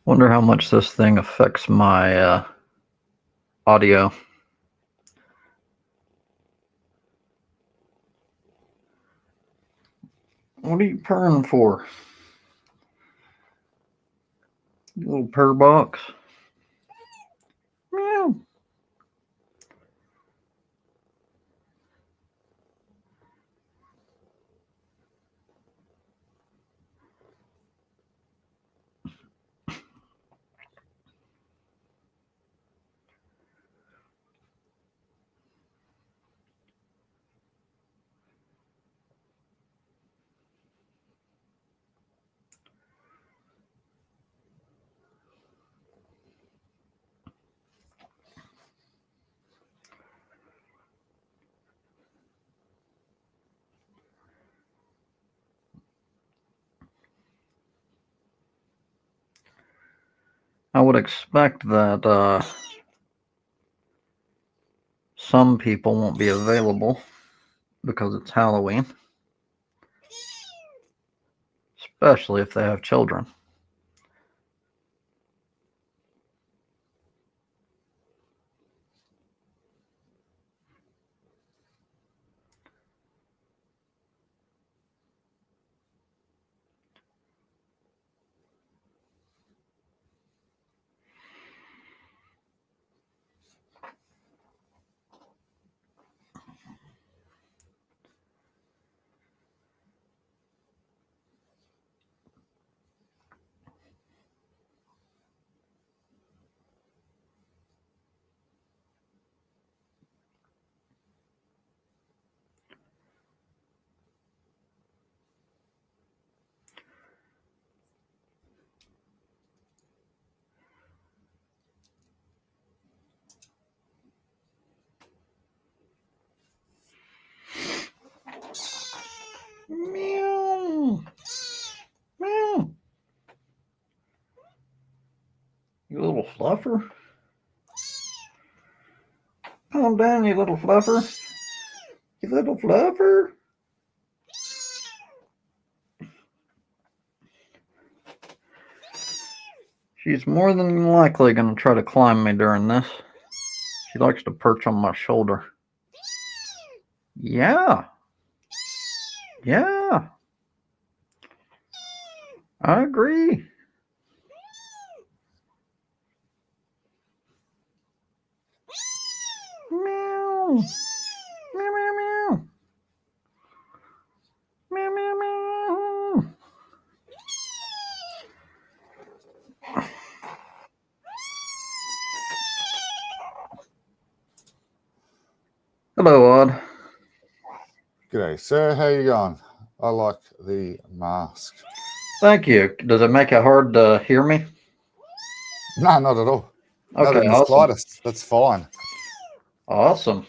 Wonder how much this thing affects my audio. What are you purring for? You little purr box. Meow. I would expect that some people won't be available because it's Halloween, especially if they have children. Meow. Meow. You little fluffer. Calm down, you little fluffer. You little fluffer. She's more than likely going to try to climb me during this. She likes to perch on my shoulder. Yeah. Yeah. I agree. Meow. Meow, meow, meow. Meow, meow, meow. Hello, Odd. G'day, sir. How you going? I like the mask. Thank you. Does it make it hard to hear me? No, not at all. Not Okay, in the awesome. slightest. That's fine. Awesome.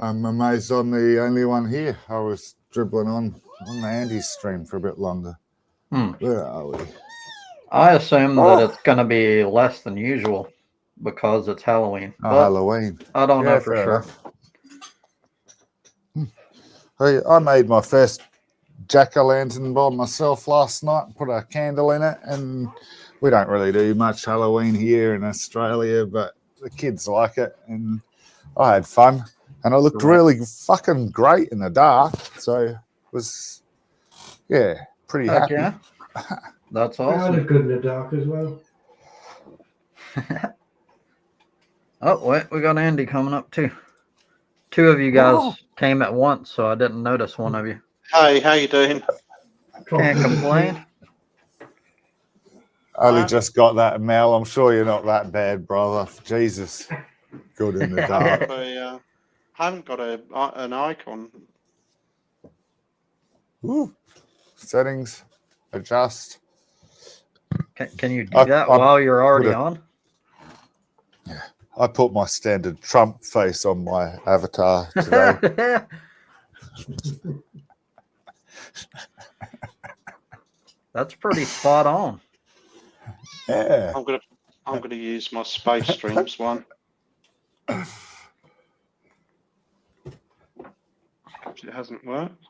I'm amazed I'm the only one here. I was dribbling on Andy's stream for a bit longer. Where are we? I assume that it's going to be less than usual because it's Halloween. Oh, but Halloween. I don't know for fair sure. Hey, I made my first jack-o'-lantern by myself last night, put a candle in it, and we don't really do much Halloween here in Australia, but the kids like it, and I had fun, and I looked really fucking great in the dark, so it was, pretty happy. Yeah. That's I awesome. look good in the dark as well. Oh, wait, we got Andy coming up too. Two of you guys came at once, so I didn't notice one of you. Hey, how you doing? Can't complain. I only just got that mail. I'm sure you're not that bad, brother. Jesus. Good in the dark. I haven't got an icon. Ooh. Settings. Adjust. Can you do that while you're already on? Yeah. I put my standard Trump face on my avatar today. That's pretty spot on. Yeah. I'm gonna use my Space Streams one. It hasn't worked.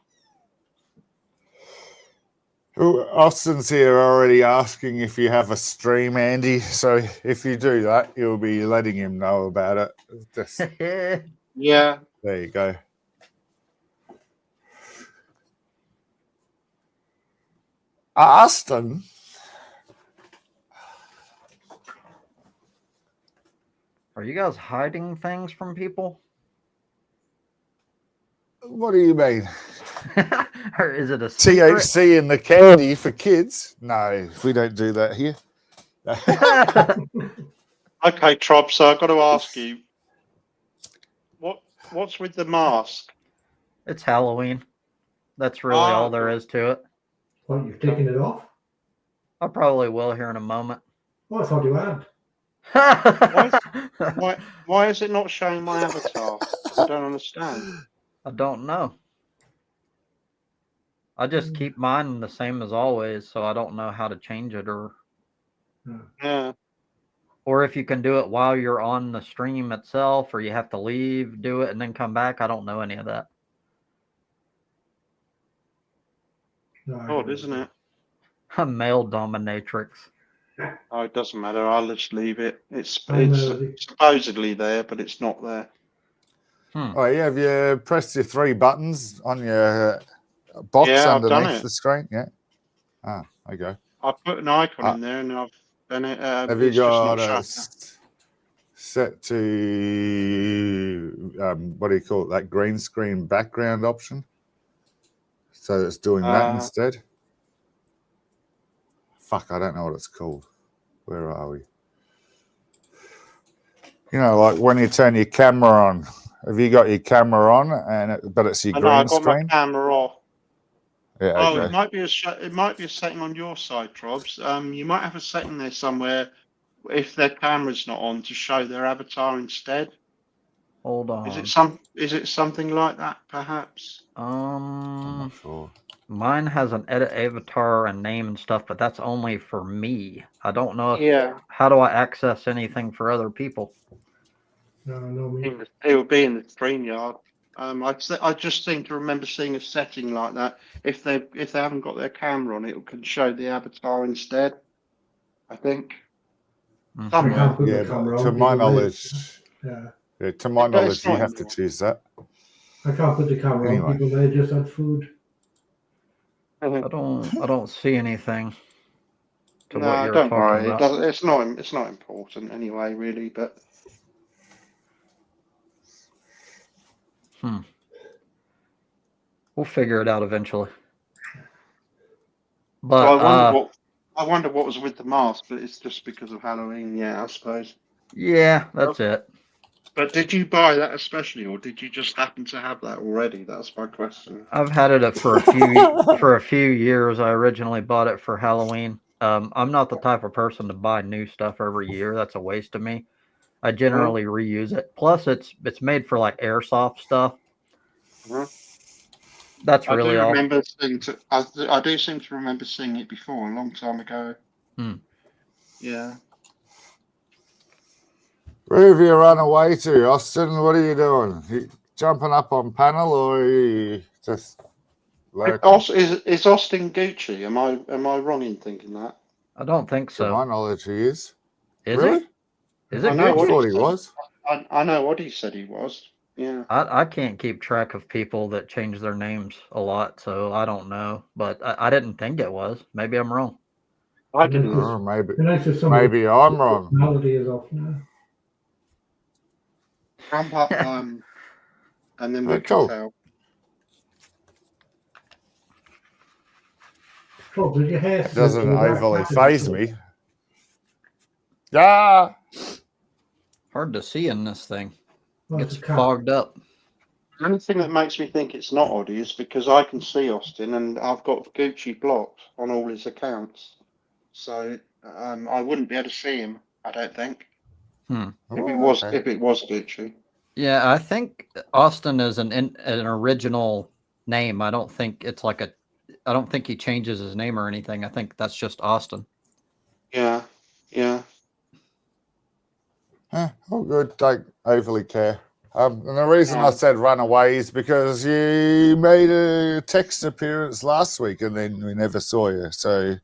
Oh, Austin's here already asking if you have a stream, Andy. So if you do that, you'll be letting him know about it. Just, Yeah. there you go. Austin, Are you guys hiding things from people? what do you mean? Or is it a secret? THC in the candy for kids? No, we don't do that here. Okay, Trob. So I've got to ask you, what's with the mask? It's Halloween. That's really all there is to it. What, you've taken it off? I probably will here in a moment. Oh, I thought you had. Why is it not showing my avatar? I don't understand. I don't know. I just keep mine the same as always, so I don't know how to change it Yeah. or if you can do it while you're on the stream itself, or you have to leave, do it, and then come back. I don't know any of that. Odd, isn't it? A male dominatrix. Oh, it doesn't matter. I'll just leave it. It's Melody. supposedly there, but it's not there. Oh, yeah, have you pressed your 3 buttons on your box Yeah, I've done underneath it. the screen? Yeah. Ah, there you go. I put an icon in there, and I've done it. Have you it's just got not a showing. set to what do you call it? That green screen background option. So it's doing that instead. Fuck, I don't know what it's called. Where are we? You know, like when you turn your camera on. Have you got your camera on but it's your I green know, I got screen? my camera off. Yeah. Oh, Okay. it might be a setting on your side, Trobs. You might have a setting there somewhere if their camera's not on to show their avatar instead. Hold on. Is it something like that, perhaps? I'm not sure. Mine has an edit avatar and name and stuff, but that's only for me. I don't know if. Yeah. How do I access anything for other people? No, me. It would be in the StreamYard. I just seem to remember seeing a setting like that. If they haven't got their camera on, it can show the avatar instead. I think. Mhm. I can't put Yeah, the camera but on. to my people knowledge, Yeah. to my knowledge, It's you not have to anymore. choose that. I can't put the camera Anyway. on. People, they just had food. I don't see anything to what No, you're don't talking worry. It about. doesn't. It's not important anyway, really. But We'll figure it out eventually. so But I wonder what was with the mask. But it's just because of Halloween. Yeah, I suppose. yeah, that's it. But did you buy that especially, or did you just happen to have that already? That's my question. I've had it for a few years. I originally bought it for Halloween. I'm not the type of person to buy new stuff every year. That's a waste of me. I generally reuse it. Plus, it's made for like airsoft stuff. That's really all. I do seem to remember seeing it before a long time ago. Yeah. Where have you run away to, Austin? What are you doing? You jumping up on panel, or are you just lurking? Is Austin Gucci? Am I wrong in thinking that? I don't think To my so. knowledge, he is. Is Really? he? Is it I know I what Gucci? thought he was. I know what he said he was. Yeah. I can't keep track of people that change their names a lot, so I don't know. But I didn't think it was. Maybe I'm wrong. I didn't. Oh, maybe Maybe I'm wrong. Melody is off now. Ramp up, and then we Cool. can tell. Oh, did your hair It doesn't slip to the overly back? faze me. Yeah. Hard to see in this thing. Oh, It's it's a cat. fogged up. The only thing that makes me think it's not Oddie is because I can see Austin and I've got Gucci blocked on all his accounts. So I wouldn't be able to see him, I don't think. If it was Gucci. Yeah, I think Austin is an original name. I don't think it's like I don't think he changes his name or anything. I think that's just Austin. Yeah. Oh, good. Don't overly care. And the reason I said run away is because you made a text appearance last week and then we never saw you. So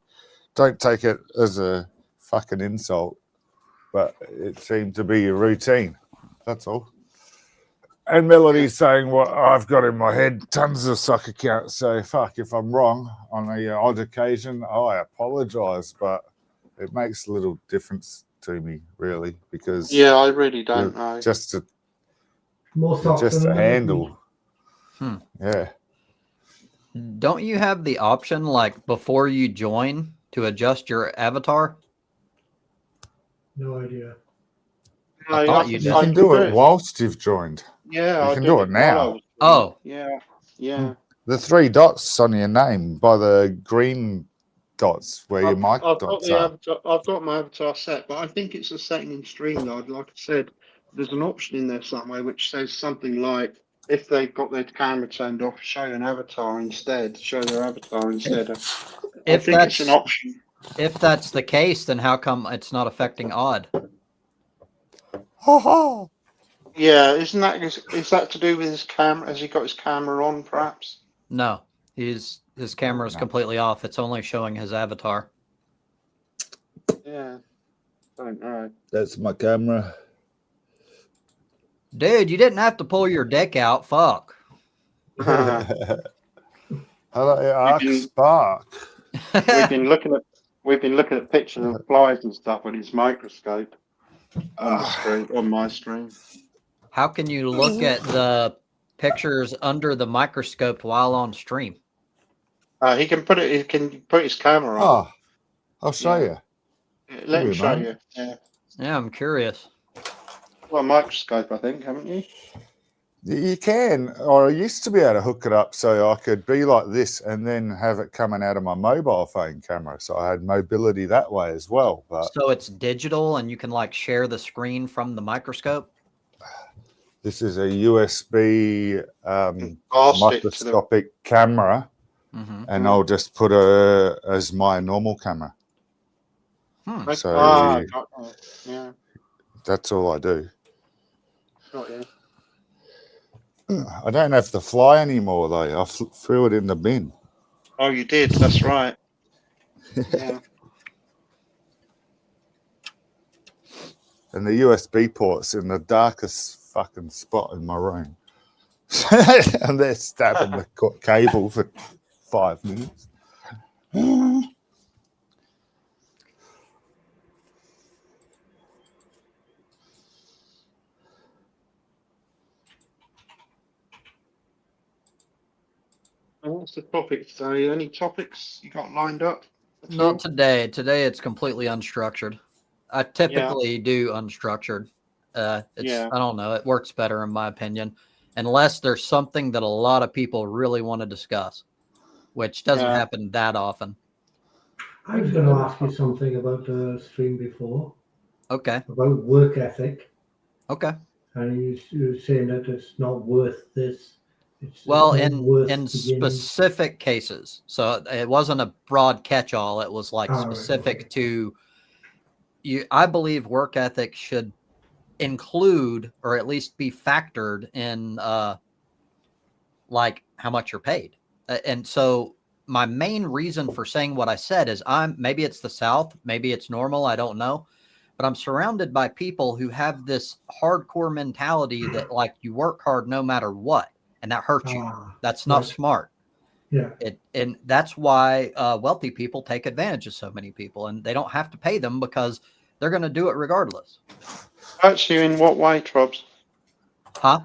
don't take it as a fucking insult, but it seemed to be a routine. That's all. And Melody's saying what I've got in my head, tons of soccer accounts. So fuck, if I'm wrong on a odd occasion, I apologise, but it makes a little difference to me, really, because I really don't know. just to More socks just than to another handle. Hmm. Yeah. Don't you have the option, like before you join, to adjust your avatar? No idea. I thought you You did. can do it whilst you've joined. Yeah, You I can did do it it while I now. was Oh. Yeah. The 3 dots on your name by the green dots where your mic I've got dots the are. avatar. I've got my avatar set, but I think it's a setting in Streamyard. Like I said, there's an option in there somewhere which says something like, if they've got their camera turned off, show an avatar instead. Show their avatar instead. I think it's an option. If that's the case, then how come it's not affecting Odd? Yeah, isn't that is that to do with his camera? Has he got his camera on, perhaps? No, his camera is completely off. It's only showing his avatar. Yeah, don't know. That's my camera. Dude, you didn't have to pull your deck out. Fuck. Hello, been- Spark. We've been looking at pictures of flies and stuff with his microscope on the screen, on my screen. How can you look at the pictures under the microscope while on stream? He can put his camera on. Oh, I'll show you. Let me him a show moment. you. Yeah. Yeah, I'm curious. Well, a microscope, I think, haven't you? You can, or I used to be able to hook it up so I could be like this and then have it coming out of my mobile phone camera. So I had mobility that way as well. But So it's digital and you can like share the screen from the microscope? this is a USB I'll stick to the. microscopic camera, and I'll just put it as my normal camera. So yeah, that's all I do. got you. I don't have to fly anymore, though. I threw it in the bin. Oh, you did. That's right. Yeah. And the USB port's in the darkest fucking spot in my room. And they're stabbing the cable for 5 minutes. What's the topic today? Any topics you got lined up? Not today. Today it's completely unstructured. I typically do unstructured. I don't know. It works better in my opinion, unless there's something that a lot of people really want to discuss, which doesn't happen that often. I was going to ask you something about the stream before. Okay. About work ethic. Okay. And you were saying that it's not worth this. Well, in specific cases. So it wasn't a broad catch-all. It was like specific to you. I believe work ethic should include or at least be factored in like how much you're paid. And so my main reason for saying what I said is maybe it's the South, maybe it's normal, I don't know. But I'm surrounded by people who have this hardcore mentality that like you work hard no matter what. And that hurts you. That's not smart. Yeah. And that's why wealthy people take advantage of so many people, and they don't have to pay them because they're going to do it regardless. Hurts you in what way, Trobs? Huh?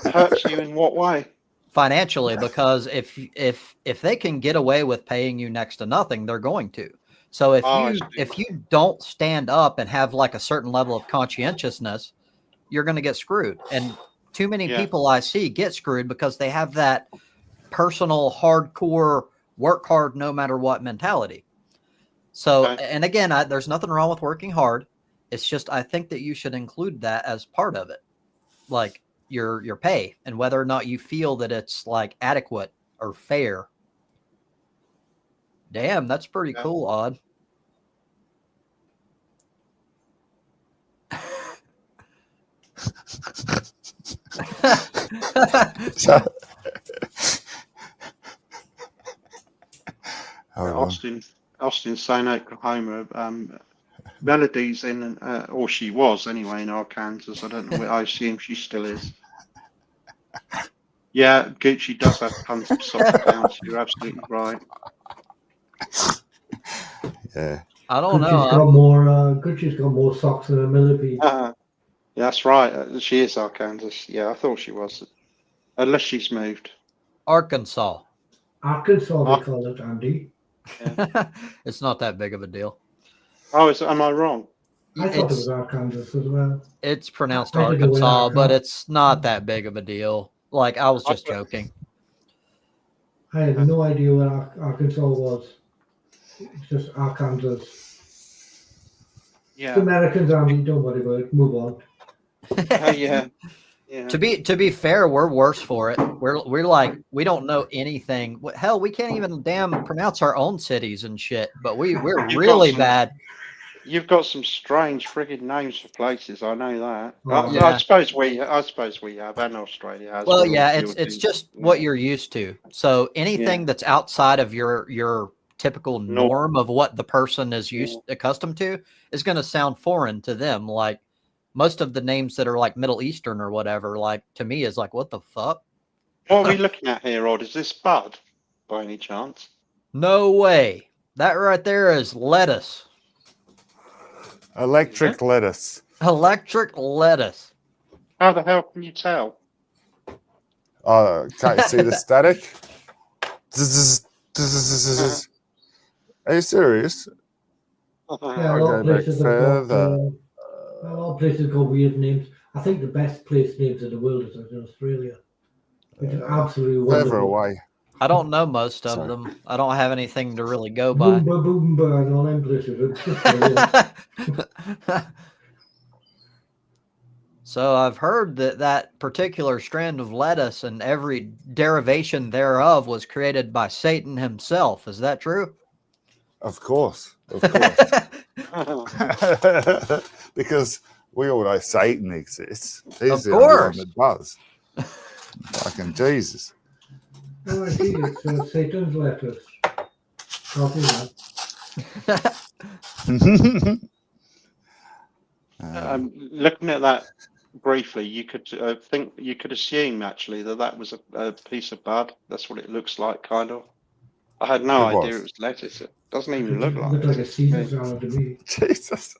Hurts you in what way? Financially, because if they can get away with paying you next to nothing, they're going to. So if you don't stand up and have like a certain level of conscientiousness, you're going to get screwed. And too many people I see get screwed because they have that personal, hardcore, work hard no matter what mentality. So, and again, there's nothing wrong with working hard. It's just I think that you should include that as part of it, like your pay and whether or not you feel that it's like adequate or fair. Damn, that's pretty cool, Odd. So, hold on. Austin saying Oklahoma. Melody's in, or she was anyway, in Arkansas. I don't know. I assume she still is. Yeah, Gucci does have tons of soft accounts. You're absolutely right. Yeah. I don't Gucci's know. got more. Gucci's got more socks than a millipede. Yeah, that's right. She is Arkansas. Yeah, I thought she was. Unless she's moved. Arkansas. Arkansas, they call it, Andy. It's not that big of a deal. Oh, am I wrong? I thought it was Arkansas as well. It's pronounced I did the way Arkansas, but Arkansas. it's not that big of a deal. Like, I was just joking. I had no idea what Arkansas was. It's just Arkansas. Yeah. The Americans, Andy, don't worry about it. Move on. Yeah. Yeah. To be fair, we're worse for it. We're like, we don't know anything. Hell, we can't even damn pronounce our own cities and shit. But we're really bad. You've got some strange frigging names for places. I know that. Yeah. I suppose we have, and Australia has. Well, yeah, it's just what you're used to. So anything that's outside of your typical norm of what the person is accustomed to is going to sound foreign to them. Like most of the names that are like Middle Eastern or whatever, like to me is like, what the fuck? What are we looking at here, Rod? Is this bud by any chance? No way. That right there is lettuce. Electric lettuce. Electric lettuce. How the hell can you tell? Oh, can't you see the static? Are you serious? Yeah, a lot of places have got, a lot of places got weird names. I think the best place names in the world is in Australia, which is absolutely wonderful. Further away. I don't know most of them. I don't have anything to really go by. Boomba Boomba and all them places. So I've heard that particular strand of lettuce and every derivation thereof was created by Satan himself. Is that true? Of course. Because we all know Satan exists. He's the only one that does. Fucking Jesus. Oh, I see. It's Satan's lettuce. Copy that. Looking at that briefly, you could assume actually that was a piece of bud. That's what it looks like, kind of. I had no idea it was lettuce. It doesn't even look like. Looks like a Caesar salad to me. Jesus.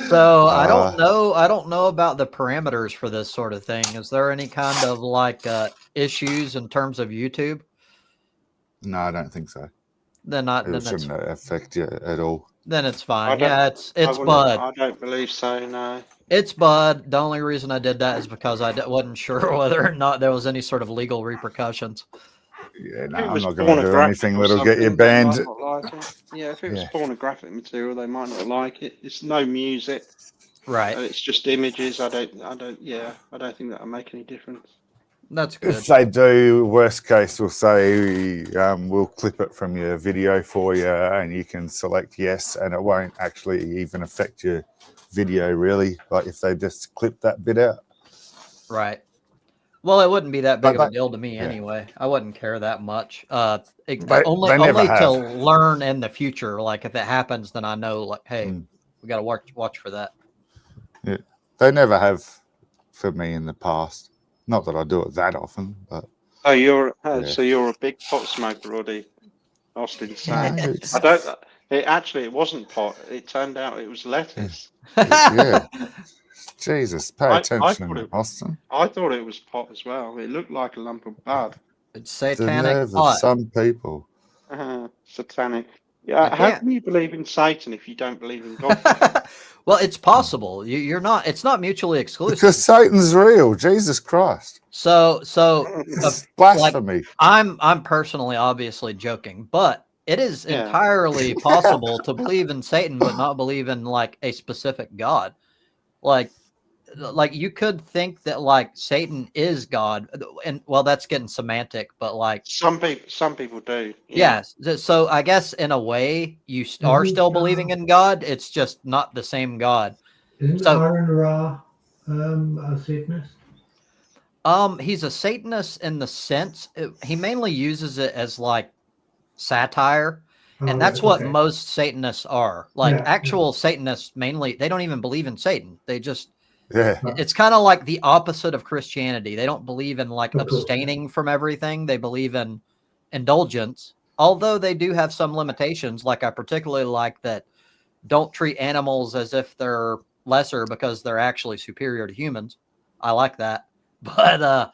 So I don't know about the parameters for this sort of thing. Is there any kind of like issues in terms of YouTube? No, I don't think so. Then It shouldn't affect you at all. Then it's fine. Yeah, it's bud. I don't believe so. No. It's bud. The only reason I did that is because I wasn't sure whether or not there was any sort of legal repercussions. Yeah, no, I'm not going to do anything that'll get you banned. Yeah, if it was pornographic material, they might not like it. It's no music, right? It's just images. I don't think that'll make any difference. That's good. If they do, worst case, we'll say we'll clip it from your video for you, and you can select yes, and it won't actually even affect your video, really. Like if they just clip that bit out, right? Well, it wouldn't be that big of a deal to me anyway. I wouldn't care that much. Only to learn in the future. Like if it happens, then I know. Like, hey, we got to watch for that. Yeah, they never have for me in the past. Not that I do it that often, but so you're a big pot smoker, Roddy. Austin saying. It wasn't pot. It turned out it was lettuce. Yeah. Jesus, pay attention, Austin. I thought it was pot as well. It looked like a lump of bud. It's satanic pot. Of some people. Satanic. Yeah, how can you believe in Satan if you don't believe in God? Well, it's possible. You're not. It's not mutually exclusive. Because Satan's real. Jesus Christ. So blasphemy. Like, I'm personally obviously joking, but it is entirely possible to believe in Satan but not believe in like a specific God. Like you could think that like Satan is God, and well, that's getting semantic, but like some people do. Yes. So I guess in a way you are still believing in God. It's just not the same God. Isn't So- Aaron Ra a Satanist? He's a Satanist in the sense he mainly uses it as like satire, and that's what most Satanists are. Like actual Satanists, mainly they don't even believe in Satan. They just it's kind of like the opposite of Christianity. They don't believe in like abstaining from everything. They believe in indulgence, although they do have some limitations. Like I particularly like that don't treat animals as if they're lesser because they're actually superior to humans. I like that, but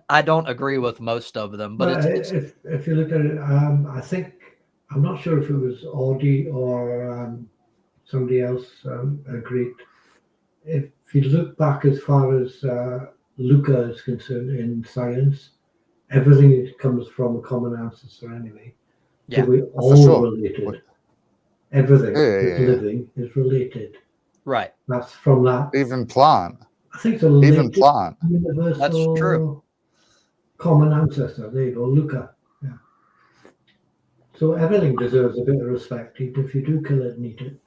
I don't agree with most of them. But if you look at it, I think I'm not sure if it was Audi or somebody else agreed. If you look back as far as Luca is concerned in science, everything comes from a common ancestor anyway. So Yeah, we're all related. What? Everything that's living is related. Right. That's from that. Even plant. I think it's a Even plant. universal That's true. Common ancestor. There you go, Luca. Yeah. So everything deserves a bit of respect, even if you do kill it and eat it.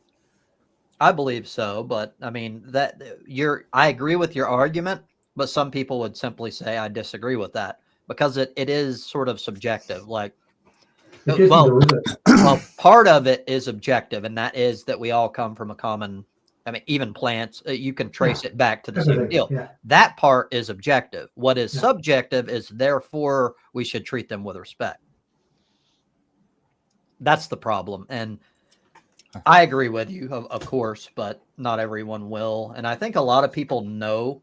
I believe so, but I mean that I agree with your argument, but some people would simply say I disagree with that because it is sort of subjective. Like, It isn't, though, is it? well, part of it is objective, and that is that we all come from a common. I mean, even plants, you can trace it back to the same deal. Yeah. That part is objective. What is subjective is therefore we should treat them with respect. That's the problem, and I agree with you, of course, but not everyone will. And I think a lot of people know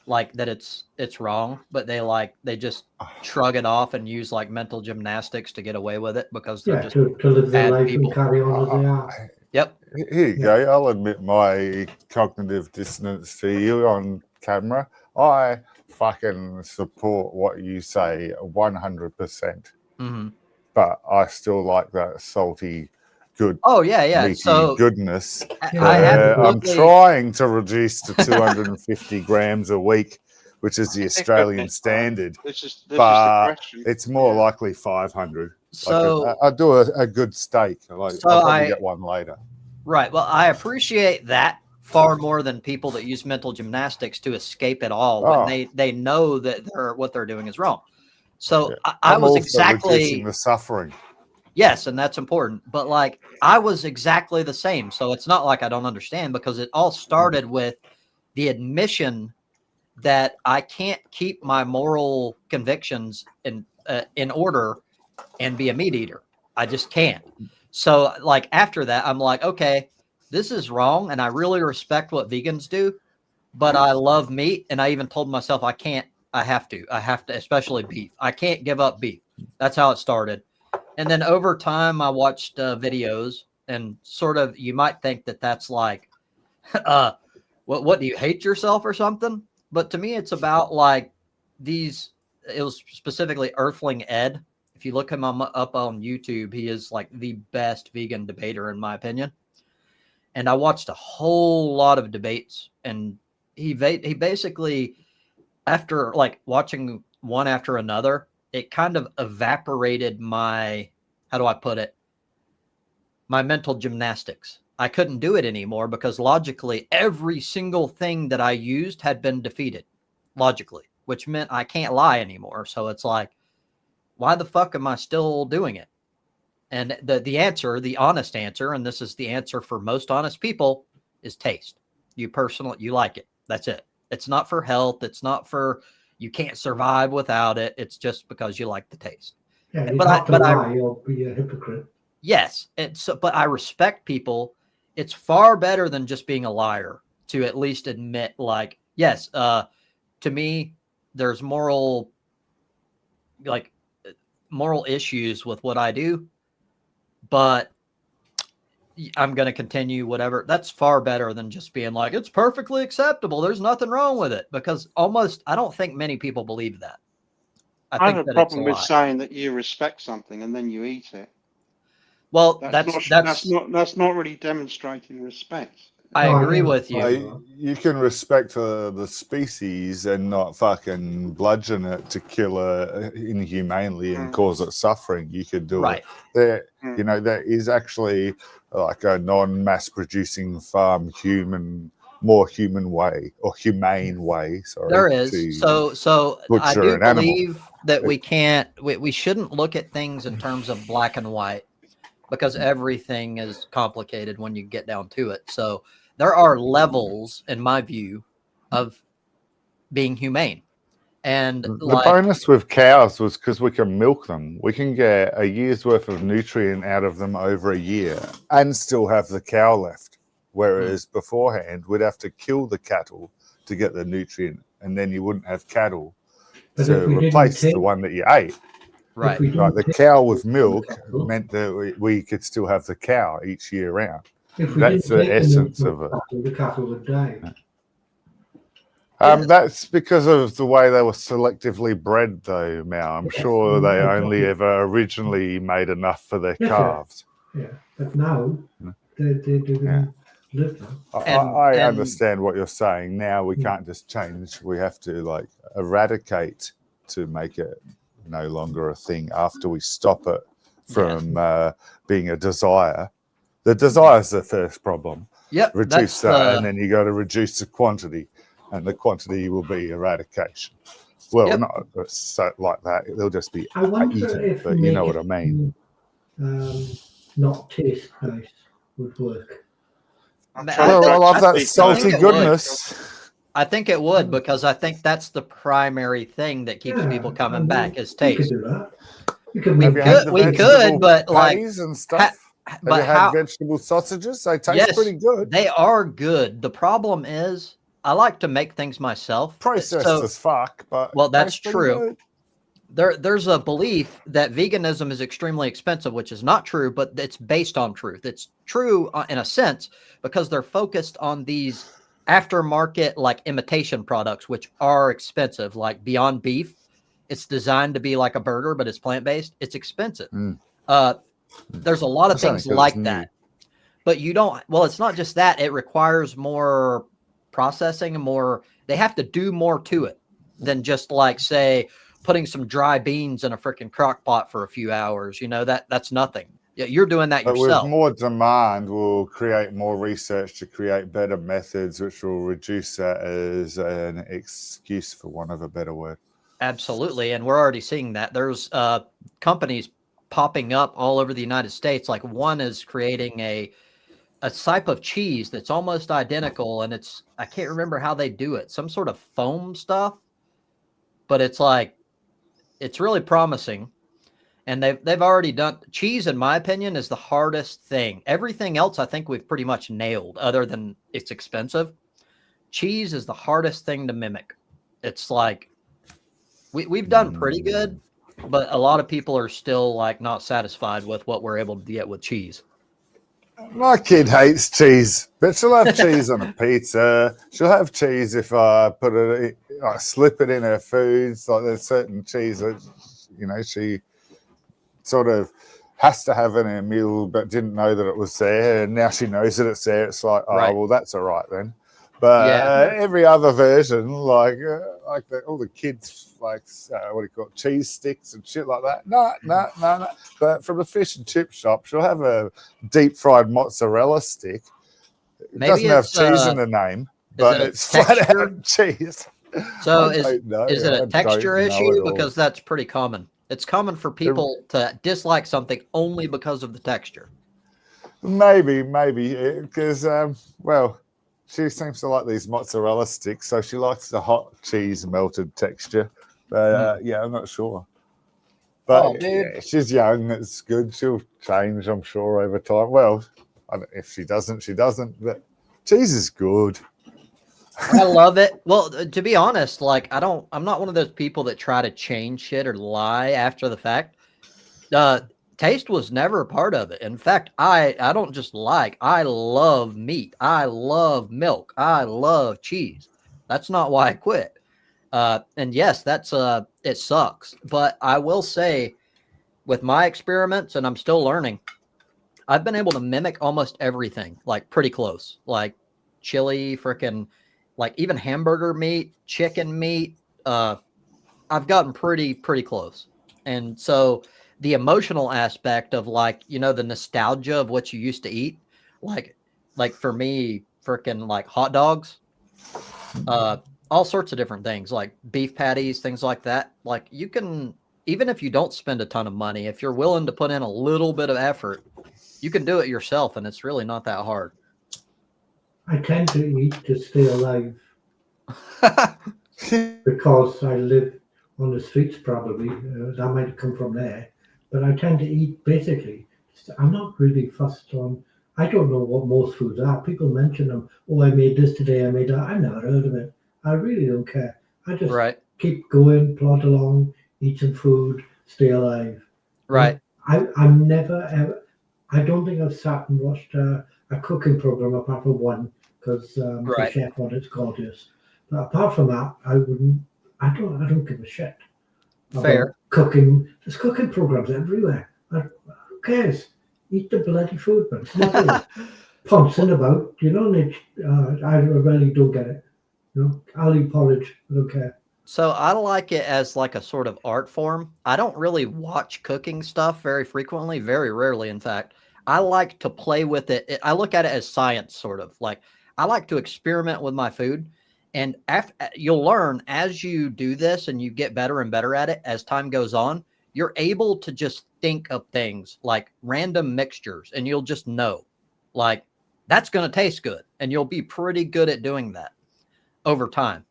like that it's wrong, but they just shrug it off and use like mental gymnastics to get away with it because they're just to live their life people. and carry on as they are. Yep. Here you go. I'll admit my cognitive dissonance to you on camera. I fucking support what you say 100%. Mm-hmm. But I still like that salty, good, meaty so goodness. I'm trying to reduce to 250 grams a week, which is the Australian standard. But it's more likely 500. So I do a good steak. I'll probably get one later. Right. Well, I appreciate that far more than people that use mental gymnastics to escape it all when they know that what they're doing is wrong. So I was exactly reducing the suffering. Yes, and that's important. But like I was exactly the same. So it's not like I don't understand because it all started with the admission that I can't keep my moral convictions in order and be a meat eater. I just can't. So like after that, I'm like, okay, this is wrong. And I really respect what vegans do, but I love meat. And I even told myself I have to, especially beef. I can't give up beef. That's how it started. And then over time, I watched videos and sort of, you might think that that's like, what do you hate yourself or something? But to me, it's about like it was specifically Earthling Ed. If you look him up on YouTube, he is like the best vegan debater, in my opinion. And I watched a whole lot of debates, and he basically, after like watching one after another, it kind of evaporated my, how do I put it? My mental gymnastics. I couldn't do it anymore because logically every single thing that I used had been defeated logically, which meant I can't lie anymore. So it's like, why the fuck am I still doing it? And the answer, the honest answer, and this is the answer for most honest people, is taste. You like it. That's it. It's not for health. It's not for, you can't survive without it. It's just because you like the taste. Yeah, you have to lie or be a hypocrite. Yes. But I respect people. It's far better than just being a liar to at least admit like, yes, to me, there's moral issues with what I do, but I'm going to continue whatever. That's far better than just being like, it's perfectly acceptable. There's nothing wrong with it, because I don't think many people believe that. I have a problem with saying that you respect something and then you eat it. Well, that's not really demonstrating respect. I agree with you. You can respect the species and not fucking bludgeon it to kill it inhumanely and cause it suffering. You could do it. There is actually like a non-mass producing farm human more human way or humane way. Sorry, There is. to So I butcher do an animal. believe that we shouldn't look at things in terms of black and white, because everything is complicated when you get down to it. So there are levels, in my view, of being humane. And The like, bonus with cows was because we can milk them. We can get a year's worth of nutrient out of them over a year and still have the cow left. Whereas beforehand, we'd have to kill the cattle to get the nutrient, and then you wouldn't have cattle But to if we didn't replace take, the one that you ate. right. if we Like didn't the take cow with the milk cattle, meant that we could still have the cow each year round. if we That's didn't the take the milk essence from of it. the cattle would die. Yeah. That's because of the way they were selectively bred, though, Mal. I'm sure they only ever originally made enough for their Yes, sir. calves. Yeah, but now they can live now. I And- understand what you're saying. Now we can't just change. We have to like eradicate to make it no longer a thing after we stop it from being a desire. The desire is the first problem. Yep. Reduce that's that, and then you got to reduce the quantity, and the quantity will be eradication. Well, Yep. not so like that. They'll just be I wonder eaten, if but you know what I mean. Not taste nice would work. I'm I trying Well, to I love that think salty it would. goodness. I think it would, because I think that's the primary thing that keeps people coming back is We could taste. do that. We could We Have make you had the we vegetable could, but like, patties and stuff? Have but you had how? vegetable sausages? They taste Yes, pretty good. they are good. The problem is, I like to make things myself. Processed So, as fuck, but well, that's tastes pretty true. good. There's a belief that veganism is extremely expensive, which is not true, but it's based on truth. It's true in a sense because they're focused on these aftermarket like imitation products, which are expensive, like Beyond Beef. It's designed to be like a burger, but it's plant-based. It's expensive. Mm. There's a lot of That's only things 'cause it's like new. that, but you don't. Well, it's not just that. It requires more processing and more. They have to do more to it than just like say putting some dry beans in a freaking crock pot for a few hours. You know, that's nothing. Yeah, you're doing that But yourself. with more demand, we'll create more research to create better methods, which will reduce that as an excuse, for want of a better word. Absolutely. And we're already seeing that. There's companies popping up all over the United States. Like one is creating a type of cheese that's almost identical, and I can't remember how they do it. Some sort of foam stuff, but it's really promising. And they've already done cheese, in my opinion, is the hardest thing. Everything else I think we've pretty much nailed, other than it's expensive. Cheese is the hardest thing to mimic. It's like we've done pretty good, but a lot of people are still like not satisfied with what we're able to get with cheese. My kid hates cheese, but she'll have cheese on a pizza. She'll have cheese if I I slip it in her foods. Like there's certain cheese that, she sort of has to have in her meal, but didn't know that it was there, and now she knows that it's there. It's like, Right. well, that's all right then. But every other version, all the kids what do you call it, cheese sticks and shit like that. No. But from a fish and chip shop, she'll have a deep fried mozzarella stick. It Maybe doesn't have it's, cheese in the name, but it it's flat texture? out cheese. So I is don't know. it I a texture don't know issue? at all. Because that's pretty common. It's common for people to dislike something only because of the texture. Maybe, because she seems to like these mozzarella sticks, so she likes the hot cheese melted texture. But I'm not sure. But dude. she's young. It's good. She'll change, I'm sure, over time. Well, if she doesn't, she doesn't. But cheese is good. I love it. Well, to be honest, like I'm not one of those people that try to change shit or lie after the fact. Taste was never a part of it. In fact, I don't just I love meat. I love milk. I love cheese. That's not why I quit. And yes, it sucks. But I will say, with my experiments, and I'm still learning, I've been able to mimic almost everything, like pretty close, like chili, freaking, like even hamburger meat, chicken meat. I've gotten pretty close. And so the emotional aspect of the nostalgia of what you used to eat, like for me, freaking like hot dogs, all sorts of different things like beef patties, things like that. Like you can, even if you don't spend a ton of money, if you're willing to put in a little bit of effort, you can do it yourself, and it's really not that hard. I tend to eat to stay alive because I live on the streets. Probably that might come from there, but I tend to eat basically. I'm not really fussed on. I don't know what most foods are. People mention them. Oh, I made this today. I made that. I never heard of it. I really don't care. I just Right. keep going, plod along, eat some food, stay alive. Right. I'm never ever. I don't think I've sat and watched a cooking program apart from one because the Right. chef on it's gorgeous. But apart from that, I wouldn't. I don't give a shit about Fair. cooking. There's cooking programs everywhere. Who cares? Eat the bloody food, but it's not pouncing about. You know, I really don't get it. You know, I'll eat porridge. I don't care. So I like it as like a sort of art form. I don't really watch cooking stuff very frequently, very rarely, in fact. I like to play with it. I look at it as science, sort of. Like I like to experiment with my food. And you'll learn as you do this and you get better and better at it as time goes on, you're able to just think of things like random mixtures and you'll just know like that's going to taste good. And you'll be pretty good at doing that over time.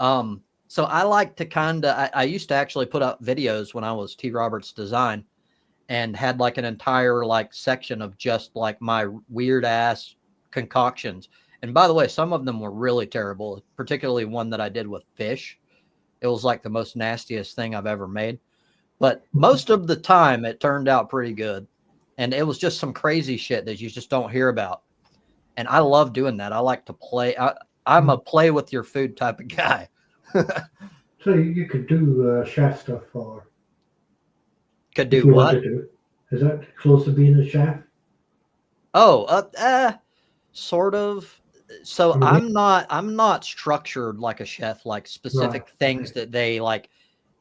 So I like to I used to actually put up videos when I was T. Roberts Design and had like an entire like section of just like my weird ass concoctions. And by the way, some of them were really terrible, particularly one that I did with fish. It was like the most nastiest thing I've ever made. But most of the time it turned out pretty good. And it was just some crazy shit that you just don't hear about. And I love doing that. I like to play. I'm a play with your food type of guy. So you could do chef stuff for Could if do you what? wanted to. Is that close to being a chef? Oh, sort of. So I mean, I'm not structured like a chef, like specific things that they like.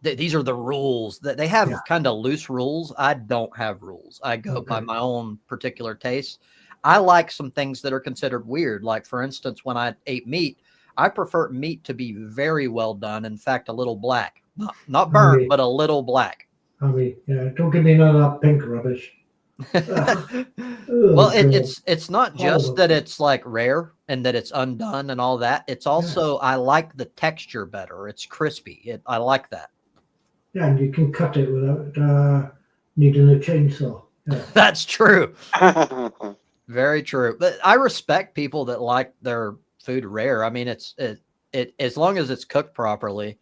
These are the rules that they have, kind of loose rules. I don't have rules. I go by my own particular tastes. I like some things that are considered weird. Like for instance, when I ate meat, I prefer meat to be very well done. In fact, a little black, not burnt, but a little black. Don't give me none of that pink rubbish. Well, it's not just that it's like rare and that it's undone and all that. It's also I like the texture better. It's crispy. I like that. Yeah, and you can cut it without needing a chainsaw. Yeah. That's true. Very true. But I respect people that like their food rare. I mean, it's as long as it's cooked properly,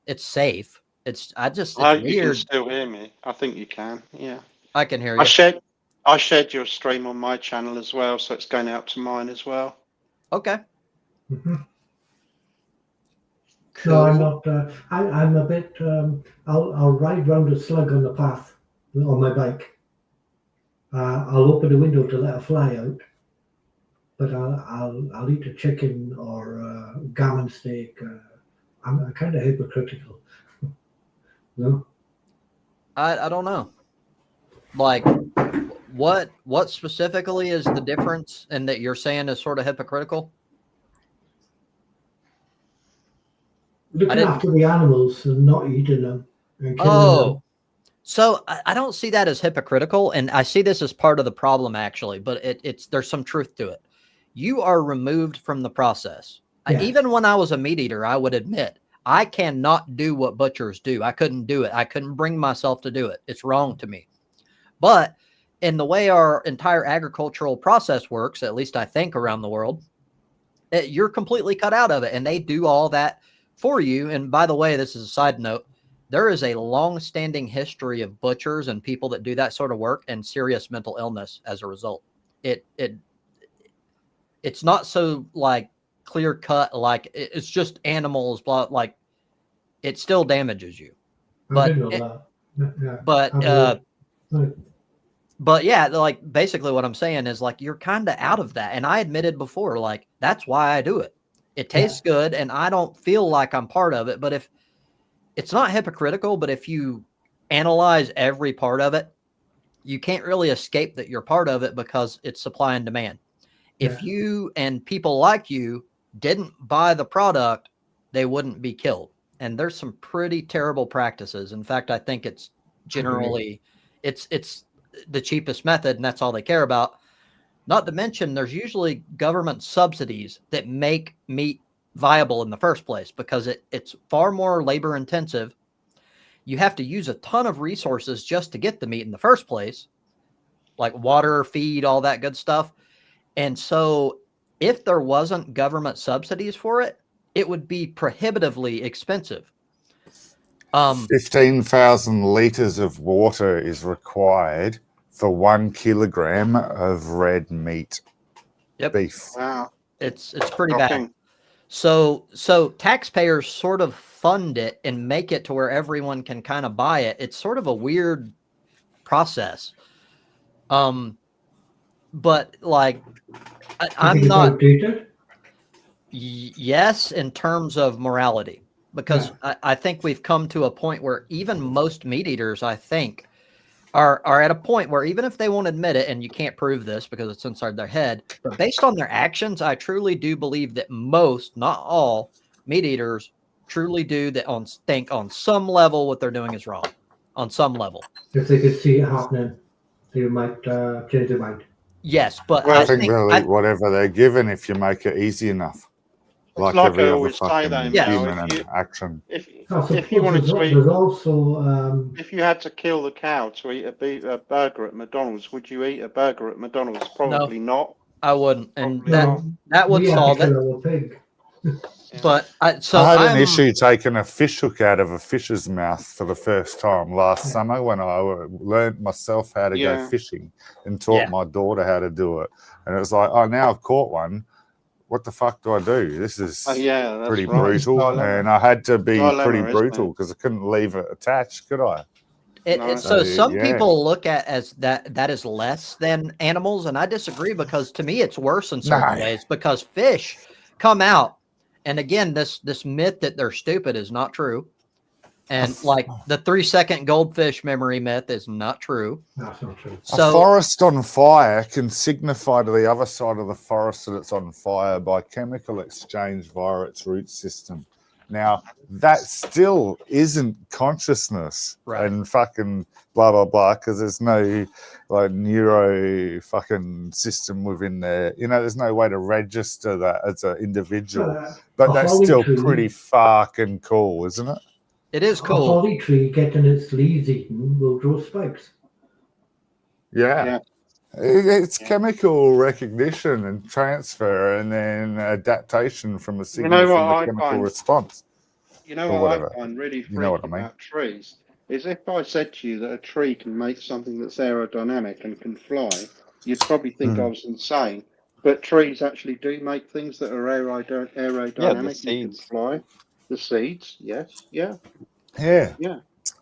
it's safe. It's weird. You can still hear me. I think you can. Yeah. I can hear you. I shared your stream on my channel as well, so it's going out to mine as well. Okay. Mm-hmm. Cool. No, I'm not. I'm a bit. I'll ride round a slug on the path on my bike. I'll open the window to let a fly out, but I'll eat a chicken or a gammon steak. I'm kind of hypocritical. No. I don't know. Like what specifically is the difference and that you're saying is sort of hypocritical? Looking after the animals and not eating them and killing them. So I don't see that as hypocritical, and I see this as part of the problem actually, but there's some truth to it. You are removed from the process. Yeah. Even when I was a meat eater, I would admit I cannot do what butchers do. I couldn't do it. I couldn't bring myself to do it. It's wrong to me. But in the way our entire agricultural process works, at least I think around the world, you're completely cut out of it, and they do all that for you. And by the way, this is a side note. There is a long-standing history of butchers and people that do that sort of work and serious mental illness as a result. It's not so like clear cut, like it's just animals, blah, like it still damages you. But yeah, like basically what I'm saying is like you're kind of out of that. And I admitted before, like that's why I do it. It tastes good and I don't feel like I'm part of it. But if it's not hypocritical, but if you analyze every part of it, you can't really escape that you're part of it because it's supply and demand. if you and people like you didn't buy the product, they wouldn't be killed. And there's some pretty terrible practices. In fact, I think it's generally it's the cheapest method, and that's all they care about. Not to mention, there's usually government subsidies that make meat viable in the first place because it's far more labor intensive. You have to use a ton of resources just to get the meat in the first place, like water, feed, all that good stuff. And so if there wasn't government subsidies for it, it would be prohibitively expensive. 15,000 litres of water is required for 1 kilogram of red meat. Yep. Beef. Wow. It's pretty bad. So taxpayers sort of fund it and make it to where everyone can kind of buy it. It's sort of a weird process. But like, I'm not. Yes, in terms of morality, because I think we've come to a point where even most meat eaters, I think, are at a point where even if they won't admit it, and you can't prove this because it's inside their head, but based on their actions, I truly do believe that most, not all, meat eaters truly do that think on some level what they're doing is wrong, on some level. If they could see it happening, they might change their mind. Yes, but I think they'll eat whatever they're given if you make it easy enough. Like every I other always say, fucking though, human now, action. if you wanted to eat, there's also if you had to kill the cow to eat a burger at McDonald's, would you eat a burger at McDonald's? Probably not. I wouldn't, and Probably that would solve it. Pig. But I had an issue taking a fish hook out of a fish's mouth for the first time last summer when I learned myself how to go fishing and taught my daughter how to do it. And it was like, oh, now I've caught one. What the fuck do I do? This is pretty brutal. And I had to be pretty brutal because I couldn't leave it attached, could I? So some people look at as that is less than animals, and I disagree because to me it's worse in certain ways because fish come out. And again, this myth that they're stupid is not true. And like the 3-second goldfish memory myth is not true. That's not true. So, a forest on fire can signify to the other side of the forest that it's on fire by chemical exchange via its root system. Now, that still isn't consciousness and fucking blah, blah, blah, because there's no like neuro fucking system within there. You know, there's no way to register that as an individual. But that's still pretty fucking cool, isn't it? It is cool. A holly tree getting its leaves eaten will grow spikes. Yeah. It's chemical recognition and transfer and then adaptation from a signal from the chemical response. You know what I find really freaky about trees is if I said to you that a tree can make something that's aerodynamic and can fly, you'd probably think I was insane. But trees actually do make things that are aerodynamic and can fly. The seeds, yes. Yeah.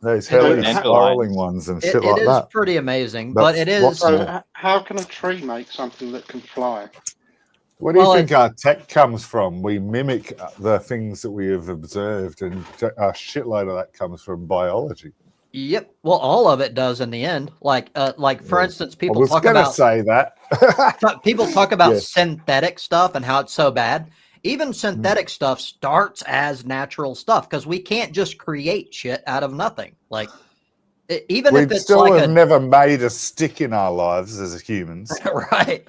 Those heli spiraling ones and shit like that. It is pretty amazing, but it is. So how can a tree make something that can fly? Where do you think our tech comes from? We mimic the things that we have observed, and a shitload of that comes from biology. Yep. Well, all of it does in the end. Like for instance, people talk about say that. People talk about synthetic stuff and how it's so bad. Even synthetic stuff starts as natural stuff because we can't just create shit out of nothing. Like, even if it's still have never made a stick in our lives as humans, right?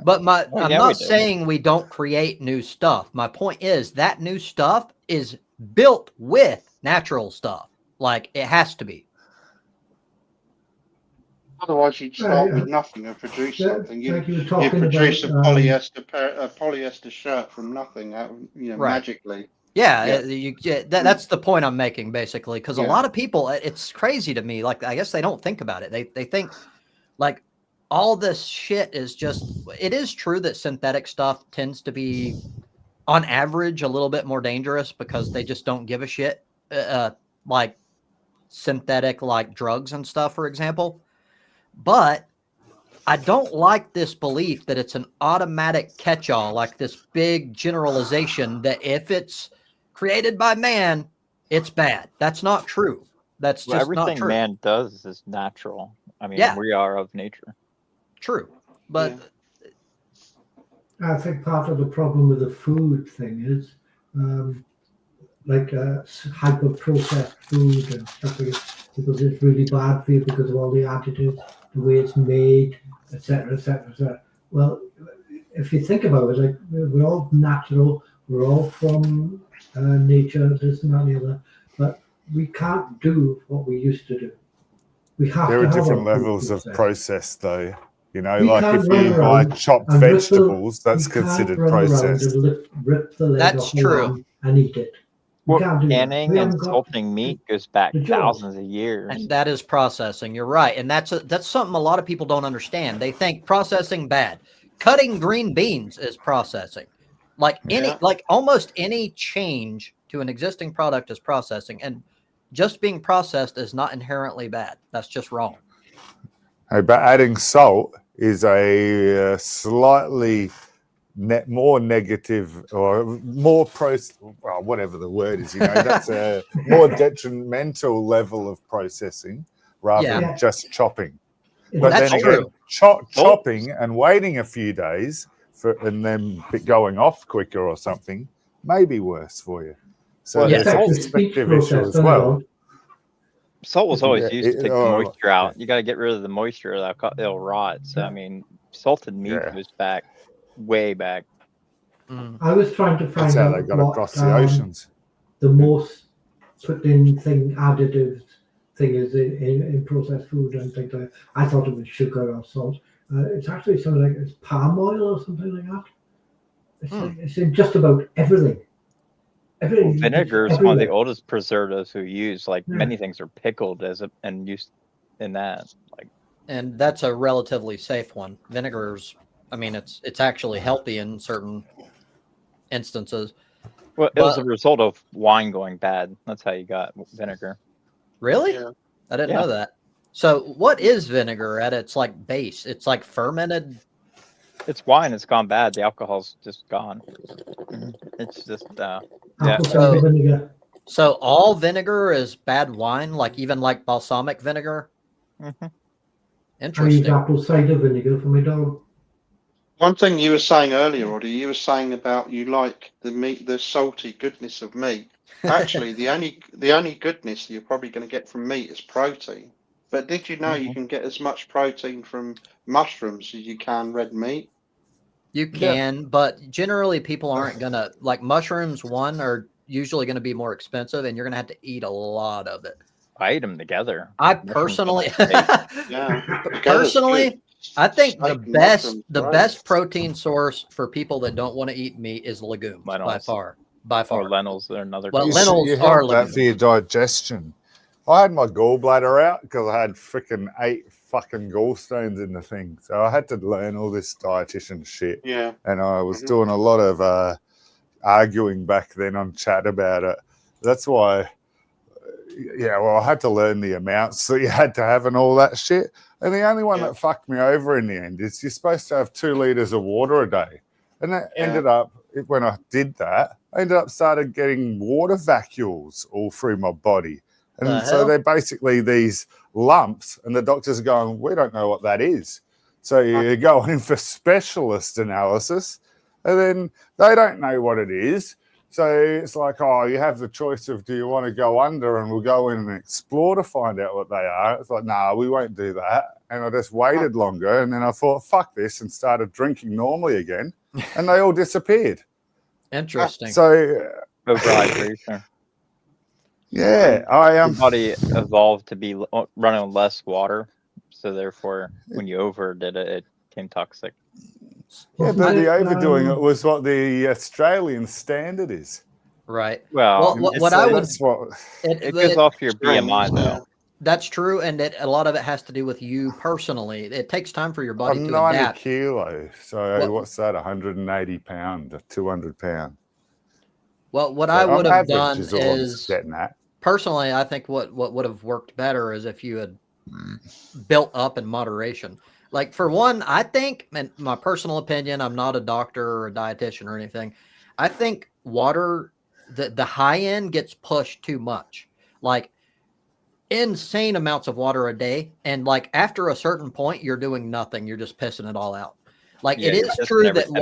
But I'm not saying we don't create new stuff. My point is that new stuff is built with natural stuff. Like it has to be. Otherwise, you'd start with nothing and produce something. You produce a polyester shirt from nothing, magically. Yeah, that's the point I'm making, basically. Because a lot of people, it's crazy to me. Like, I guess they don't think about it. They think, like, all this shit is just. It is true that synthetic stuff tends to be, on average, a little bit more dangerous because they just don't give a shit. Like synthetic, like drugs and stuff, for example. But I don't like this belief that it's an automatic catch-all, like this big generalization that if it's created by man, it's bad. That's not true. That's just everything not true. Man does is natural. I mean, we are of nature. True. But I think part of the problem with the food thing is like hyper processed food and stuff like that, because it's really bad for you because of all the additives, the way it's made, etc., etc., etc. Well, if you think about it, like we're all natural, we're all from nature, this and that and the other, but we can't do what we used to do. We have There to are have different our food levels of processed. process, though. You know, We like can't if run you buy around chopped and vegetables, we that's can't considered run around processed. and rip the leg That's off a true. lamb and eat it. We Well, can't do that. canning We and haven't got salting meat goes back the jaws. thousands of years. And that is processing. You're right. And that's something a lot of people don't understand. They think processing bad. Cutting green beans is processing. Like Yeah. almost any change to an existing product is processing. And just being processed is not inherently bad. That's just wrong. Hey, but adding salt is a slightly more negative or more well, whatever the word is, you know, that's a more detrimental level of processing rather Yeah. than just chopping. It But That's then true. again, chopping and waiting a few days and then going off quicker or something may be worse for you. So Well, there's yeah, a affects the speech perspective issue process, as doesn't well. it? Salt was always Yeah, used to take the or- moisture out. You got to get rid of the moisture, it'll rot. So I mean, salted meat Yeah. goes back way back. Mm. I was trying to That's find how they out got across what the oceans. the most put in additives thing is in processed food and things like that. I thought it was sugar or salt. It's actually something like it's palm oil or something like that. It's in just about everything. Well, vinegar is one of the everywhere. oldest preservatives we use. Like Yeah. many things are pickled and used in that. Like And that's a relatively safe one. Vinegar's, I mean, it's actually healthy in certain instances. well, it was But a result of wine going bad. That's how you got vinegar. really? Yeah. I didn't Yeah. know that. So what is vinegar at its like base? It's like fermented. It's wine. It's gone bad. The alcohol's just gone. It's just yeah. Apple So- cider vinegar. So all vinegar is bad wine, like even like balsamic vinegar. Mhm. I use Interesting. apple cider vinegar for my dog. One thing you were saying earlier, Audie, you were saying about you like the meat, the salty goodness of meat. Actually, the only goodness you're probably going to get from meat is protein. But did you know you Mhm. can get as much protein from mushrooms as you can red meat? You can, but generally people aren't gonna like mushrooms. One are usually going to be more expensive, and you're going to have to eat a lot of it. I eat them together. I Mushrooms personally, and steak. Yeah. Together's personally, good. I think Steak the and best mushrooms, the right? best protein source for people that don't want to eat meat is legumes by Lentils. far. By far. Or lentils. They're another. Well, good You, one. lentils you are help that for your digestion. I had my gallbladder out because I had freaking 8 fucking gallstones in the thing. So I had to learn all this dietitian shit. Yeah. And I was doing a lot of arguing back then on chat about it. That's why, yeah, well, I had to learn the amounts that you had to have and all that shit. And the only one Yeah. that fucked me over in the end is you're supposed to have 2 liters of water a day. And that Yeah. ended up, when I did that, I ended up started getting water vacuoles all through my body. And The so hell? they're basically these lumps, and the doctors are going, we don't know what that is. So you're going in for specialist analysis, and then they don't know what it is. So it's like, oh, you have the choice of, do you want to go under and we'll go in and explore to find out what they are? It's like, no, we won't do that. And I just waited longer, and then I thought, fuck this, and started drinking normally again, and they all disappeared. Interesting. So, Overhydration. yeah, I Your body evolved to be running on less water, so therefore, when you overdid it, it became toxic. Yeah, Wasn't but the it, overdoing it was what the Australian standard is. Right. Well, Well, And what so I would that's what. it goes off your BMI though. Yeah. that's true, and a lot of it has to do with you personally. It takes time for your body I'm to 90 adapt. kilos, so What- what's that? 180 pound to 200 pound. Well, what So I would on have average done is all I'm is getting at. personally, I think what would have worked better is if you had built up in moderation. Like for one, I think, in my personal opinion, I'm not a doctor or a dietitian or anything. I think water, the high end gets pushed too much, like insane amounts of water a day, and like after a certain point, you're doing nothing. You're just pissing it all out. Like Yeah, it you're is pissing true every that 10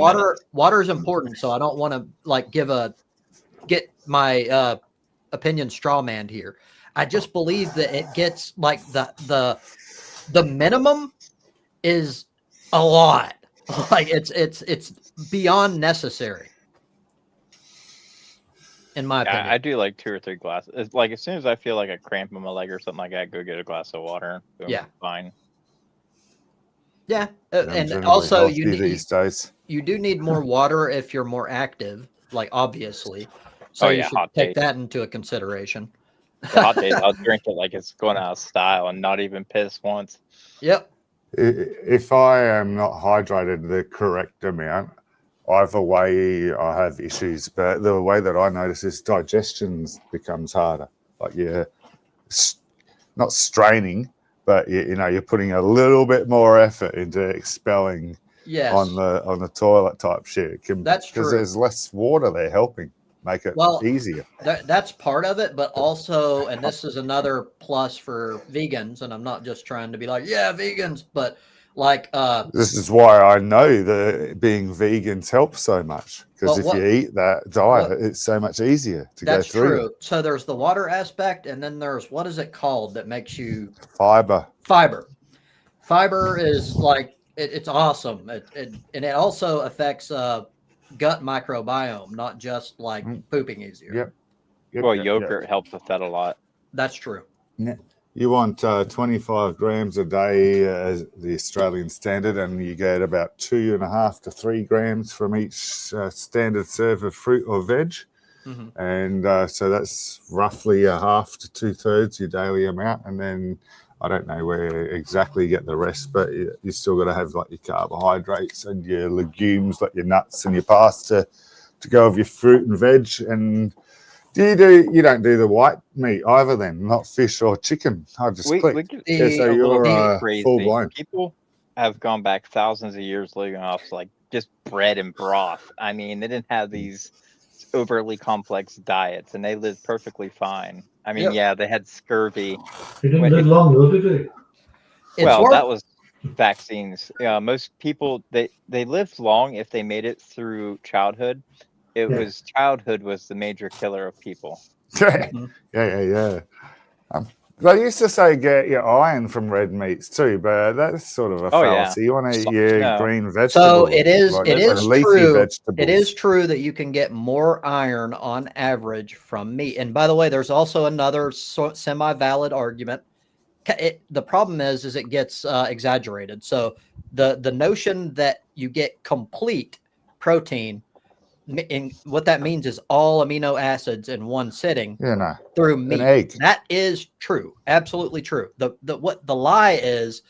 water is important. So I don't want to like get my opinion straw manned here. I just believe that it gets like the minimum is a lot. Like it's beyond necessary. In my opinion. I do like 2 or 3 glasses. It's like as soon as I feel like a cramp in my leg or something like that, go get a glass of water. Boom, Yeah. fine. Yeah, I'm and generally also healthy these days. you do need more water if you're more active, like obviously. So Oh, you yeah, should hot take days. that into a consideration. The hot days, I'll drink it like it's going out of style and not even piss once. Yep. If I am not hydrated the correct amount, either way I have issues. But the way that I notice is digestion becomes harder. Like not straining, but you're putting a little bit more effort into expelling Yes. on the toilet type shit. That's because true. there's less water there helping make it easier. That's part of it, but also, and this is another plus for vegans, and I'm not just trying to be like, yeah, vegans, but like This is why I know that being vegans helps so much, because Well, if what- you eat that diet, it's so much easier to go that's through. true. So there's the water aspect, and then there's what is it called that makes you Fiber. Fiber is like it's awesome. And it also affects gut microbiome, not just like pooping easier. Yep. Well, yogurt helps with that a lot. That's true. You want 25 grams a day as the Australian standard, and you get about 2.5 to 3 grams from each standard serve of fruit or veg. Mhm. And so that's roughly a half to 2/3 your daily amount. And then I don't know where exactly you get the rest, but you still got to have like your carbohydrates and your legumes, like your nuts and your pasta to go with your fruit and veg. And you don't do the white meat either then, not fish or chicken. I just We click. get Yeah, so a little you're crazy. full blind. People have gone back thousands of years living off like just bread and broth. I mean, they didn't have these overly complex diets, and they lived perfectly fine. I mean, Yep. yeah, they had scurvy. They didn't live long, though, did they? That was vaccines. Most people they lived long if they made it through childhood. Childhood was the major killer of people. Yeah. They used to say get your iron from red meats too, but that's sort of a fallacy. You want to eat your green vegetables. So it is leafy true. vegetables. It is true that you can get more iron on average from meat. And by the way, there's also another semi-valid argument. The problem is it gets exaggerated. So the notion that you get complete protein, and what that means is all amino acids in one sitting through meat. An egg. That is true. Absolutely true. What the lie is,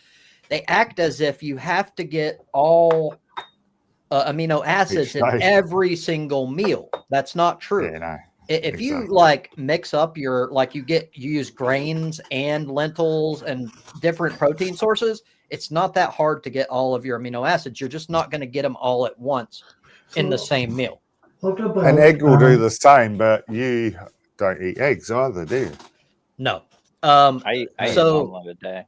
they act as if you have to get all amino acids in every single meal. That's not true. If you like mix up you use grains and lentils and different protein sources, it's not that hard to get all of your amino acids. You're just not going to get them all at once in the same meal. An egg will do the same, but you don't eat eggs either, do you? No. I eat one a day.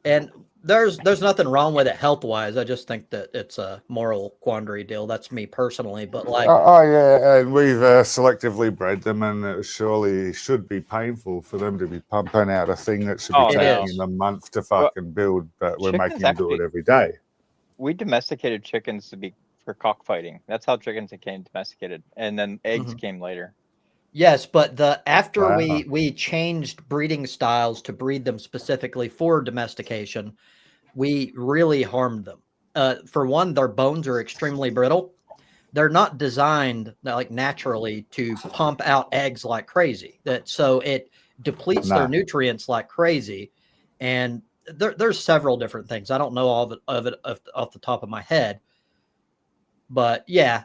And there's nothing wrong with it health-wise. I just think that it's a moral quandary deal. That's me personally, but like and we've selectively bred them, and it surely should be painful for them to be pumping out a thing that should be taking them a month to fucking build, but we're making them do it every day. We domesticated chickens for cockfighting. That's how chickens became domesticated, and then eggs came later. Yes, but after we changed breeding styles to breed them specifically for domestication, we really harmed them. For one, their bones are extremely brittle. They're not designed like naturally to pump out eggs like crazy. So it depletes their nutrients like crazy. And there's several different things. I don't know all of it off the top of my head. But yeah,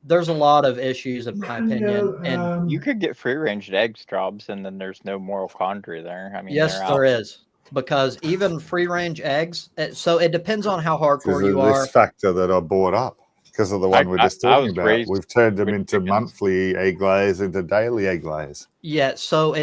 there's a lot of issues in my opinion. And you could get free-range eggs, Straubs, and then there's no moral quandary there. I mean, yes, there is, because even free-range eggs. So it depends on how hardcore you are. This factor that I brought up because of the one we're just talking about. We've turned them into monthly egg layers into daily egg layers. Yeah, so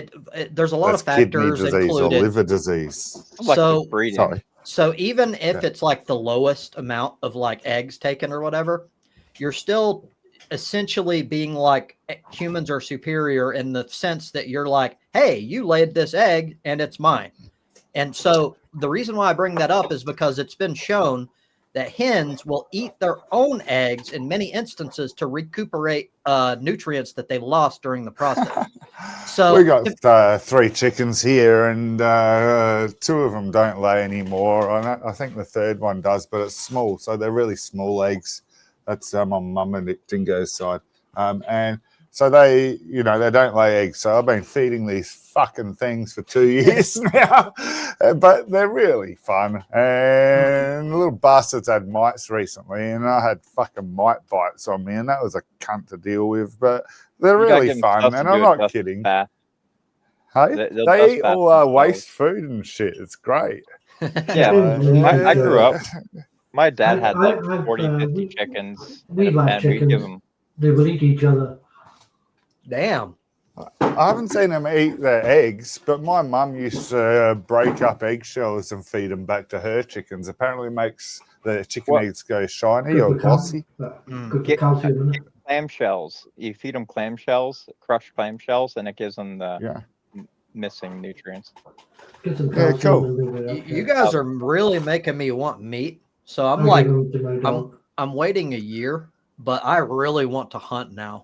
there's a lot of factors kidney disease included. or liver disease. So breeding. So even if it's like the lowest amount of like eggs taken or whatever, you're still essentially being like humans are superior in the sense that you're like, hey, you laid this egg and it's mine. And so the reason why I bring that up is because it's been shown that hens will eat their own eggs in many instances to recuperate nutrients that they lost during the process. So we got 3 chickens here, and 2 of them don't lay anymore. I think the 3rd one does, but it's small, so they're really small eggs. That's on Mum and Dingo's side, and so they don't lay eggs. So I've been feeding these fucking things for 2 years now, but they're really fun. And the little bastards had mites recently, and I had fucking mite bites on me, and that was a cunt to deal with. But they're really fun, and I'm not kidding. Hey, they eat all our waste food and shit. It's great. Yeah, I grew up. My dad had like 40, 50 chickens. We like chickens. They will eat each other. Damn. I haven't seen them eat their eggs, but my mum used to break up eggshells and feed them back to her chickens. Apparently makes the chicken eggs go shiny or glossy. Get clamshells. You feed them clamshells, crushed clamshells, and it gives them the missing nutrients. Yeah, cool. You guys are really making me want meat. So I'm I'm waiting a year, but I really want to hunt now.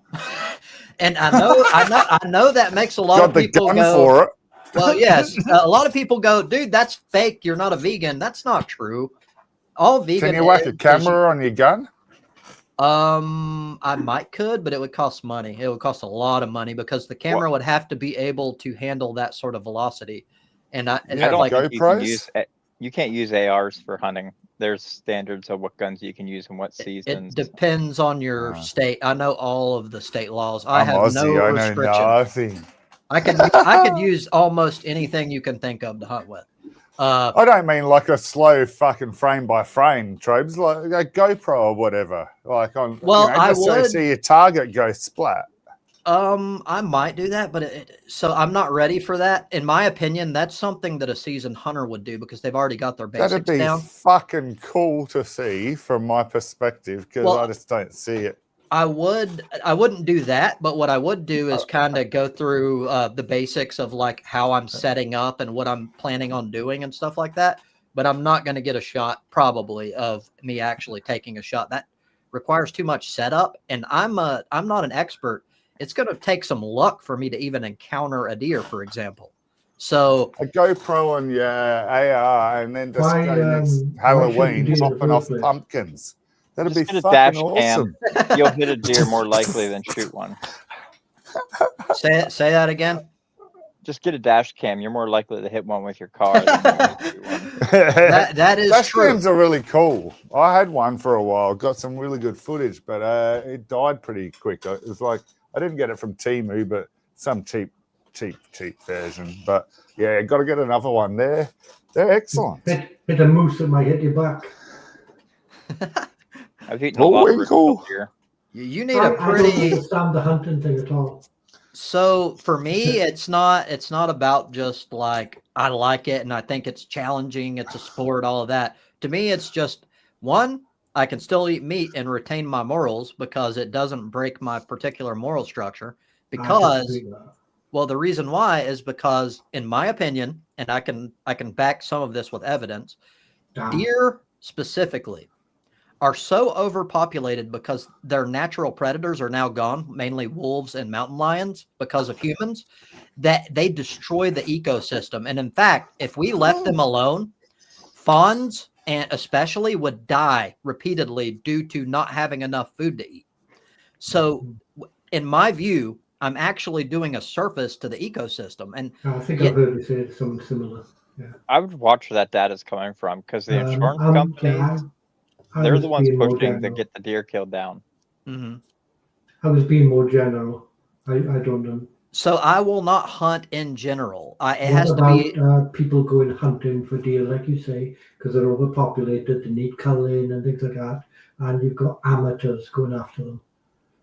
And I know that makes a lot of people go, well, yes, a lot of people go, dude, that's fake. You're not a vegan. That's not true. All vegan. Can you whack a camera on your gun? I could, but it would cost money. It would cost a lot of money because the camera would have to be able to handle that sort of velocity. And I don't like you can't use ARs for hunting. There's standards of what guns you can use and what seasons. It depends on your state. I know all of the state laws. I have no restrictions. I could use almost anything you can think of to hunt with. I don't mean like a slow fucking frame by frame, Trobes, like a GoPro or whatever. Like on, I would see your target go splat. I might do that, but so I'm not ready for that. In my opinion, that's something that a seasoned hunter would do because they've already got their basics down. That'd be fucking cool to see from my perspective because I just don't see it. I wouldn't do that, but what I would do is kind of go through the basics of like how I'm setting up and what I'm planning on doing and stuff like that. But I'm not going to get a shot probably of me actually taking a shot. That requires too much setup, and I'm not an expert. It's going to take some luck for me to even encounter a deer, for example. So a GoPro on your AR and then just go next Halloween popping off pumpkins. That'd be fucking awesome. You'll hit a deer more likely than shoot one. Say that again. Just get a dash cam. You're more likely to hit one with your car than shoot one. That is dash true. cams are really cool. I had one for a while. Got some really good footage, but it died pretty quick. It was like I didn't get it from Temu, but some cheap version. But yeah, got to get another one. They're excellent. Bit of moose that might hit your back. I've eaten a lot of cool. here. You need a pretty. I don't understand the hunting thing at all. So for me, it's not about just like I like it and I think it's challenging. It's a sport, all of that. To me, it's just one. I can still eat meat and retain my morals because it doesn't break my particular moral structure. Because, well, the reason why is because, in my opinion, and I can back some of this with evidence, deer specifically are so overpopulated because their natural predators are now gone, mainly wolves and mountain lions because of humans, that they destroy the ecosystem. And in fact, if we left them alone, fawns and especially would die repeatedly due to not having enough food to eat. So in my view, I'm actually doing a service to the ecosystem. And I think I've heard you say something similar. Yeah. I would watch where that data's coming from because the insurance companies, they're the ones pushing to get the deer killed down. Mm-hmm. I was being more general. I don't know. So I will not hunt in general. It what has about, to be people going hunting for deer, like you say, because they're overpopulated, they need culling and things like that, and you've got amateurs going after them.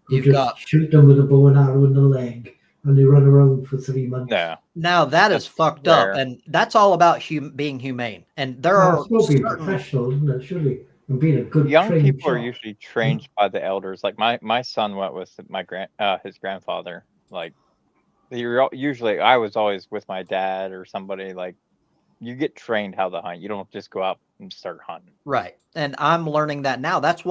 You just shoot them with a bow and arrow in the leg and they run around for 3 months. No, Now that is That's fucked up, rare. and that's all about being humane. And there Well, are it's still being certain, professional, isn't it? Surely, and being a good young trained people are shot. usually trained by the elders. Like my son went with his grandfather. Like usually I was always with my dad or somebody. Like you get trained how to hunt. You don't just go out and start hunting. right. And I'm learning that now. That's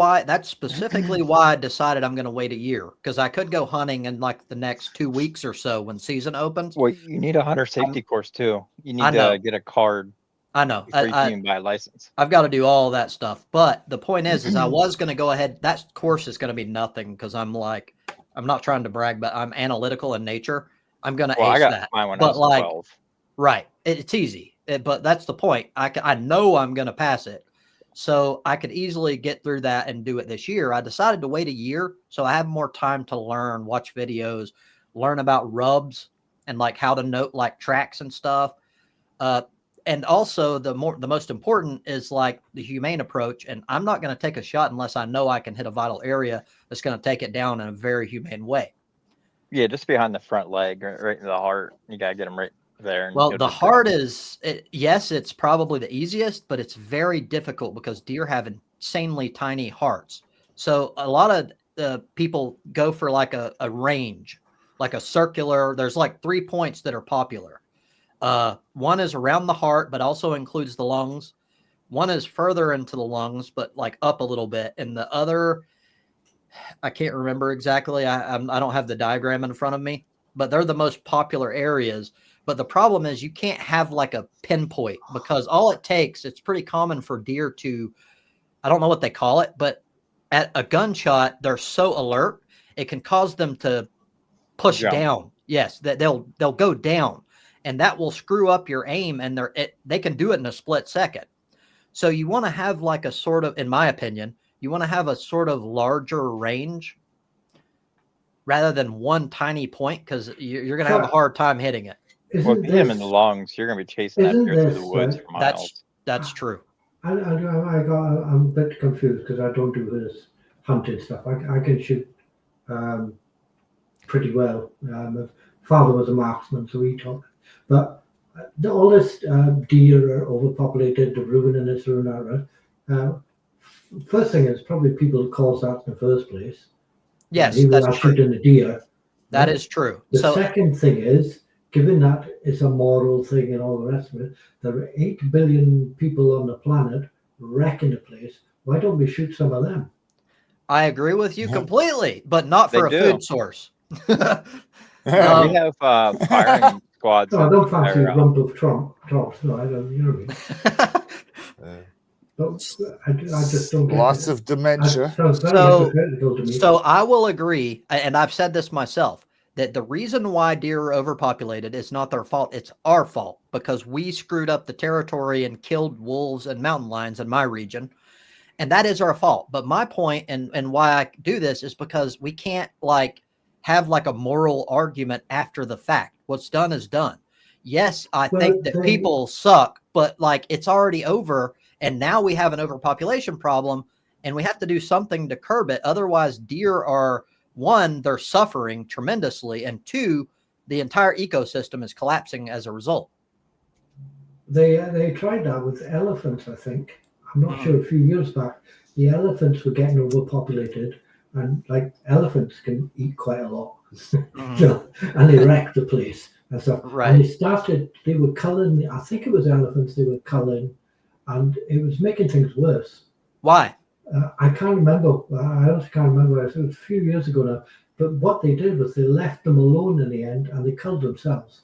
specifically why I decided I'm going to wait a year, because I could go hunting in like the next 2 weeks or so when season opens. Well, you need a hunter safety course too. You I need know. to get a card I know. before you can even buy a license. I've got to do all that stuff. But the point is I was going to go ahead. That course is going to be nothing because I'm not trying to brag, but I'm analytical in nature. I'm going to Well, I ace got that. mine when I But was 12. right. It's easy. But that's the point. I know I'm going to pass it. So I could easily get through that and do it this year. I decided to wait a year so I have more time to learn, watch videos, learn about rubs and like how to note like tracks and stuff. And also the most important is like the humane approach. And I'm not going to take a shot unless I know I can hit a vital area that's going to take it down in a very humane way. Yeah, just behind the front leg, right in the heart. You gotta get them right there. And Well, the heart yes, it's probably the easiest, but it's very difficult because deer have insanely tiny hearts. So a lot of people go for like a range, like a circular. There's like 3 points that are popular. One is around the heart, but also includes the lungs. One is further into the lungs, but like up a little bit. And the other, I can't remember exactly. I don't have the diagram in front of me, but they're the most popular areas. But the problem is you can't have like a pinpoint because all it takes, it's pretty common for deer to, I don't know what they call it, but at a gunshot, they're so alert, it can cause them to push down. Yes, that they'll go down, and that will screw up your aim, and they can do it in a split second. So you want to have like a sort of, in my opinion, you want to have a sort of larger range rather than one tiny point because you're going to have a hard time hitting it. Well, if you hit them in the lungs, you're going to be chasing that deer through the woods for miles. That's true. I'm a bit confused because I don't do this hunting stuff. I can shoot pretty well. My father was a marksman, so he taught. But all this deer are overpopulated, the ruining this, ruining that. First thing is probably people caused that in the first place. Yes, that's true. Shooting the deer. That is true. The second thing is, given that it's a moral thing and all the rest of it, there are 8 billion people on the planet wrecking the place. Why don't we shoot some of them? I agree with you completely, but not for a food source. We have firing squads. No, I don't fancy a lump of trumps. No, I don't. You know what I mean? I just don't. Lots of dementia. So I will agree, and I've said this myself, that the reason why deer are overpopulated is not their fault. It's our fault because we screwed up the territory and killed wolves and mountain lions in my region. And that is our fault. But my point and why I do this is because we can't like have like a moral argument after the fact. What's done is done. Yes, I think that people suck, but like it's already over. And now we have an overpopulation problem and we have to do something to curb it. Otherwise, deer are, one, they're suffering tremendously. And two, the entire ecosystem is collapsing as a result. They tried that with elephants, I think. I'm not sure, a few years back, the elephants were getting overpopulated and like elephants can eat quite a lot. And they wrecked the place and stuff. Right. And they were culling, I think it was elephants they were culling, and it was making things worse. Why? I can't remember. I also can't remember. It was a few years ago now. But what they did was they left them alone in the end, and they killed themselves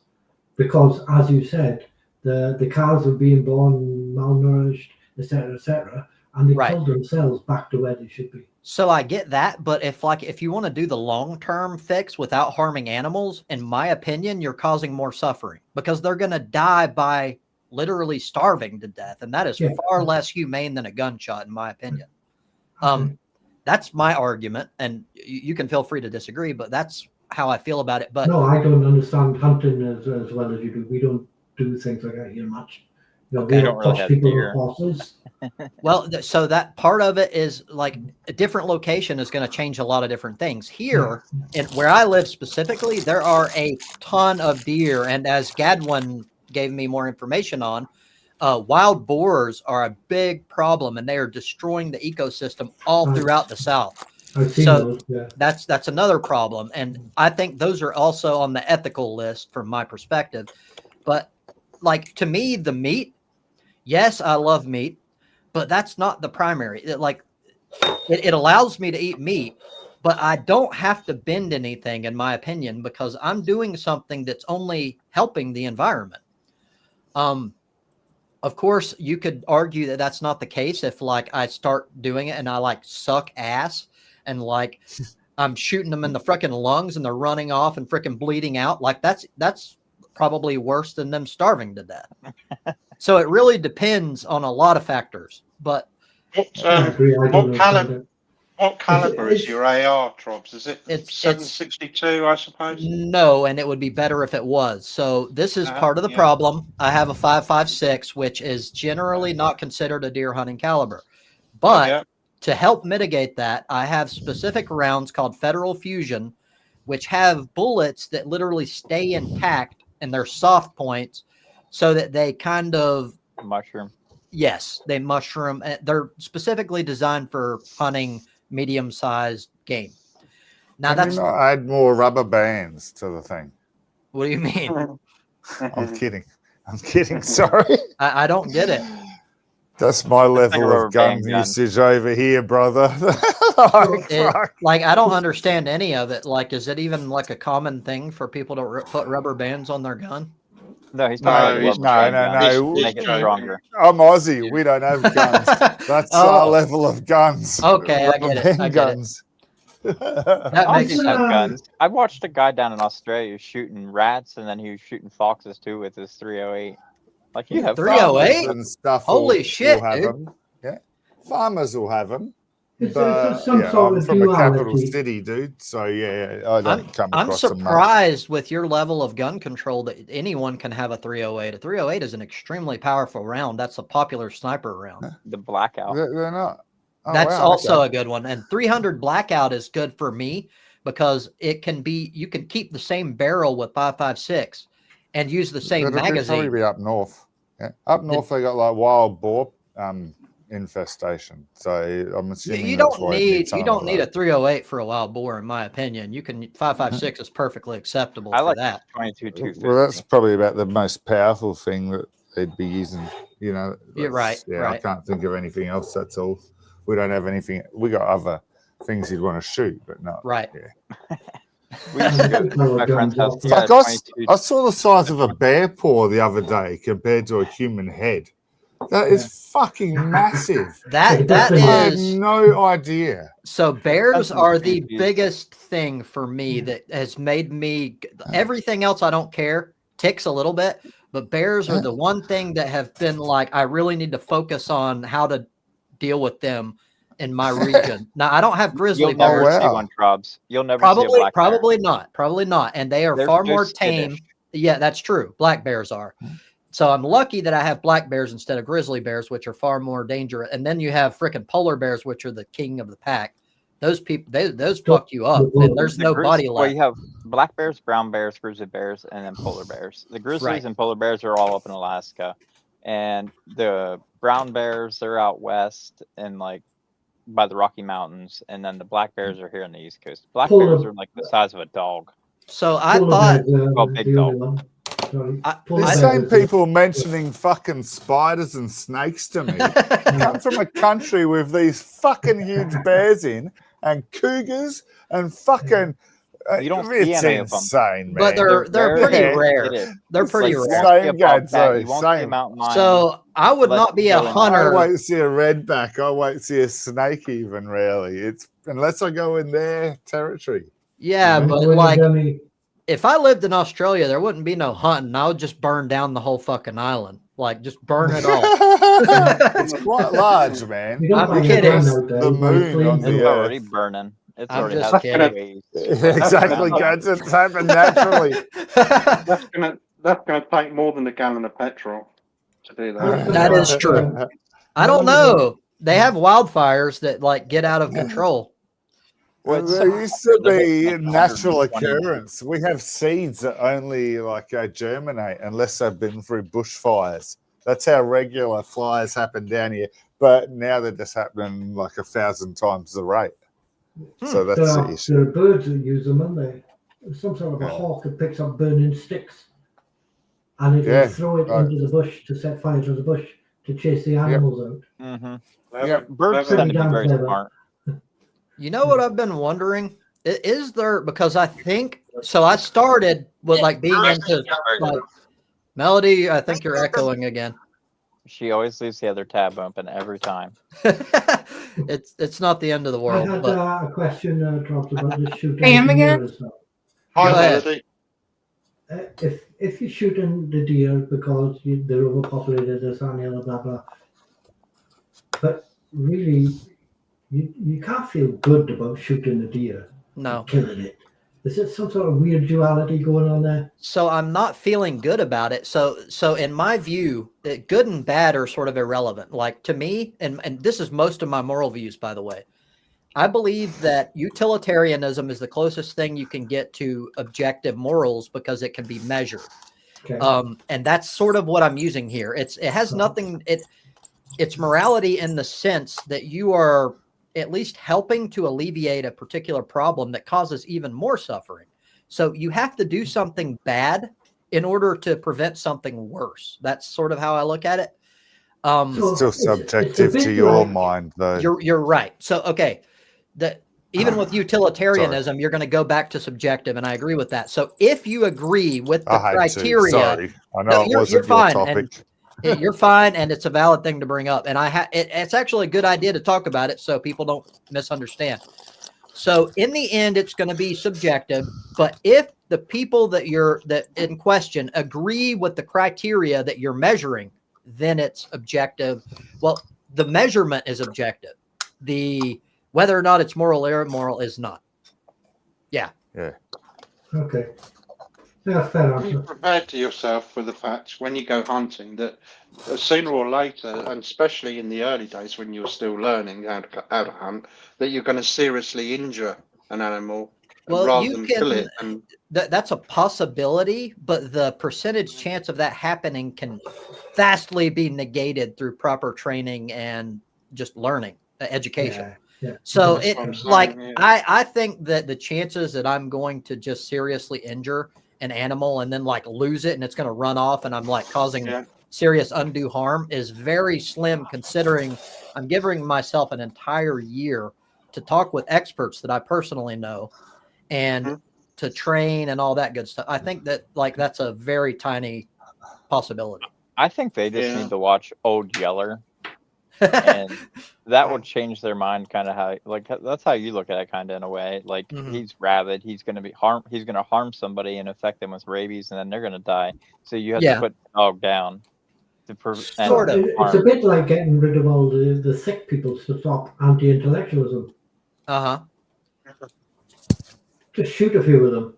because, as you said, the cows were being born malnourished, etc., and they killed themselves back to where they should be. So I get that, but if you want to do the long-term fix without harming animals, in my opinion, you're causing more suffering because they're going to die by literally starving to death, and that is far less humane than a gunshot, in my opinion. That's my argument, and you can feel free to disagree, but that's how I feel about it. But no, I don't understand hunting as well as you do. We don't do things like that here much. You know, Okay. we You don't really push have people deer. with horses. Well, so that part of it is like a different location is going to change a lot of different things. Here, and where I live specifically, there are a ton of deer, and as Gadwin gave me more information on, wild boars are a big problem, and they are destroying the ecosystem all throughout the South. I've seen So those, yeah. that's another problem, and I think those are also on the ethical list from my perspective. But like to me, the meat, yes, I love meat, but that's not the primary. It allows me to eat meat, but I don't have to bend anything, in my opinion, because I'm doing something that's only helping the environment. Of course, you could argue that that's not the case if like I start doing it and I like suck ass and like I'm shooting them in the freaking lungs and they're running off and freaking bleeding out. Like that's probably worse than them starving to death. So it really depends on a lot of factors. But I agree. I don't understand it. What caliber is It's- your AR, Trobs? Is it It's- 762, I suppose? no, and it would be better if it was. So this is part of the Yeah. problem. I have a 5.56, which is generally not considered a deer hunting caliber. But Yeah. to help mitigate that, I have specific rounds called Federal Fusion, which have bullets that literally stay intact and they're soft points so that they kind of, Mushroom. yes, they mushroom. They're specifically designed for hunting medium-sized game. Now Can you that's, not add more rubber bands to the thing? what do you mean? I'm kidding. I'm kidding. Sorry. I don't get it. That's my like a level rubber of gun band gun. usage over here, brother. Like, I don't understand any of it. Like, is it even like a common thing for people to put rubber bands on their gun? No, he's No, talking he's about no, rubber no, band no. guns to make it He's stronger. I'm Aussie. We don't have guns. That's our Oh, level of guns. okay, I Rubber get it. band I get it. guns. That makes Aussies sense. have guns. I watched a guy down in Australia shooting rats, and then he was shooting foxes too with his 308. Like you have 308? Farmers and stuff. Holy will shit, have dude. them. Yeah, farmers will have them. It's But some yeah, sort I'm of from a capital duality. city, dude. So yeah, I don't come I'm across them much. surprised with your level of gun control that anyone can have a 308. A 308 is an extremely powerful round. That's a popular sniper round. the blackout. They're not. Oh, That's wow, also okay. a good one. And 300 blackout is good for me because it can be, you can keep the same barrel with 5.56 and use the same It'll probably magazine. be up north. Yeah. Up north, they got like wild boar infestation. So I'm assuming You that's don't why need some you of don't need a that. 308 for a wild boar, in my opinion. You can 5.56 is perfectly acceptable I for like that. 22 250. Well, that's probably about the most powerful thing that they'd be using. You know, You're right, Yeah, I right. can't think of anything else. That's all. We don't have anything. We got other things you'd want to shoot, but not. Right. Yeah. We used to go to my friend's house. He had Like a 22. I saw the size of a bear paw the other day compared to a human head. That is fucking massive. That I had is no idea. so bears That's are the creepy. biggest thing for me that has made me, everything else I don't care, ticks a little bit, but bears are the one thing that have been like, I really need to focus on how to deal with them in my region. Now I don't have grizzly You'll never bears. see wow. one, Trobs. You'll never see a Probably, black bear. probably not. And they are They're far so more skittish. tame. Yeah, that's true. Black bears are. So I'm lucky that I have black bears instead of grizzly bears, which are far more dangerous. And then you have freaking polar bears, which are the king of the pack. Those people, those fuck you up. And there's no body Well, left. you have black bears, brown bears, grizzly bears, and then polar bears. The grizzlies Right. and polar bears are all up in Alaska, and the brown bears they're out west and like by the Rocky Mountains, and then the black bears are here on the East Coast. Black Polar- bears are like the size of a dog. So I Polar thought, bears are Oh, big the dog. only one. Sorry. I- These I- same people mentioning fucking spiders and snakes to me come from a country with these fucking huge bears in and cougars and fucking. You don't see it's any of them. insane, man. but they're very pretty Yeah. rare. skittish. They're It's pretty like You rare. won't see a Same guy, bobcat, sorry, you won't see a same. mountain lion. So I would Let's not be a go in. I hunter. won't see a redback. I won't see a snake even. Really, it's unless I go in their territory. Yeah, Yeah. but When like, you've done if I lived in Australia, there wouldn't be no hunting. I would just burn down the whole fucking island. Like, just burn it all. It's quite large, man. You don't I'm buy kidding. a gun That's out there, the you buy moon planes on out It's the there. already earth. burning. It's I'm already just has kidding. waves. Exactly, guys. It's happened naturally. That's gonna take more than a gallon of petrol to do that. That is true. I don't know. They have wildfires that like get out of control. Well, it's There used to limit be a like natural 120. occurrence. We have seeds that only germinate unless they've been through bushfires. That's how regular fires happen down here. But now they're just happening like 1,000 times the rate. So that's the issue. There are birds that use them, aren't they? There's some sort of a Yeah. hawk that picks up burning sticks and it'll Yeah, throw it right. into the bush to set fire to the bush to chase the animals out. Mm-hmm. Yeah. Birds Clever. tend to be very Clever. smart. You know what I've been wondering? Is there, because I think, so I started with like being into like Melody, I think you're echoing again. She always leaves the other tab open every time. It's not the end of the I world, had but a question, Trump, about the shooting. I am again? As well. Hi, Go ahead. Melody. If you're shooting the deer because they're overpopulated, this and the other, blah blah, but really, you can't feel good about shooting the deer, no. killing it. Is there some sort of weird duality going on there? So I'm not feeling good about it. So in my view, good and bad are sort of irrelevant. Like to me, and this is most of my moral views, by the way. I believe that utilitarianism is the closest thing you can get to objective morals because it can be measured. Okay. And that's sort of what I'm using here. It has nothing. It's morality in the sense that you are at least helping to alleviate a particular problem that causes even more suffering. So you have to do something bad in order to prevent something worse. That's sort of how I look at it. It's still it's a subjective bit to your like- mind, though. You're right. So, okay. Even with utilitarianism, you're going to go back to subjective, and I agree with that. So if you agree with the I hate to. criteria, Sorry. I know No, it you're wasn't your fine, topic. you're fine, and it's a valid thing to bring up. And it's actually a good idea to talk about it so people don't misunderstand. So in the end, it's going to be subjective. But if the people that in question agree with the criteria that you're measuring, then it's objective. Well, the measurement is objective. Whether or not it's moral or immoral is not. Yeah. Okay. Yeah, fair Be answer. prepared to yourself with the fact when you go hunting that sooner or later, and especially in the early days when you're still learning how to hunt, that you're going to seriously injure an animal Well, rather you than can- kill it. And That's a possibility, but the percentage chance of that happening can vastly be negated through proper training and just learning, education. Yeah. So That's it what I'm saying, like yeah. I think that the chances that I'm going to just seriously injure an animal and then like lose it and it's going to run off and I'm like causing Yeah. serious undue harm is very slim, considering I'm giving myself an entire year to talk with experts that I personally know and Mhm. to train and all that good stuff. I think that like that's a very tiny possibility. I think they just Yeah. need to watch Old Yeller, and that would change their mind. Kind of how, like, that's how you look at it, kind of in a way. Like Mhm. he's rabid, he's going to harm somebody and affect them with rabies, and then they're going to die. So you have Yeah. to put the dog down to prevent Sort of. It's a bit like getting rid of all the sick people to stop anti-intellectualism. Uh-huh. Just shoot a few of them.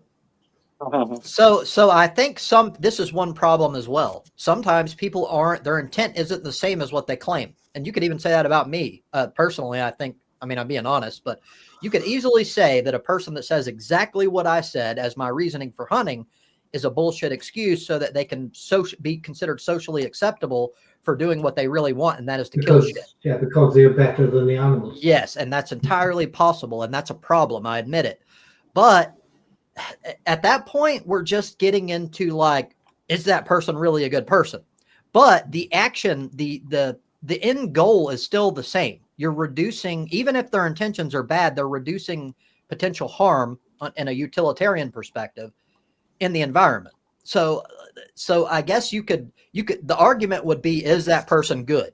So I think this is one problem as well. Sometimes people their intent isn't the same as what they claim. And you could even say that about me. Personally, I'm being honest, but you could easily say that a person that says exactly what I said as my reasoning for hunting is a bullshit excuse so that they can be considered socially acceptable for doing what they really want, and that is to kill shit. Yeah, because they're better than the animals. Yes, and that's entirely possible, and that's a problem. I admit it. But at that point, we're just getting into like, is that person really a good person? But the action, the end goal is still the same. You're reducing, even if their intentions are bad, they're reducing potential harm in a utilitarian perspective in the environment. So I guess you could, the argument would be, is that person good?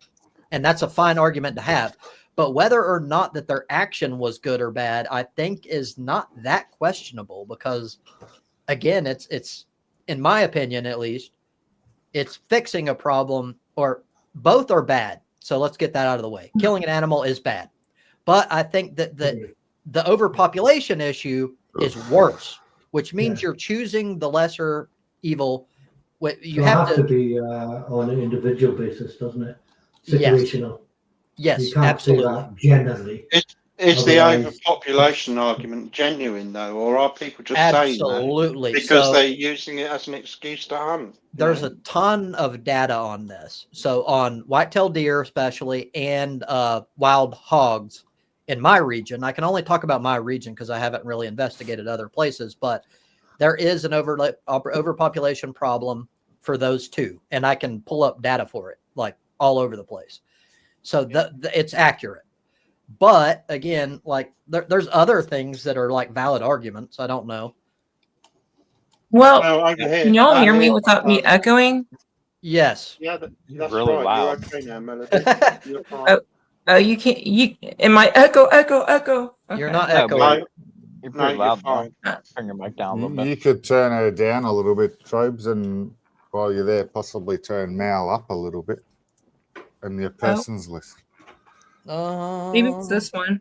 And that's a fine argument to have. But whether or not that their action was good or bad, I think is not that questionable, because again, it's in my opinion, at least, it's fixing a problem, or both are bad. So let's get that out of the way. Killing an animal is bad. But I think that the overpopulation issue is worse, which means you're choosing the lesser evil You It'll have have to. to be on an individual basis, doesn't it? Yes. Situational. Yes, You can't absolutely. say that generally. Is the Otherwise- overpopulation argument genuine though, or are people just saying that Absolutely. because So they're using it as an excuse to hunt? there's a ton of data on this. So on whitetail deer, especially, and wild hogs in my region. I can only talk about my region because I haven't really investigated other places, but there is an overpopulation problem for those two, and I can pull up data for it, like all over the place. So it's accurate. But again, like there's other things that are like valid arguments. I don't know. Well, over here, can y'all hear me here, without me echoing? Yes. Yeah, that's really right. loud. You're okay now, Melody. You're fine. Oh, oh, you can't. You am I echo? You're Okay. not No, but echoing. you're No, pretty you're loud, though. fine. Turn your mic down a little bit. You could turn her down a little bit, Trobes, and while you're there, possibly turn Mal up a little bit in your person's list. Maybe it's this one.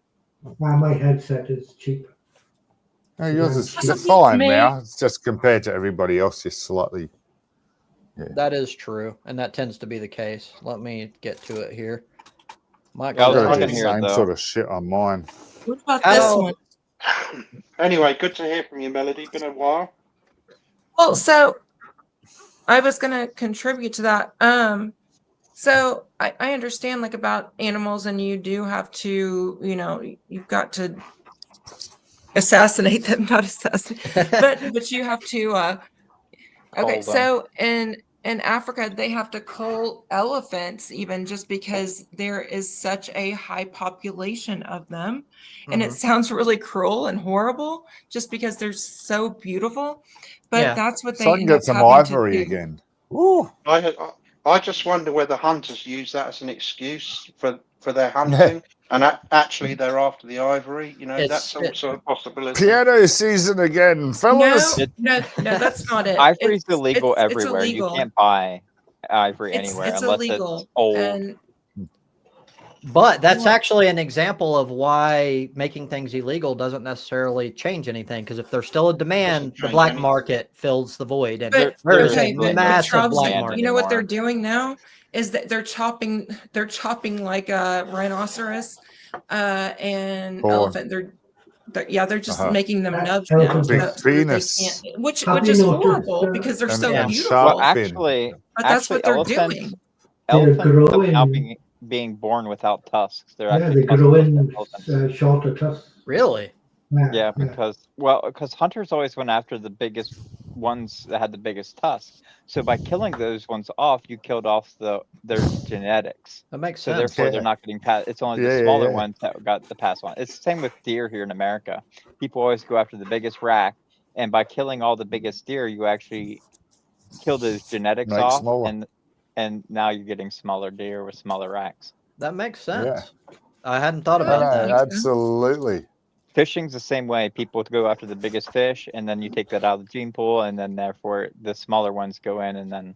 My headset is cheap. No, yours is Doesn't fine beat me. now. It's just compared to everybody else, you're slightly. That is true, and that tends to be the case. Let me get to it here. Mike, Yeah, I I've was got to do looking the here, same though. sort of shit on mine. What about How this do- one? Anyway, good to hear from you, Melody. Been a while. Well, so I was gonna contribute to that. So I understand like about animals, and you do have to, you've got to assassinate them, not assassinate, but you have to. Okay, Cull them. so in Africa, they have to cull elephants even just because there is such a high population of them. And it sounds really cruel and horrible just because they're so beautiful. But Yeah. that's what they So I can end get up some having ivory to do. again. Ooh. I just wonder whether hunters use that as an excuse for their hunting, and actually they're after the ivory. That's also a possibility. Piano season again, fellas. No, that's not it. Ivory's It's- illegal it's everywhere. illegal. You can't buy ivory It's anywhere unless illegal. it's old. And But that's Yeah. actually an example of why making things illegal doesn't necessarily change anything. Because if there's still a demand, the change black anything. market fills the void, and But there is okay, a but massive Charles, black demand market. you know what they're anymore. doing now is that they're chopping like a rhinoceros and Boy. elephant. They're just Uh-huh. making them That nubs elephant now, Big so that penis. they can't, which Have is you noticed, horrible because they're and, so Yeah. and beautiful. shark Well, fin. actually, But that's what they're elephants, doing. They're elephants are now growing. being born without tusks. They're Yeah, actually they tuskless grow in elephants. shorter tusks. Really? Yeah, because hunters always went after the biggest ones that had the biggest tusks. So by killing those ones off, you killed off their genetics. That makes So sense. therefore, Yeah. they're not getting passed. It's only Yeah, the yeah, smaller yeah. ones that got the pass on. It's the same with deer here in America. People always go after the biggest rack, and by killing all the biggest deer, you actually kill those genetics Make off, smaller. and now you're getting smaller deer with smaller racks. That makes sense. I hadn't thought Yeah, about No, that. makes sense. absolutely. Fishing's the same way. People go after the biggest fish, and then you take that out of the gene pool, and then therefore the smaller ones go in, and then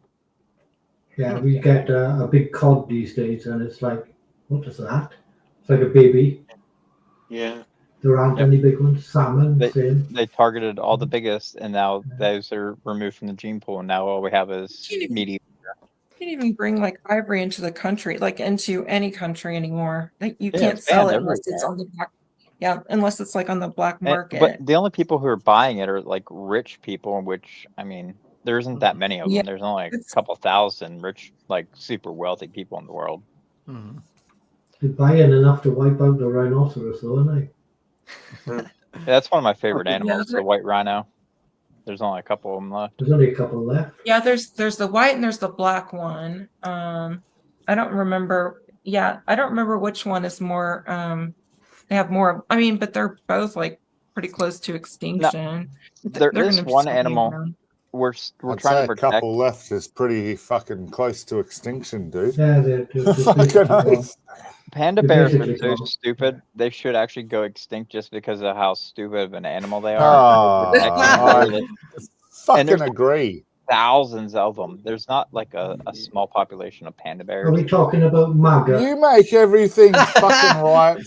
Yeah, we get a big cod these days, and it's like, what is that? It's like a baby. Yeah. There aren't any big ones. Salmon, same. they targeted all the biggest, and now those are removed from the gene pool, and now all we have is Can't even- meaty. You can't even bring like ivory into the country, like into any country anymore. Like you Yeah, can't it's sell banned it unless it's everywhere. on the black. Yeah, unless it's like on the black market. But the only people who are buying it are like rich people, which I mean, there isn't that many of them. Yeah, There's only like a it's- couple thousand rich, like super wealthy people in the world. Mhm. They're buying enough to wipe out the rhinoceros, though, aren't they? That's one of my favorite Yeah, animals, the white rhino. There's only a couple of them left. There's only a couple left. Yeah, there's the white and there's the black one. I don't remember. Yeah, I don't remember which one is more. They have more. I mean, but they're both like pretty close to extinction. There They're is gonna one still be animal around. we're I'd trying say to a protect. couple left is pretty fucking close to extinction, dude. Yeah, they're Fucking basically oath. Panda They're bears are basically so gone. stupid. They should actually go extinct just because of how stupid of an animal they are. Ah, Protect them I fairly. fucking there's- agree. Thousands of them. There's not like a small population of panda Are we bears. talking about MAGA? You make everything fucking right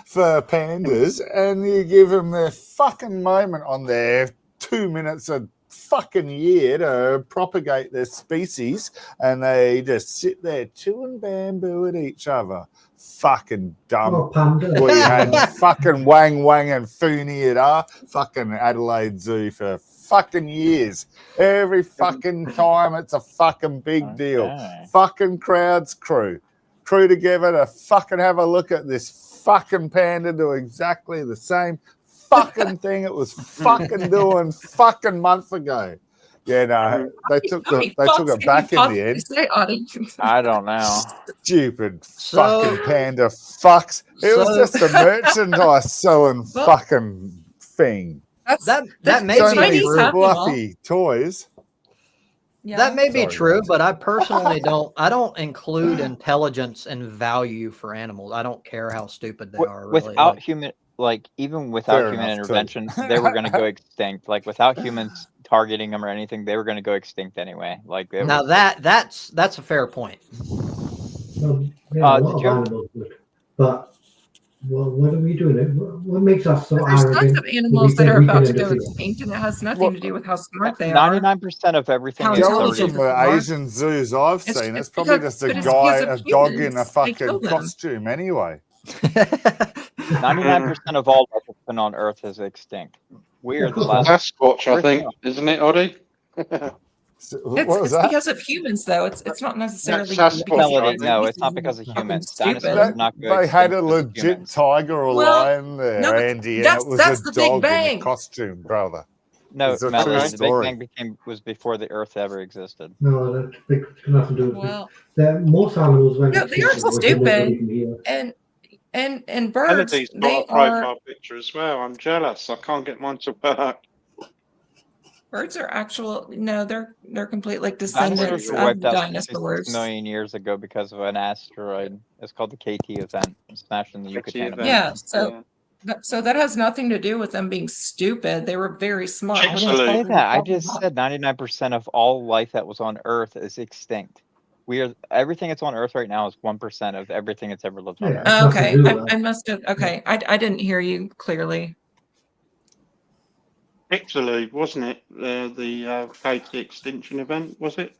for pandas, and you give them their fucking moment on their 2 minutes of fucking year to propagate their species, and they just sit there chewing bamboo at each other. Fucking dumb. Oh, panda. We had fucking Wang Wang and Funi at our fucking Adelaide Zoo for fucking years. Every fucking time it's a fucking big deal. Okay. Fucking crowds crew together to fucking have a look at this fucking panda do exactly the same fucking thing it was fucking doing fucking months ago. Yeah, no, they took it back in the end. I don't know. Stupid So- fucking panda fucks. It was so- just a merchandise selling Well, fucking thing. That may So be many true. fluffy toys. Yeah. That may be Sorry, true, guys. but I personally don't. I don't include intelligence and value for animals. I don't care how stupid they are. Really. Without Like, human, like even without Fair human enough, too. intervention, they were going to go extinct. Like without humans targeting them or anything, they were going to go extinct anyway. Like it now was, that's a fair point. Yeah, a did lot of you ever- animals would. But well, what are we doing? What makes us so There's arrogant? tons of animals that think are we about can to go interfere? extinct, and it has nothing to do with how smart they are. 99% of everything How is Going intelligent from already. they the are. Asian zoos I've It's- seen, it's it's probably because- just a but it's guy, because a of dog in a humans. They kill fucking them. costume anyway. 99% of all life that's been on Earth is extinct. We are the last. Sasquatch, I think, isn't it, Oddie? So, It's, what was it's that? because of humans, though. It's not necessarily Sasquatch, because I Melody, think. no, it's not because of Fucking humans. stupid. Dinosaurs did not go They had a extinct because of legit humans. tiger or Well, lion there, no, but Andy, and that's- it was that's a the Big dog in a Bang. costume, brother. No, It's a Melody, true the Big story. Bang was before the Earth ever existed. No, that's got nothing to do with it. Well, Most animals went no, they are extinct when humans were stupid. even here. And birds, Melody's got they a profile are picture as well. I'm jealous. I can't get mine to work. birds are actual. No, they're complete like Dinosaurs descendants were of wiped out dinosaurs. 66 million years ago because of an asteroid. It's called the KT event. It smashed in the KT Yucatan. event. Peninsula. Yeah, so that has nothing to do with them being stupid. They were very smart. I What didn't the say fuck are that. you I just talking said 99% of all life that was on Earth is extinct. Everything that's on Earth right now is 1% of everything that's ever lived on Yeah. Earth. about? Nothing Okay, to do with that. I must have. Okay, I didn't hear you clearly. Chicxulub, wasn't it? The KT extinction event, was it?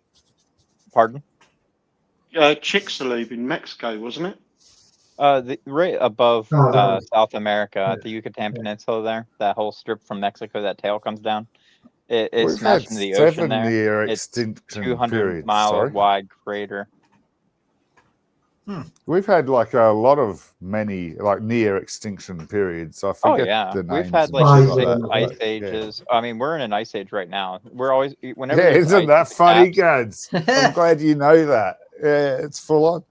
Pardon? Chicxulub in Mexico, wasn't it? Right above Oh, that was- South America, yeah, the Yucatan yeah. Peninsula there, that whole strip from Mexico, that tail comes down. It We've had smashed into the ocean there. 7-year It's extinction 200 periods. mile Sorry. wide crater. We've had like a lot of many like near extinction periods. I Oh forget yeah, the names. we've had and like Spies shit six and that, ice but, yeah. ages. I mean, we're in an ice age right now. We're always whenever. Yeah, there's isn't ice, that it's funny, gaps. guys? I'm glad you know that. Yeah, it's full on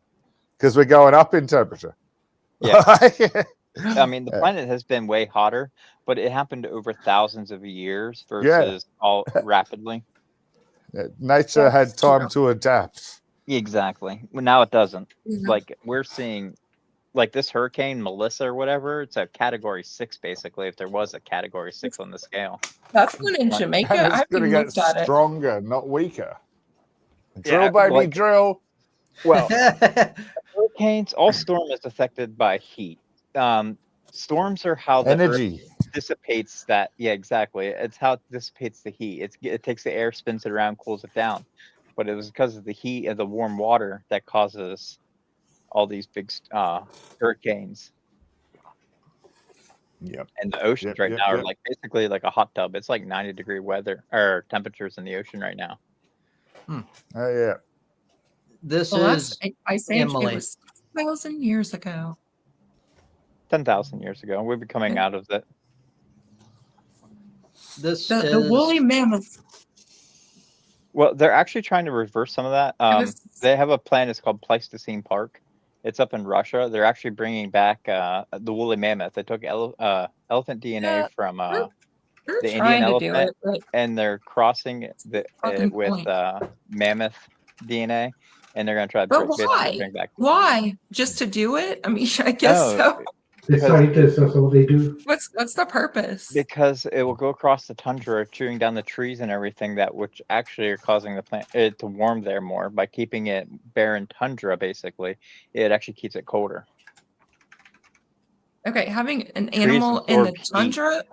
because we're going up in temperature. Yeah. Yeah. I mean, the Yeah. planet has been way hotter, but it happened over thousands of years Yeah. versus all rapidly. Nature had time to adapt. Exactly. Well, now it doesn't. Yeah. Like we're seeing, like this hurricane Melissa or whatever. It's a Category 6 basically. If there was a Category 6 on the scale. That's one in And Jamaica. I it's haven't going to even get looked at it. stronger, not weaker. Drill, Yeah, baby, like- drill. Well, hurricanes, all storm is affected by heat. Storms are how the Earth Energy. dissipates that. Yeah, exactly. It's how it dissipates the heat. It takes the air, spins it around, cools it down. But it was because of the heat and the warm water that causes all these big hurricanes. Yep. And the oceans Yep, right yep, now are yep. like basically like a hot tub. It's like 90-degree weather or temperatures in the ocean right now. Oh, yeah. This Well, is that's Ice Age. Emily. It was 6,000 years ago. 10,000 years ago, we'll be coming out of it. this The is woolly mammoth. Well, they're actually trying to reverse some of that. was- They have a plan. It's called Pleistocene Park. It's up in Russia. They're actually bringing back the woolly mammoth. They took elephant DNA Yeah, from They're the trying Indian to do elephant, it, but and they're crossing it Fucking with point. mammoth DNA, and they're going to try to But basically why? bring back. why? Just to do it? I mean, I guess No, so. The Because- scientists, that's what they do. What's the purpose? Because it will go across the tundra, chewing down the trees and everything that which actually are causing the plant to warm there more by keeping it barren tundra. Basically, it actually keeps it colder. Okay, having an animal in the absorb heat. tundra.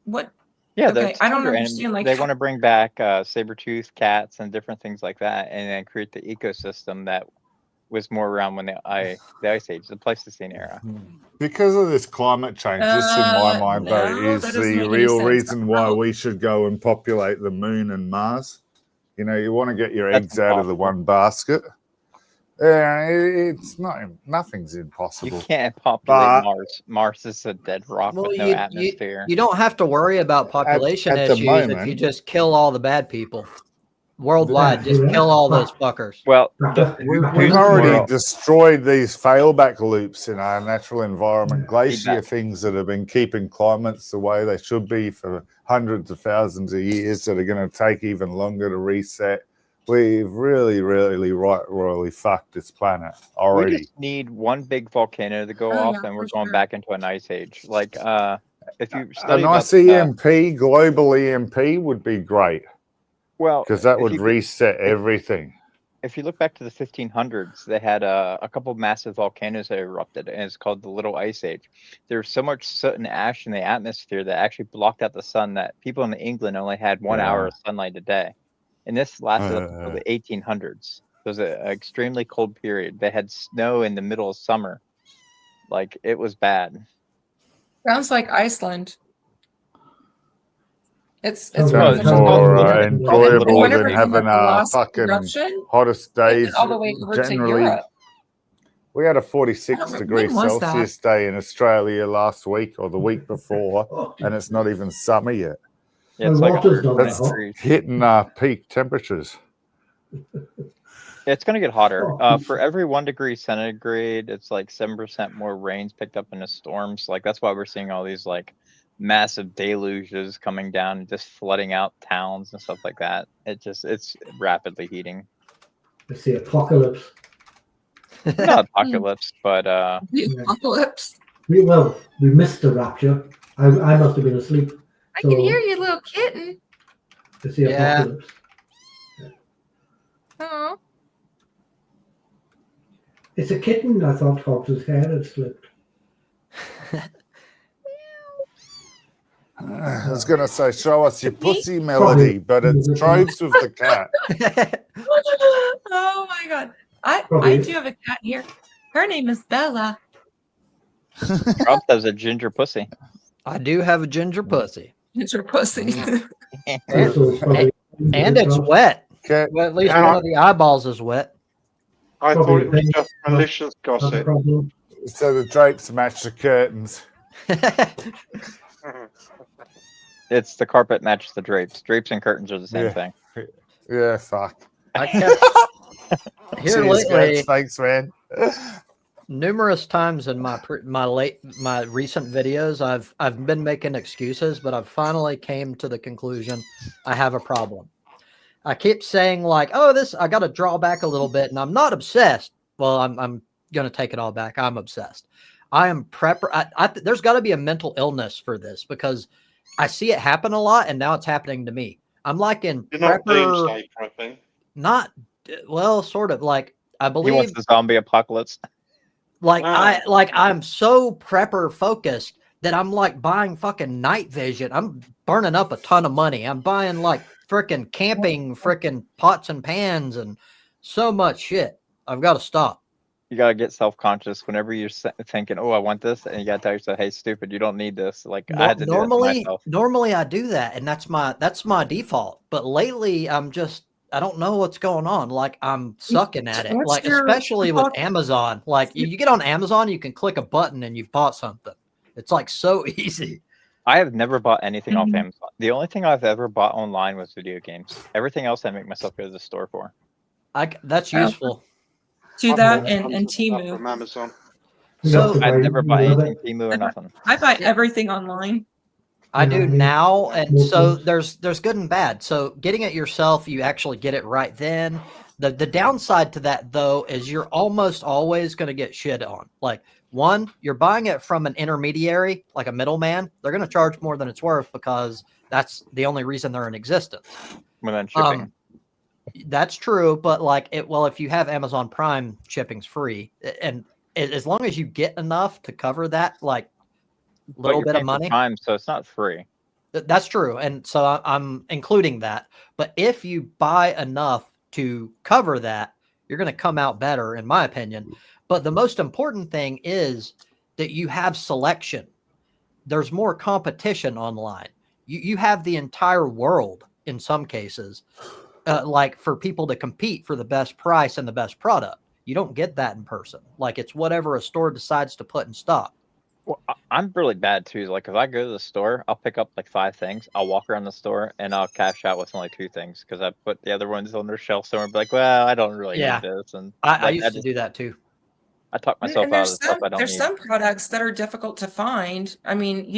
What? Yeah, Okay, that's I don't tundra, and understand, like, they want to bring back saber-toothed cats and different things like that, and then create the ecosystem that was more around when the Ice Age, the Pleistocene era. Because of this climate change, this in my mind though no, is that doesn't the make any real sense. reason why Oh. we should go and populate the moon and Mars. You know, you want to get your That's eggs out of the impossible. one basket. Yeah, it's not. Nothing's You impossible. can't populate But- Mars. Mars is a dead rock Well, with no atmosphere. you don't have to worry about population at the issues if moment- you just kill all the bad people worldwide. Just Yeah. kill all those fuckers. Well, Back- the back- We've back- already World. destroyed these failback loops in our natural environment, glacier Feedback. things that have been keeping climates the way they should be for hundreds of thousands of years that are going to take even longer to reset. We've really, really royally fucked this planet we already. just need one big volcano to go Oh, off, yeah, and we're for going sure. back into an ice age. Like, if you A study nice about, EMP, global EMP would be great well, because that if would you could- reset everything. if you look back to the 1500s, they had a couple massive volcanoes that erupted, and it's called the Little Ice Age. There's so much soot and ash in the atmosphere that actually blocked out the sun that people in England only had 1 hour Yeah. of sunlight a day. And this lasted up until the 1800s. It was an extremely cold period. They had snow in the middle of summer. Like, it was bad. Sounds like Iceland. It's Sounds Sounds Well, more Yeah. enjoyable Whenever than we having had the a last fucking eruption, hottest it went days. all the way over to Generally, Europe. we had a 46 When degree was that? Celsius day in Australia last week or the week before, Oh, and it's not even summer yet. Yeah, it's Well, like water's not 120 that hot. degrees. Hitting peak temperatures. It's going to get hotter. Oh. For every 1 degree centigrade, it's like 7% more rains picked up in the storms. Like, that's why we're seeing all these like massive deluges coming down and just flooding out towns and stuff like that. It's rapidly heating. It's the apocalypse. Not apocalypse, but The apocalypse. We missed the rapture. I must have been asleep. I So- can hear you, little kitten. It's the Yeah. apocalypse. Oh, It's a kitten. I thought Hobbs's hair had slipped. I was going to say, show us your pussy melody, but it's Troves with the cat. oh my God! I Probably. do have a cat here. Her name is Bella. Rob has a ginger pussy. I do have a ginger pussy, It's her pussy. So it's probably- and it's wet. Cat. Well, at least Yeah. one of the eyeballs is wet. I Probably thought it was things- just malicious Not a gossip. problem. So the drapes match the curtains. It's the carpet matches the drapes. Drapes and curtains are the same Yeah. thing. Yeah, fuck. I kept here Cheers, lately. guys. Thanks, man. Numerous times in my recent videos, I've been making excuses, but I've finally came to the conclusion I have a problem. I keep saying like, "Oh, I got to draw back a little bit," and I'm not obsessed. Well, I'm gonna take it all back. I'm obsessed. I am prepper. There's got to be a mental illness for this because I see it happen a lot, and now it's happening to me. I'm like in You're not prepper, doomsday prepping. not well, sort of like I He wants believe. the zombie apocalypse. Like Wow. I'm so prepper focused that I'm like buying fucking night vision. I'm burning up a ton of money. I'm buying like freaking camping freaking pots and pans and so much shit. I've got to stop. You gotta get self-conscious whenever you're thinking, "Oh, I want this," and you gotta tell yourself, "Hey, stupid, you don't need this." Like, I had to do that to myself. Normally I do that, and that's my default. But lately I don't know what's going on. Like I'm sucking at it. What's Like your especially with default? Amazon. Like you get on Amazon, you can click a button and you've bought something. It's like so easy. I have never bought anything off Mhm. Amazon. The only thing I've ever bought online was video games. Everything else I make myself go to the store for. That's Oh. useful. Do I've that bought and tons of stuff Temu. from Amazon. You So- have to I've buy- never bought you have anything it- Temu or nothing. I buy Yeah. everything online. I do Yeah, now, and most so of- there's good and bad. So getting it yourself, you actually get it right then. The downside to that though is you're almost always going to get shit on. Like one, you're buying it from an intermediary, like a middleman. They're going to charge more than it's worth because that's the only reason they're in existence. When then shipping. That's true, but like if you have Amazon Prime, shipping's free, and as long as you get enough to cover that, like But little you're bit of paying for money. Prime, so it's not free. That's true. And so I'm including that. But if you buy enough to cover that, you're going to come out better, in my opinion. But the most important thing is that you have selection. There's more competition online. You have the entire world in some cases, like for people to compete for the best price and the best product. You don't get that in person. Like it's whatever a store decides to put in stock. Well, I'm really bad too. Like if I go to the store, I'll pick up like 5 things. I'll walk around the store and I'll cash out with only 2 things because I put the other ones on their shelf somewhere. And be like, well, I don't really Yeah. need this, and I like used to do that too. I talk And myself out of the stuff I don't there's need. some products that are difficult to find. I mean,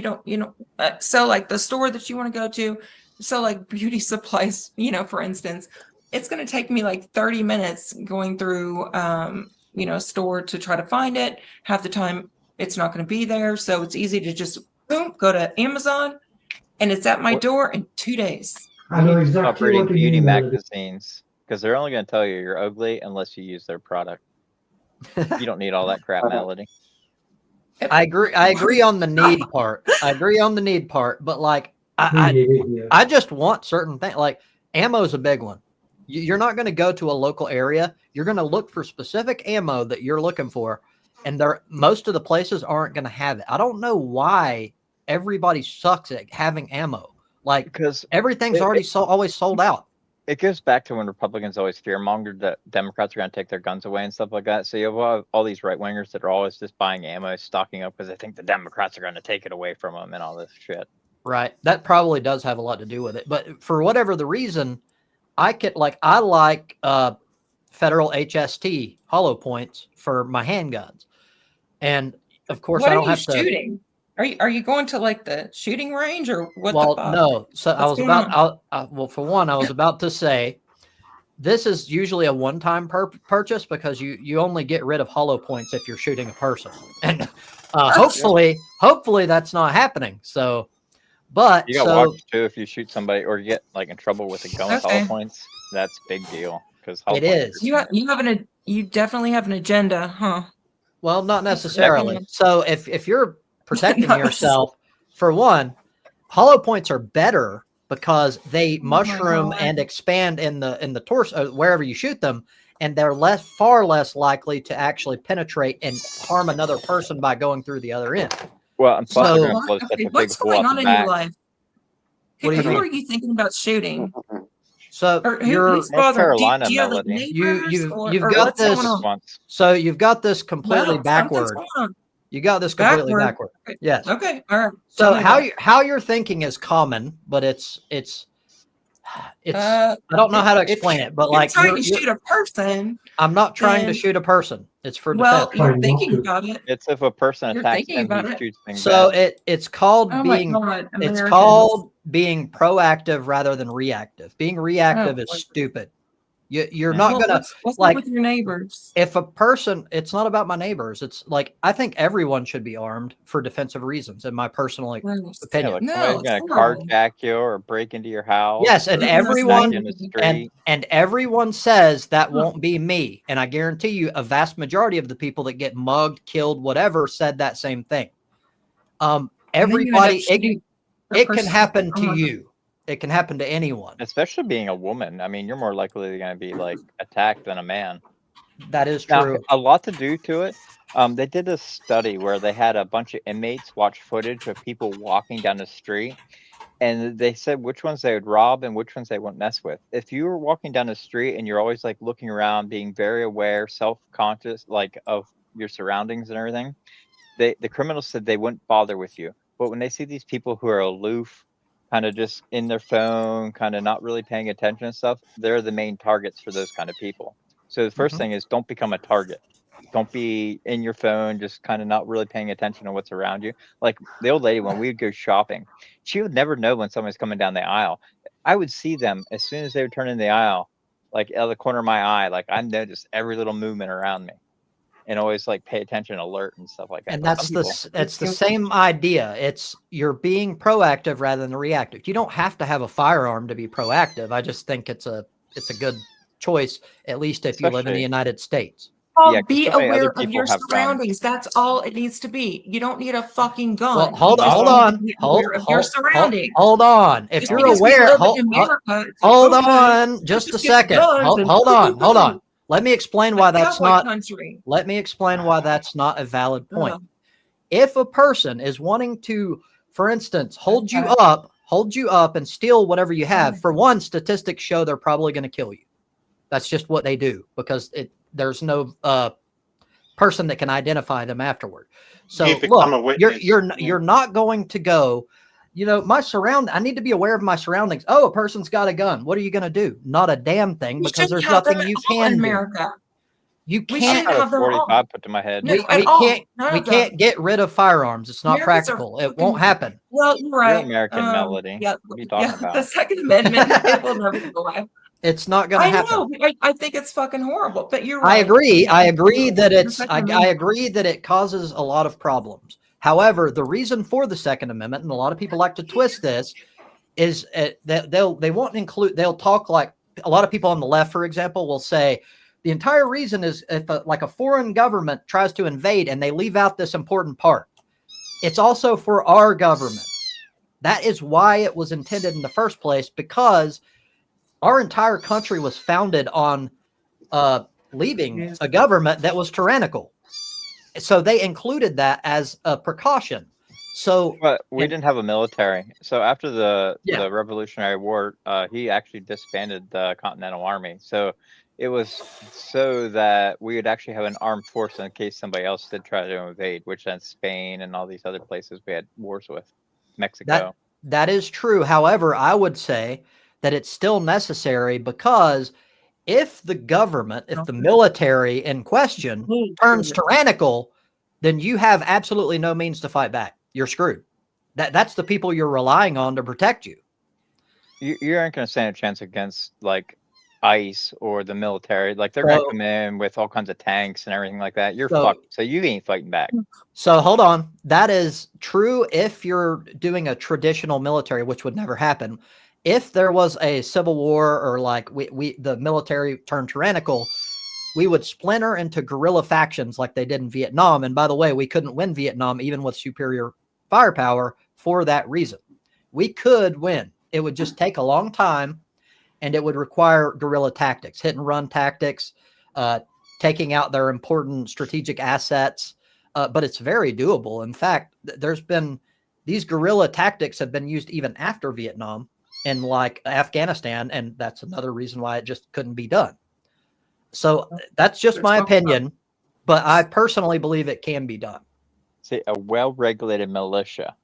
so like the store that you want to go to, so like beauty supplies, for instance, it's going to take me like 30 minutes going through, store to try to find it. Half the time it's not going to be there. So it's easy to just boom, go to Amazon and it's at my door in 2 days. I know Stop exactly reading what you beauty mean. Melody. magazines because they're only going to tell you you're ugly unless you use their product. You don't need all that crap, Melody. I agree on the need part. I agree on the need part, but like I just want certain things. Like ammo is a big one. You're not going to go to a local area. You're going to look for specific ammo that you're looking for, and most of the places aren't going to have it. I don't know why everybody sucks at having ammo. Like Because everything's always sold out. it goes back to when Republicans always fear-mongered that Democrats are going to take their guns away and stuff like that. So you have all these right-wingers that are always just buying ammo, stocking up because they think the Democrats are going to take it away from them and all this shit. Right. That probably does have a lot to do with it. But for whatever the reason, I like federal HST hollow points for my handguns. And of course, What I are don't you have to. shooting? Are you going to like the shooting range or what? Well, the fuck? no. So I What's was going about, well, for one, I was about to say, this is usually a one-time purchase because you only get rid of hollow points if you're shooting a person. And hopefully that's not happening. So, but You got to watch too if you shoot somebody or you get like in trouble with a gun with hollow points. That's a big deal because it is. You definitely have an agenda, huh? Well, not necessarily. So if you're protecting yourself, for one, hollow points are better because they mushroom and expand in the torso wherever you shoot them, and they're far less likely to actually penetrate and harm another person by going through the other end. Well, and plus they're going to blow such a big What's hole going out on the in your back. life? What do you Who mean? are you thinking about shooting? So who's bothered? Carolina, Do you have, like, Melody. neighbors You've or got what's this. going on? So you've got this completely Well, backward. something's going on. You got this completely backward. Yes. Okay. All right. So Tell me how you're thinking is common, but it's I don't know how to explain it, but like trying to shoot a person. I'm not trying to shoot a person. It's for Well, defense. you're thinking about it. It's if a person You're attacks thinking him, about he it. shoots things So back. it's called Oh being my God, it's Americans. called being proactive rather than reactive. Being reactive Oh, is boy. stupid. You're Yeah. not Well, gonna what's like up with your neighbors? if a person, it's not about my neighbors. It's like I think everyone should be armed for defensive reasons, in my personal Yeah, opinion. like No, somebody's it's going to horrible. carjack you or break into your house. Yes, and or everyone smack you in the street. and everyone says that won't be me. And I guarantee you a vast majority of the people that get mugged, killed, whatever said that same thing. Everybody it can happen to you. It can happen to anyone. Especially being a woman. I mean, you're more likely going to be like attacked than a man. That is Now, true. a lot to do to it. They did a study where they had a bunch of inmates watch footage of people walking down the street, and they said which ones they would rob and which ones they wouldn't mess with. If you were walking down the street and you're always like looking around, being very aware, self-conscious, like of your surroundings and everything, the criminals said they wouldn't bother with you. But when they see these people who are aloof, kind of just in their phone, kind of not really paying attention and stuff, they're the main targets for those kind of people. So the first thing is don't become a target. Don't be in your phone, just kind of not really paying attention to what's around you. Like the old lady, when we would go shopping, she would never know when someone's coming down the aisle. I would see them as soon as they would turn in the aisle, like out of the corner of my eye, like I noticed every little movement around me. And always like pay attention, alert and stuff like that. And that's it's the same idea. It's you're being proactive rather than reactive. You don't have to have a firearm to be proactive. I just think it's a good choice, at least if you live in the United States. Yeah, 'cause be so many other aware of people your have guns. surroundings. That's all it needs to be. You don't need a fucking gun. Well, You hold just on, need to be aware of your surroundings. hold on. If Just you're because we aware, live in America, it's like, hold okay, on, let's just a just get second. guns and Hold on, hold on. Let me explain why like that's cowboy not. country. Let me explain why that's not a valid point. Ugh. If a person is wanting to, for instance, hold you Okay. up and steal whatever you have, for one, statistics show they're probably going to kill you. That's just what they do because there's no person that can identify them afterward. So You become a look, witness. you're not going to go, I need to be aware of my surroundings. Oh, a person's got a gun. What are you going to do? Not a damn thing, We because shouldn't there's have them nothing at you all in can do. America. You We I can't. shouldn't had a have them all. 45 put to my head. No, We at all. can't. None We of them. can't get rid of firearms. It's not Americans are practical. It fucking- won't happen. Well, you're You're right. American, Melody. Yeah, What are you talking the about? Second Amendment, it will never go away. It's not going to I happen. know. I think it's fucking horrible. But you're I right. agree. Yeah, I agree that the it's. Second I Amendment- agree that it causes a lot of problems. However, the reason for the Second Amendment, and a lot of people like to twist this, is that they won't include. They'll talk like a lot of people on the left, for example, will say the entire reason is if a foreign government tries to invade and they leave out this important part. It's also for our government. That is why it was intended in the first place, because our entire country was founded on leaving a government that was tyrannical. So they included that as a precaution. So, But we didn't have a military. So after the Yeah. Revolutionary War, he actually disbanded the Continental Army. So it was so that we would actually have an armed force in case somebody else did try to invade, which then Spain and all these other places we had wars with, Mexico. that is true. However, I would say that it's still necessary, because if the government, if the military in question turns tyrannical, then you have absolutely no means to fight back. You're screwed. That's the people you're relying on to protect you. You aren't going to stand a chance against like ICE or the military. Like they're going to come in with all kinds of tanks and everything like that. You're fucked. So you ain't fighting back. So hold on. That is true if you're doing a traditional military, which would never happen. If there was a civil war, or like the military turned tyrannical, we would splinter into guerrilla factions like they did in Vietnam. And by the way, we couldn't win Vietnam even with superior firepower for that reason. We could win. It would just take a long time, and it would require guerrilla tactics, hit and run tactics, taking out their important strategic assets. But it's very doable. In fact, there's been these guerrilla tactics have been used even after Vietnam in like Afghanistan. And that's another reason why it just couldn't be done. So that's just my opinion, but I personally believe it can be done. See, a well-regulated militia.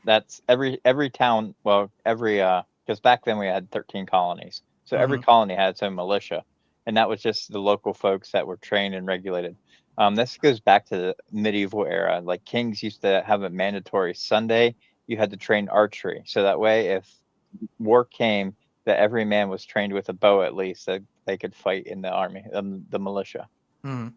That's every town. Well, because back then we had 13 colonies, so every colony had its own militia, and that was just the local folks that were trained and regulated. This goes back to the medieval era. Like kings used to have a mandatory Sunday. You had to train archery, so that way, if war came, that every man was trained with a bow at least, that they could fight in the army, the militia. Mm-hmm.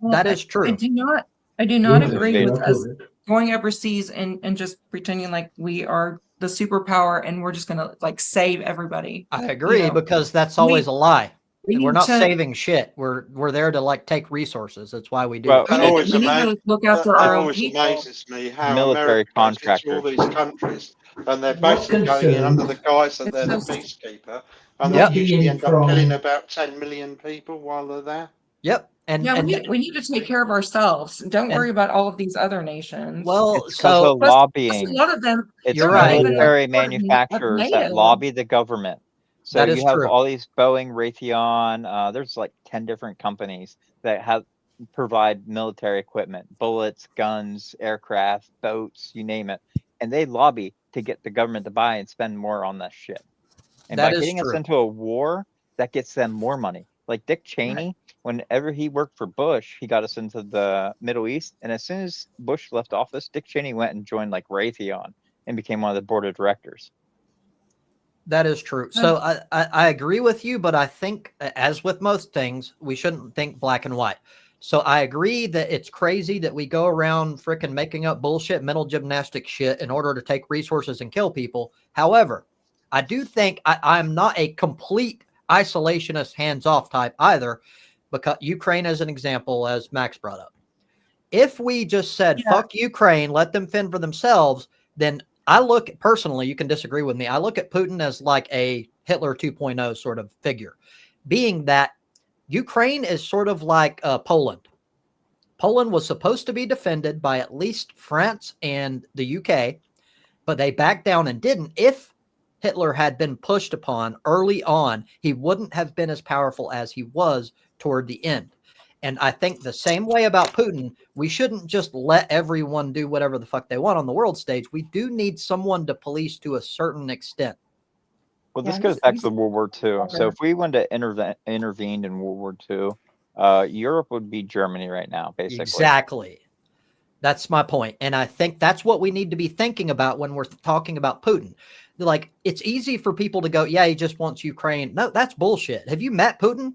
Well, that is true. I do not Yeah, agree with lot us of it. going overseas and just pretending like we are the superpower and we're just gonna like save everybody. I agree, You know, because that's always a lie. we We're need not to- saving shit. We're there to like take resources. That's why we do Well, it. We That need, always we need to look after That our own always people. amazes me how Military America goes into all contractors. these countries and they're What's basically going in under the concerned- guise that they're the It's so- peacekeeper, and Yep. they usually being end up from- killing about 10 million people while they're there. Yep. And, Yeah, and we need to take care of ourselves. Don't worry about all of these other nations. well, It's because so of Plus, lobbying. a lot of them. It's You're right. military They're not even manufacturers that NATO. lobby the government. So That is you have true. all these Boeing, Raytheon. There's like 10 different companies that provide military equipment, bullets, guns, aircraft, boats, you name it, and they lobby to get the government to buy and spend more on that shit. And That by is getting us true. into a war, that gets them more money. Like Dick Cheney, whenever he worked for Bush, he got us into the Middle East. And as soon as Bush left office, Dick Cheney went and joined like Raytheon and became one of the board of directors. That is true. So I agree with you, but I think, as with most things, we shouldn't think black and white. So I agree that it's crazy that we go around freaking making up bullshit mental gymnastic shit in order to take resources and kill people. However, I do think I'm not a complete isolationist, hands-off type either, because Ukraine as an example, as Max brought up. If we just said, Yeah. fuck Ukraine, let them fend for themselves, then I look personally, you can disagree with me. I look at Putin as like a Hitler 2.0 sort of figure, being that Ukraine is sort of like Poland. Poland was supposed to be defended by at least France and the UK, but they backed down and didn't. If Hitler had been pushed upon early on, he wouldn't have been as powerful as he was toward the end. And I think the same way about Putin, we shouldn't just let everyone do whatever the fuck they want on the world stage. We do need someone to police to a certain extent. Well, Yeah, this goes he's- back he's to World War II. So clever. if we wanted to intervene in World War II, Europe would be Germany right now, basically. Exactly. That's my point. And I think that's what we need to be thinking about when we're talking about Putin. Like, it's easy for people to go, yeah, he just wants Ukraine. No, that's bullshit. Have you met Putin?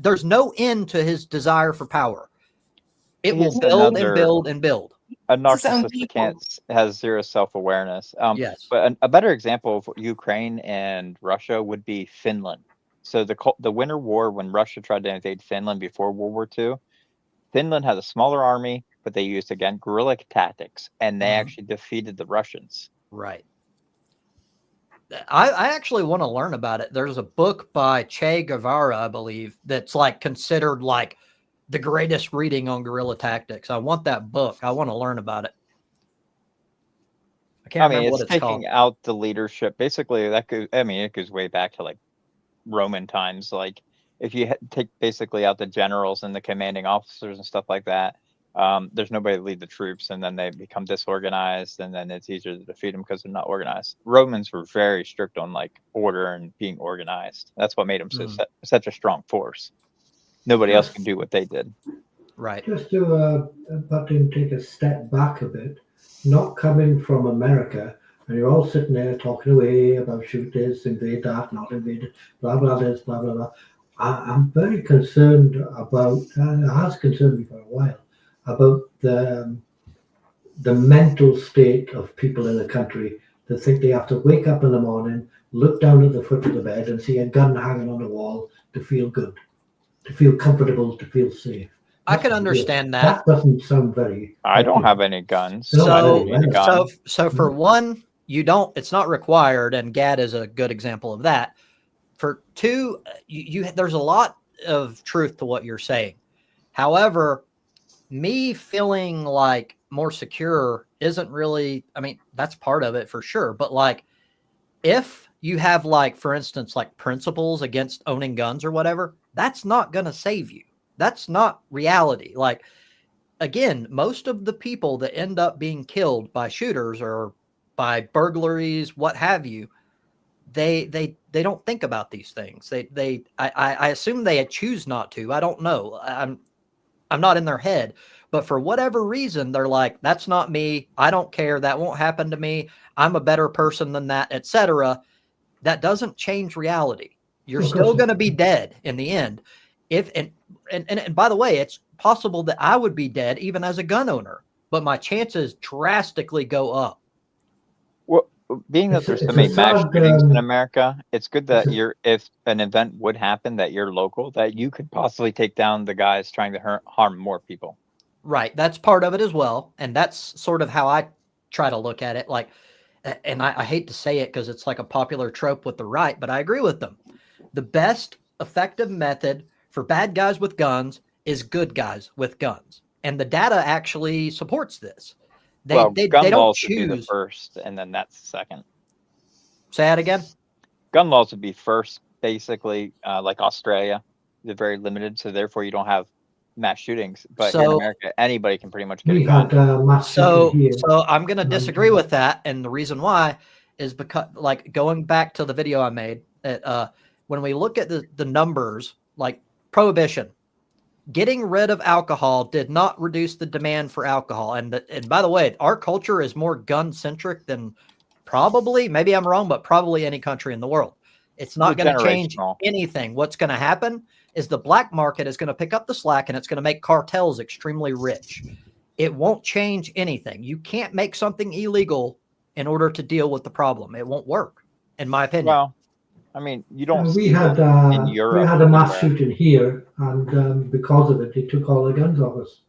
There's no end to his desire for power. It will He's build and another- build and build. A It's his own narcissist that people. has zero self-awareness. Yes. But a better example of Ukraine and Russia would be Finland. So the Winter War, when Russia tried to invade Finland before World War II, Finland had a smaller army, but they used, again, guerrilla tactics, and they Mhm. actually defeated the Russians. Right. I actually want to learn about it. There's a book by Che Guevara, I believe, that's like considered like the greatest reading on guerrilla tactics. I want that book. I want to learn about it. I can't remember what It's it's called. taking out the leadership. Basically, it goes way back to like Roman times. Like, if you take basically out the generals and the commanding officers and stuff like that, there's nobody to lead the troops, and then they become disorganized, and then it's easier to defeat them because they're not organized. Romans were very strict on like order and being organized. That's what made them such a strong force. Nobody else could do what they did. Right. Just to take a step back a bit, not coming from America, and you're all sitting there talking away about shoot this, invade that, not invade it, blah blah this, blah blah blah. I'm very concerned about, and it has concerned me for a while, about the mental state of people in the country that think they have to wake up in the morning, look down at the foot of the bed, and see a gun hanging on the wall to feel good, to feel comfortable, to feel safe. I can understand that. That doesn't sound very. I don't have any guns. No, I I don't don't need a gun. So for one, it's not required, and GAD is a good example of that. For two, there's a lot of truth to what you're saying. However, me feeling like more secure isn't really, I mean, that's part of it for sure. But like, if you have like, for instance, like principles against owning guns or whatever, that's not going to save you. That's not reality. Like, again, most of the people that end up being killed by shooters or by burglaries, what have you, they don't think about these things. I assume they choose not to. I don't know. I'm not in their head, but for whatever reason, they're like, that's not me. I don't care. That won't happen to me. I'm a better person than that, etc. That doesn't change reality. You're Of still course going to be dead in the end. And by the way, it's possible that I would be dead even as a gun owner, but my chances drastically go up. Well, being that It's there's so a many mass sad, shootings in America, it's good that it's a- if an event would happen that you're local, that you could possibly take down the guys trying to harm more people. Right. That's part of it as well. And that's sort of how I try to look at it. Like, and I hate to say it because it's like a popular trope with the right, but I agree with them. The best effective method for bad guys with guns is good guys with guns. And the data actually supports this. They gun don't laws would be the choose. first, and then that's the second. Say that again. Gun laws would be first, basically, like Australia. They're very limited, so therefore you don't have mass shootings. But here in So- America, anybody can pretty much get a We gun. had mass So shooting here. I'm going to disagree with that. And the reason why is because, like, going back to the video I made, when we look at the numbers, like prohibition, getting rid of alcohol did not reduce the demand for alcohol. And by the way, our culture is more gun centric than probably, maybe I'm wrong, but probably any country in the world. It's not Well, going to change generational. anything. What's going to happen is the black market is going to pick up the slack, and it's going to make cartels extremely rich. It won't change anything. You can't make something illegal in order to deal with the problem. It won't work, in my opinion. Well, I mean, you don't We see had this in we Europe. had a mass anywhere. shooting here, and because of it, they took all the guns off us,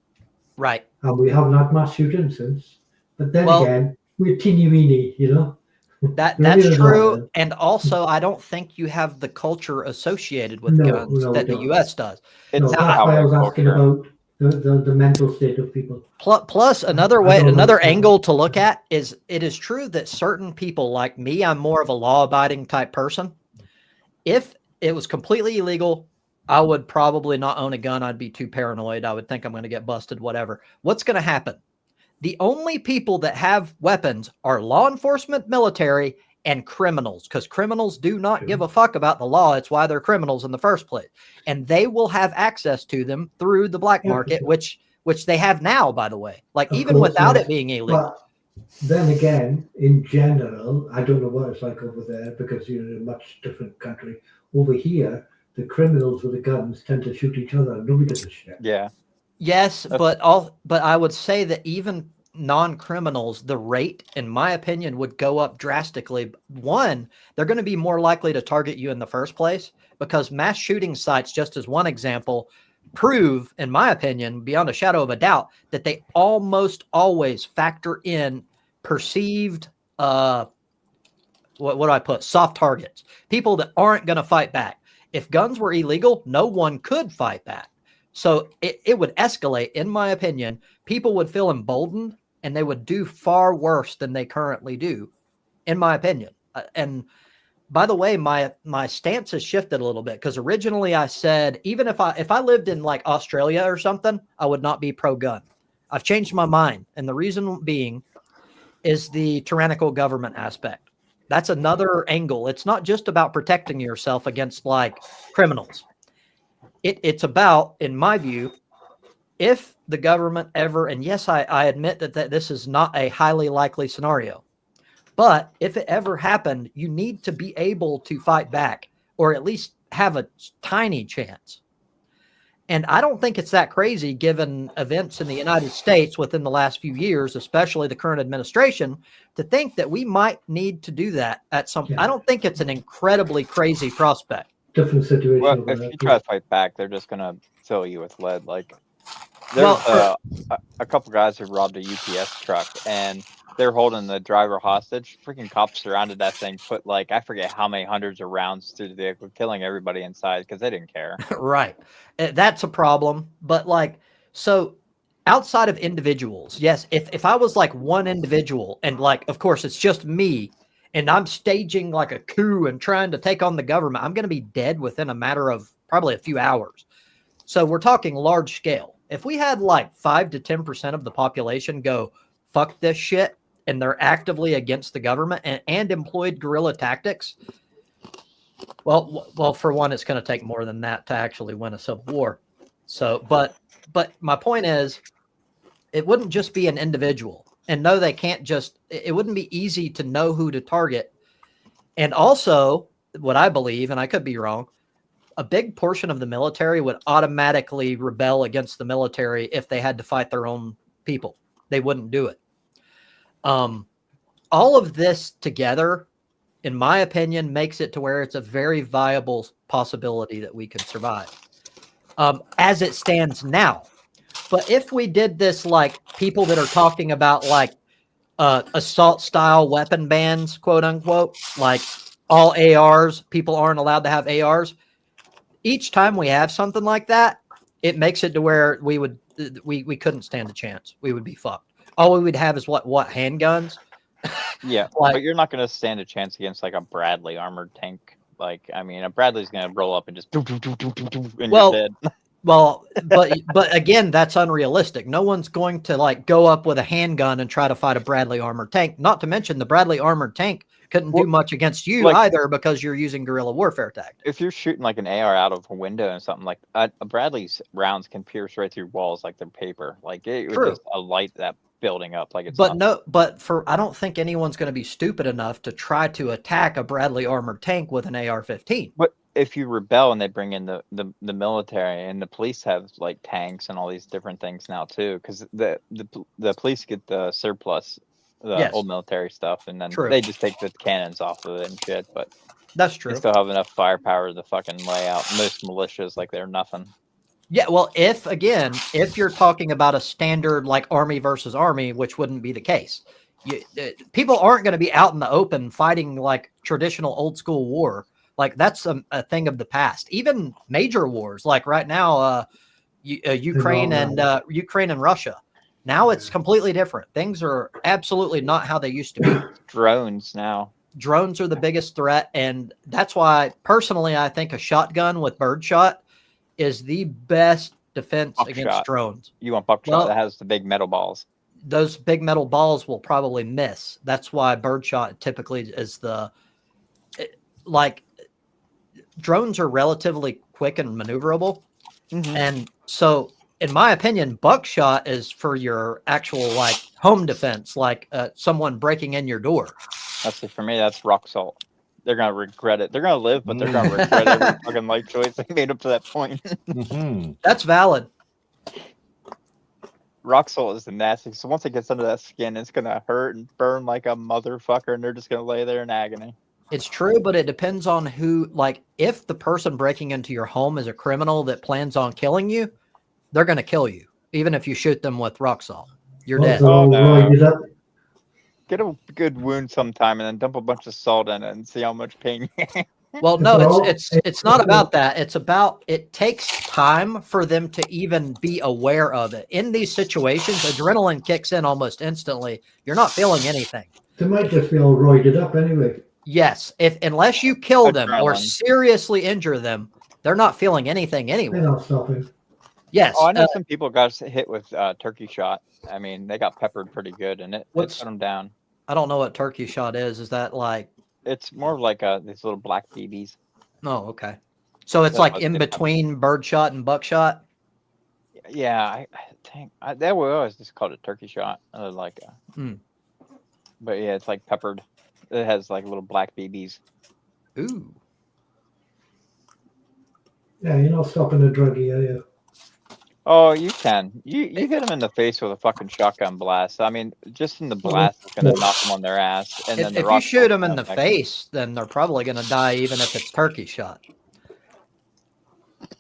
Right. and we haven't had mass shooting since. But then Well, again, we're teeny weeny, you know. We're that's only an true. island. And also, I don't think you have the culture associated with No, guns no, we that the don't. U.S. does. It's No, a that's why I cowboy was asking culture. about the mental state of people. Plus, another I way, don't another understand. angle to look at is it is true that certain people like me, I'm more of a law-abiding type person. If it was completely illegal, I would probably not own a gun. I'd be too paranoid. I would think I'm going to get busted, whatever. What's going to happen? The only people that have weapons are law enforcement, military, and criminals, because criminals do not give a fuck about the law. It's why they're criminals in the first place. And they will have access to them through the black Yeah, market, sure. which they have now, by the way. Like, Of even course, without yes. it being illegal. But then again, in general, I don't know what it's like over there because you're in a much different country. Over here, the criminals with the guns tend to shoot each other. Nobody gives a shit. Yeah. Yes, That's- but I would say that even non-criminals, the rate, in my opinion, would go up drastically. One, they're going to be more likely to target you in the first place because mass shooting sites, just as one example, prove, in my opinion, beyond a shadow of a doubt, that they almost always factor in perceived what do I put? Soft targets. People that aren't going to fight back. If guns were illegal, no one could fight back. So it would escalate, in my opinion. People would feel emboldened and they would do far worse than they currently do, in my opinion. And by the way, my stance has shifted a little bit because originally I said even if I lived in like Australia or something, I would not be pro-gun. I've changed my mind, and the reason being is the tyrannical government aspect. That's another angle. It's not just about protecting yourself against like criminals. It's about, in my view, if the government ever, and yes, I admit that this is not a highly likely scenario, but if it ever happened, you need to be able to fight back or at least have a tiny chance. And I don't think it's that crazy given events in the United States within the last few years, especially the current administration, to think that we might need to do that at some. Yeah. I don't think it's an incredibly crazy prospect. Different situation Well, over if there. you try to fight back, they're just gonna fill you with lead. Like, Well, there's a couple guys who robbed a UPS truck, and they're holding the driver hostage. Freaking cops surrounded that thing, put like I forget how many hundreds of rounds through the vehicle, killing everybody inside because they didn't care. Right. That's a problem. But like, so outside of individuals, yes, if I was like one individual and like, of course, it's just me and I'm staging like a coup and trying to take on the government, I'm going to be dead within a matter of probably a few hours. So we're talking large scale. If we had like 5 to 10% of the population go, fuck this shit, and they're actively against the government and employed guerrilla tactics, well, for one, it's going to take more than that to actually win a civil war. So, but my point is, it wouldn't just be an individual, and no, they can't just. It wouldn't be easy to know who to target. And also, what I believe, and I could be wrong, a big portion of the military would automatically rebel against the military if they had to fight their own people. They wouldn't do it. All of this together, in my opinion, makes it to where it's a very viable possibility that we could survive as it stands now. But if we did this, like people that are talking about like assault style weapon bans, quote unquote, like all ARs, people aren't allowed to have ARs. Each time we have something like that, it makes it to where we couldn't stand a chance. We would be fucked. All we would have is what handguns. Yeah, Like- but you're not gonna stand a chance against like a Bradley armored tank. Like, I mean, a Bradley's gonna roll up and just and Well, you're dead. Well, but again, that's unrealistic. No one's going to like go up with a handgun and try to fight a Bradley armored tank. Not to mention the Bradley armored tank couldn't do much against you either because you're using guerrilla warfare tactics. If you're shooting like an AR out of a window and something like a Bradley's rounds can pierce right through walls like they're paper. Like it would just light that building up like it's. I don't think anyone's going to be stupid enough to try to attack a Bradley armored tank with an AR-15. But if you rebel and they bring in the military and the police have like tanks and all these different things now too, because the police get the surplus, old military stuff, and then they just take the cannons off of it and shit. But That's They true. still have enough firepower to fucking lay out most militias like they're nothing. Yeah, well, if you're talking about a standard like army versus army, which wouldn't be the case, people aren't going to be out in the open fighting like traditional old school war. Like that's a thing of the past. Even major wars, like right now, Ukraine and Russia. Now it's completely different. Things are absolutely not how they used to be. Drones now. Drones are the biggest threat, and that's why personally I think a shotgun with birdshot is the best defense against Buckshot. drones. You want buckshot Well, that has the big metal balls. Those big metal balls will probably miss. That's why birdshot typically is like drones are relatively quick and maneuverable. And so in my opinion, buckshot is for your actual like home defense, like someone breaking in your door. That's it for me. That's rock salt. They're gonna regret it. They're gonna live, but they're gonna regret every fucking life choice they made up to that point. That's valid. Rock salt is the nasty. So once it gets under that skin, it's gonna hurt and burn like a motherfucker, and they're just gonna lay there in agony. It's true, but it depends on who. Like, if the person breaking into your home is a criminal that plans on killing you, they're gonna kill you, even if you shoot them with rock salt. You're dead. Oh, no. Roy, Get a good wound sometime, and then dump a bunch of salt in it, and see how much pain you have. Well, no, it's not about that. It's about it takes time for them to even be aware of it. In these situations, adrenaline kicks in almost instantly. You're not feeling anything. They might just be all roided up anyway. Yes, unless you kill them or Adrenaline. seriously injure them, they're not feeling anything anyway. They're not stopping. Yes. Oh, I know some people got hit with turkey shot. I mean, they got peppered pretty good, and it put them down. I don't know what turkey shot is. Is that like? It's more like these little black BBs. Oh, okay. So it's like in between birdshot and buckshot. Yeah, I think they were always just called it turkey shot. But yeah, it's like peppered. It has like little black BBs. Ooh. Yeah, you're not stopping a druggie, are you? Oh, you can. You hit them in the face with a fucking shotgun blast. I mean, just in the blast is going to knock them on their ass. And then If you shoot them in the face, then they're probably going to die, even if it's turkey shot.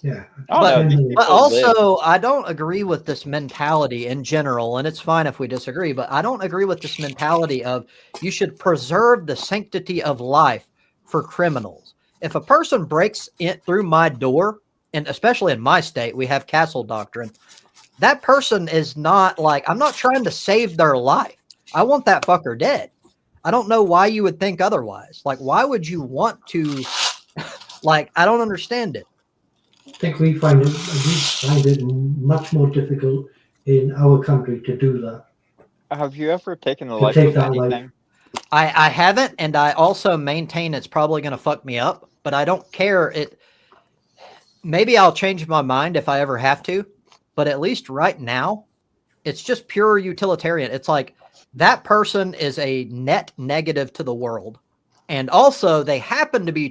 Yeah. But also, I don't agree with this mentality in general, and it's fine if we disagree, but I don't agree with this mentality of you should preserve the sanctity of life for criminals. If a person breaks in through my door, and especially in my state, we have castle doctrine, that person is not like, I'm not trying to save their life. I want that fucker dead. I don't know why you would think otherwise. Like, why would you want to, like, I don't understand it. I think we find it much more difficult in our country to do that. Have you ever taken the To life take of that anything? I haven't, and I also maintain it's probably going to fuck me up, but I don't care. Maybe I'll change my mind if I ever have to, but at least right now, it's just pure utilitarian. It's like that person is a net negative to the world. And also they happen to be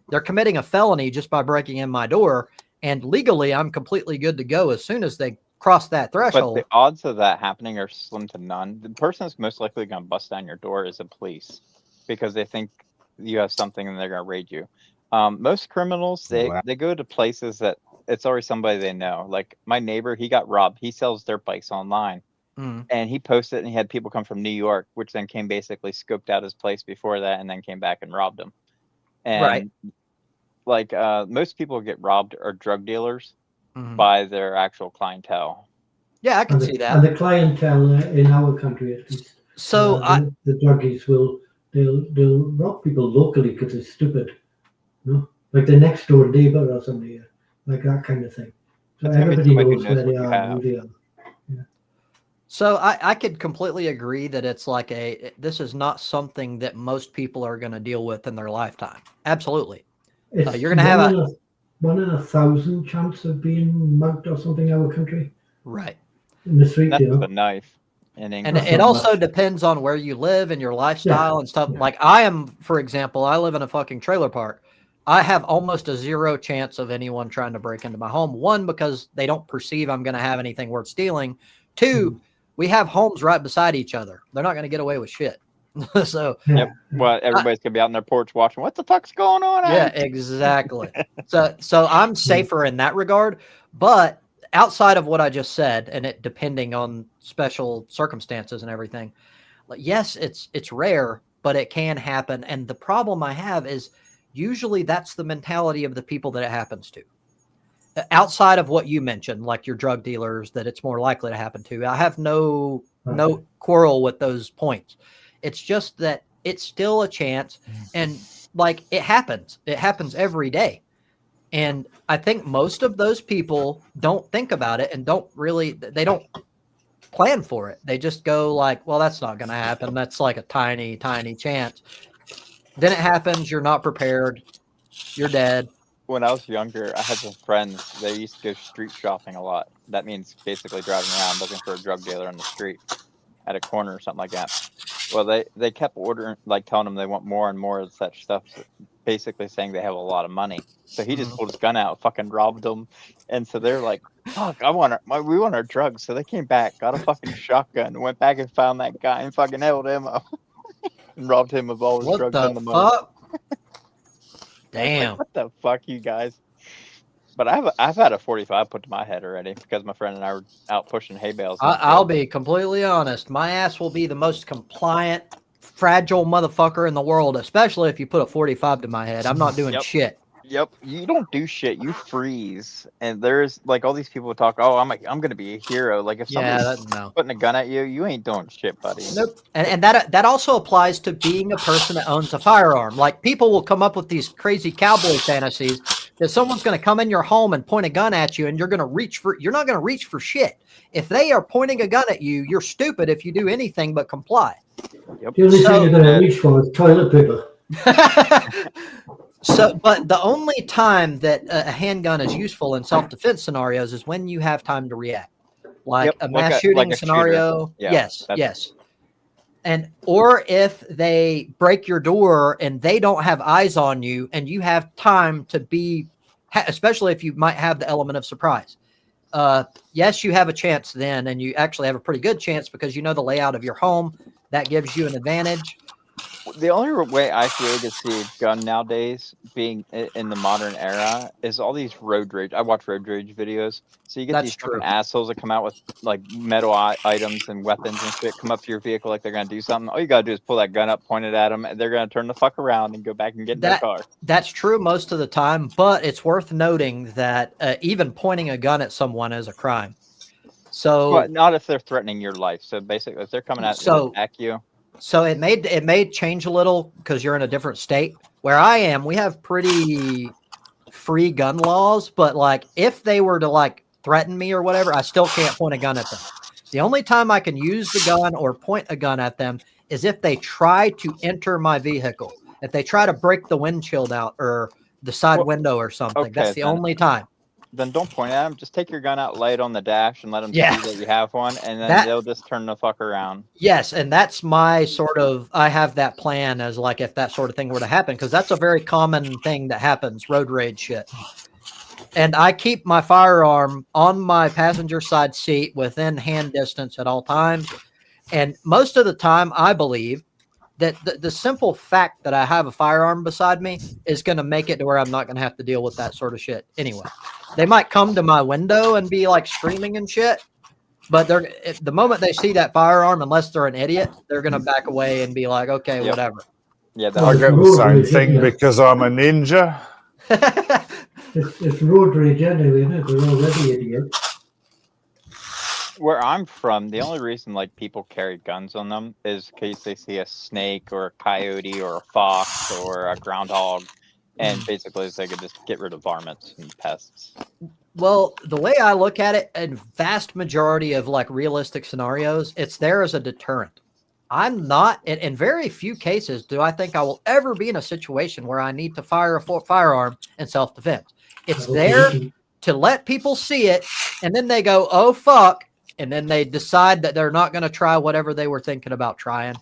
they're committing a felony just by breaking in my door. And legally, I'm completely good to go as soon as they cross that threshold. But the odds of that happening are slim to none. The person that's most likely going to bust down your door is the police, because they think you have something and they're going to raid you. Most criminals, they go to places that it's already somebody they know. Like my neighbor, he got robbed. He sells dirt bikes online. And he posted, and he had people come from New York, which then came basically scoped out his place before that, and then came back and robbed him. And like most people get robbed are drug dealers by their actual clientele. Yeah, I can see that. And the clientele in our country, at least. So the druggies they'll rob people locally because it's stupid. No? Like the next door neighbor or somebody, like that kind of thing. So everybody knows where they are and who they are. Yeah. So I could completely agree that it's like this is not something that most people are going to deal with in their lifetime. Absolutely. It's you're going to have a 1 in 1,000 chance of being mugged or something in our country. Right. In the street, That's with a knife. And it also depends on where you live and your lifestyle and stuff. Like I am, for example, I live in a fucking trailer park. I have almost a 0 chance of anyone trying to break into my home. 1, because they don't perceive I'm going to have anything worth stealing. 2, we have homes right beside each other. They're not going to get away with shit. So Yep. Well, everybody's gonna be out on their porch watching. What the fuck's going on? yeah, out here?" exactly. So I'm safer in that regard, but outside of what I just said, and it depending on special circumstances and everything, like yes, it's rare, but it can happen. And the problem I have is usually that's the mentality of the people that it happens to. Outside of what you mentioned, like your drug dealers, that it's more likely to happen to. I have no quarrel with those points. It's just that it's still a chance, and like it happens every day. And I think most of those people don't think about it and they don't plan for it. They just go like, well, that's not going to happen. That's like a tiny, tiny chance. Then it happens. You're not prepared. You're dead. When I was younger, I had some friends. They used to go street shopping a lot. That means basically driving around looking for a drug dealer on the street at a corner or something like that. Well, they kept ordering, like telling them they want more and more of such stuff, basically saying they have a lot of money. So he just pulled his gun out, fucking robbed them, and so they're like, "Fuck, we want our drugs." So they came back, got a fucking shotgun, went back and found that guy and fucking held him up and robbed him of all his What drugs the and the money. fuck? Damn. Like, what the fuck, you guys? But I've had a 45 put to my head already because my friend and I were out pushing hay bales. I'll be completely honest. My ass will be the most compliant, fragile motherfucker in the world, especially if you put a 45 to my head. I'm not doing shit. Yep, you don't do shit. You freeze, and there's like all these people talk. Oh, I'm gonna be a hero. Like if somebody's putting a gun at you, you ain't doing shit, buddy. Nope. And that also applies to being a person that owns a firearm. Like people will come up with these crazy cowboy fantasies that someone's going to come in your home and point a gun at you, and you're not going to reach for shit. If they are pointing a gun at you, you're stupid if you do anything but comply. Yep. The only thing you're going to reach for is toilet paper. So, but the only time that a handgun is useful in self-defense scenarios is when you have time to react, like a mass shooting scenario. Yes. And or if they break your door and they don't have eyes on you and you have time to be, especially if you might have the element of surprise. Yes, you have a chance then, and you actually have a pretty good chance because you know the layout of your home. That gives you an advantage. The only way I really could see a gun nowadays being in the modern era is all these road rage. I watch road rage videos. So you get these fucking assholes that come out with like metal items and weapons and shit, come up to your vehicle like they're going to do something. All you got to do is pull that gun up, point it at them, and they're going to turn the fuck around and go back and get in their car. That's true most of the time, but it's worth noting that even pointing a gun at someone is a crime. So, but not if they're threatening your life. So basically, if they're coming out to attack you. So it may change a little because you're in a different state. Where I am, we have pretty free gun laws, but like if they were to like threaten me or whatever, I still can't point a gun at them. The only time I can use the gun or point a gun at them is if they try to enter my vehicle. If they try to break the windshield out or the side window or something, that's the only time. Then don't point at them. Just take your gun out, lay it on the dash, and let them see that you have one, and then they'll just turn the fuck around. Yes, and that's my I have that plan as like if that sort of thing were to happen, because that's a very common thing that happens, road rage shit. And I keep my firearm on my passenger side seat within hand distance at all times. And most of the time, I believe that the simple fact that I have a firearm beside me is going to make it to where I'm not going to have to deal with that sort of shit anyway. They might come to my window and be like screaming and shit, but the moment they see that firearm, unless they're an idiot, they're going to back away and be like, okay, whatever. Yeah, I get the same thing because I'm a ninja. It's road rage anyway, isn't it? They're already idiots. Where I'm from, the only reason like people carry guns on them is in case they see a snake or a coyote or a fox or a groundhog, and basically they could just get rid of varmints and pests. Well, the way I look at it, in vast majority of like realistic scenarios, it's there as a deterrent. I'm not, in very few cases, do I think I will ever be in a situation where I need to fire a firearm in self-defense. It's there to let people see it, and then they go, oh, fuck, and then they decide that they're not going to try whatever they were thinking about trying.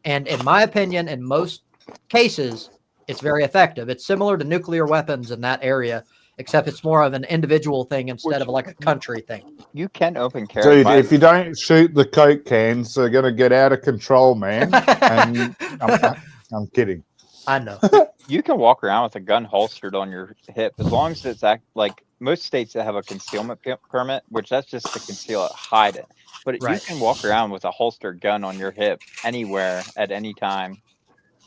And in my opinion, in most cases, it's very effective. It's similar to nuclear weapons in that area. except it's more of an individual thing instead of like a country thing. You can open carry. Dude, if you don't shoot the Coke cans, they're going to get out of control, man. And I'm kidding. I know. You can walk around with a gun holstered on your hip as long as it's like most states that have a concealment permit, which that's just to conceal it, hide it. But you Right. can walk around with a holstered gun on your hip anywhere at any time,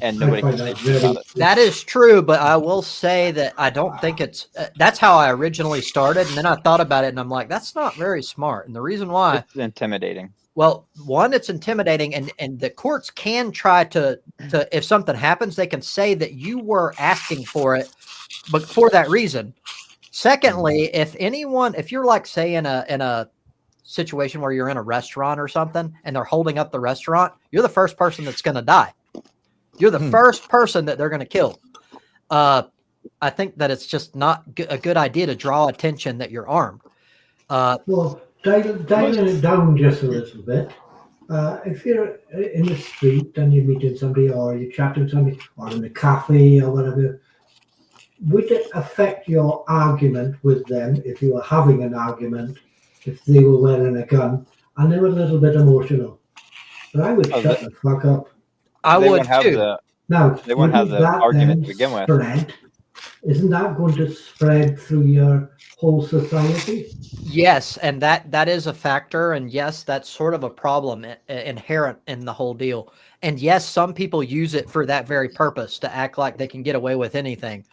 and nobody can say shit about it. That is true, but I will say that I don't think it's. That's how I originally started, and then I thought about it, and I'm like, that's not very smart. And the reason why, It's intimidating. well, one, it's intimidating, and the courts can try to if something happens, they can say that you were asking for it, but for that reason. Secondly, if you're like say in a situation where you're in a restaurant or something, and they're holding up the restaurant, you're the first person that's going to die. You're the first person that they're going to kill. I think that it's just not a good idea to draw attention that you're armed. Well, dialing it down just a little bit. If you're in the street and you're meeting somebody or you're chatting to somebody or in a cafe or whatever, would it affect your argument with them if you were having an argument if they were wearing a gun and they were a little bit emotional? But I would shut the fuck up. I They would won't have too. Now, They won't have wouldn't the that argument then to begin with. spread? Isn't that going to spread through your whole society? Yes, and that is a factor, and yes, that's sort of a problem inherent in the whole deal. And yes, some people use it for that very purpose to act like they can get away with anything.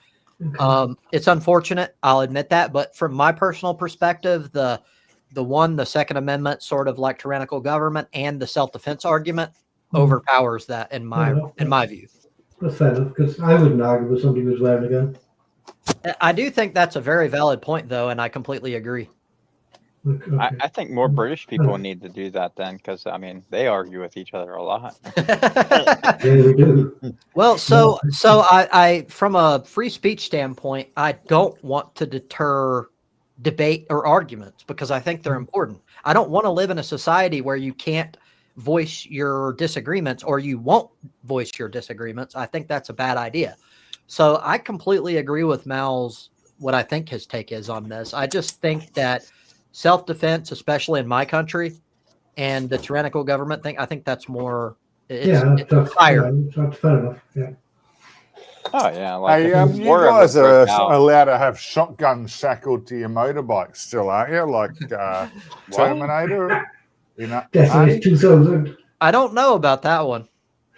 Okay. It's unfortunate, I'll admit that, but from my personal perspective, the Second Amendment, sort of like tyrannical government, and the self-defense argument overpowers that in my view. That's fair enough, because I wouldn't argue with somebody who was wearing a gun. I do think that's a very valid point, though, and I completely agree. Okay. I think more British people need to do that then, because I mean they argue with each other a lot. Yeah, we do. Well, so I from a free speech standpoint, I don't want to deter debate or arguments because I think they're important. I don't want to live in a society where you can't voice your disagreements or you won't voice your disagreements. I think that's a bad idea. So I completely agree with Mal's what I think his take is on this. I just think that self-defense, especially in my country, and the tyrannical government thing, I think that's more it's higher. That's fair enough. Yeah. Oh yeah, like Hey, if you war ever guys are broke out- allowed to have shotguns shackled to your motorbikes still, aren't you? Like Terminator? You know, Definitely 2000. I don't know about that one.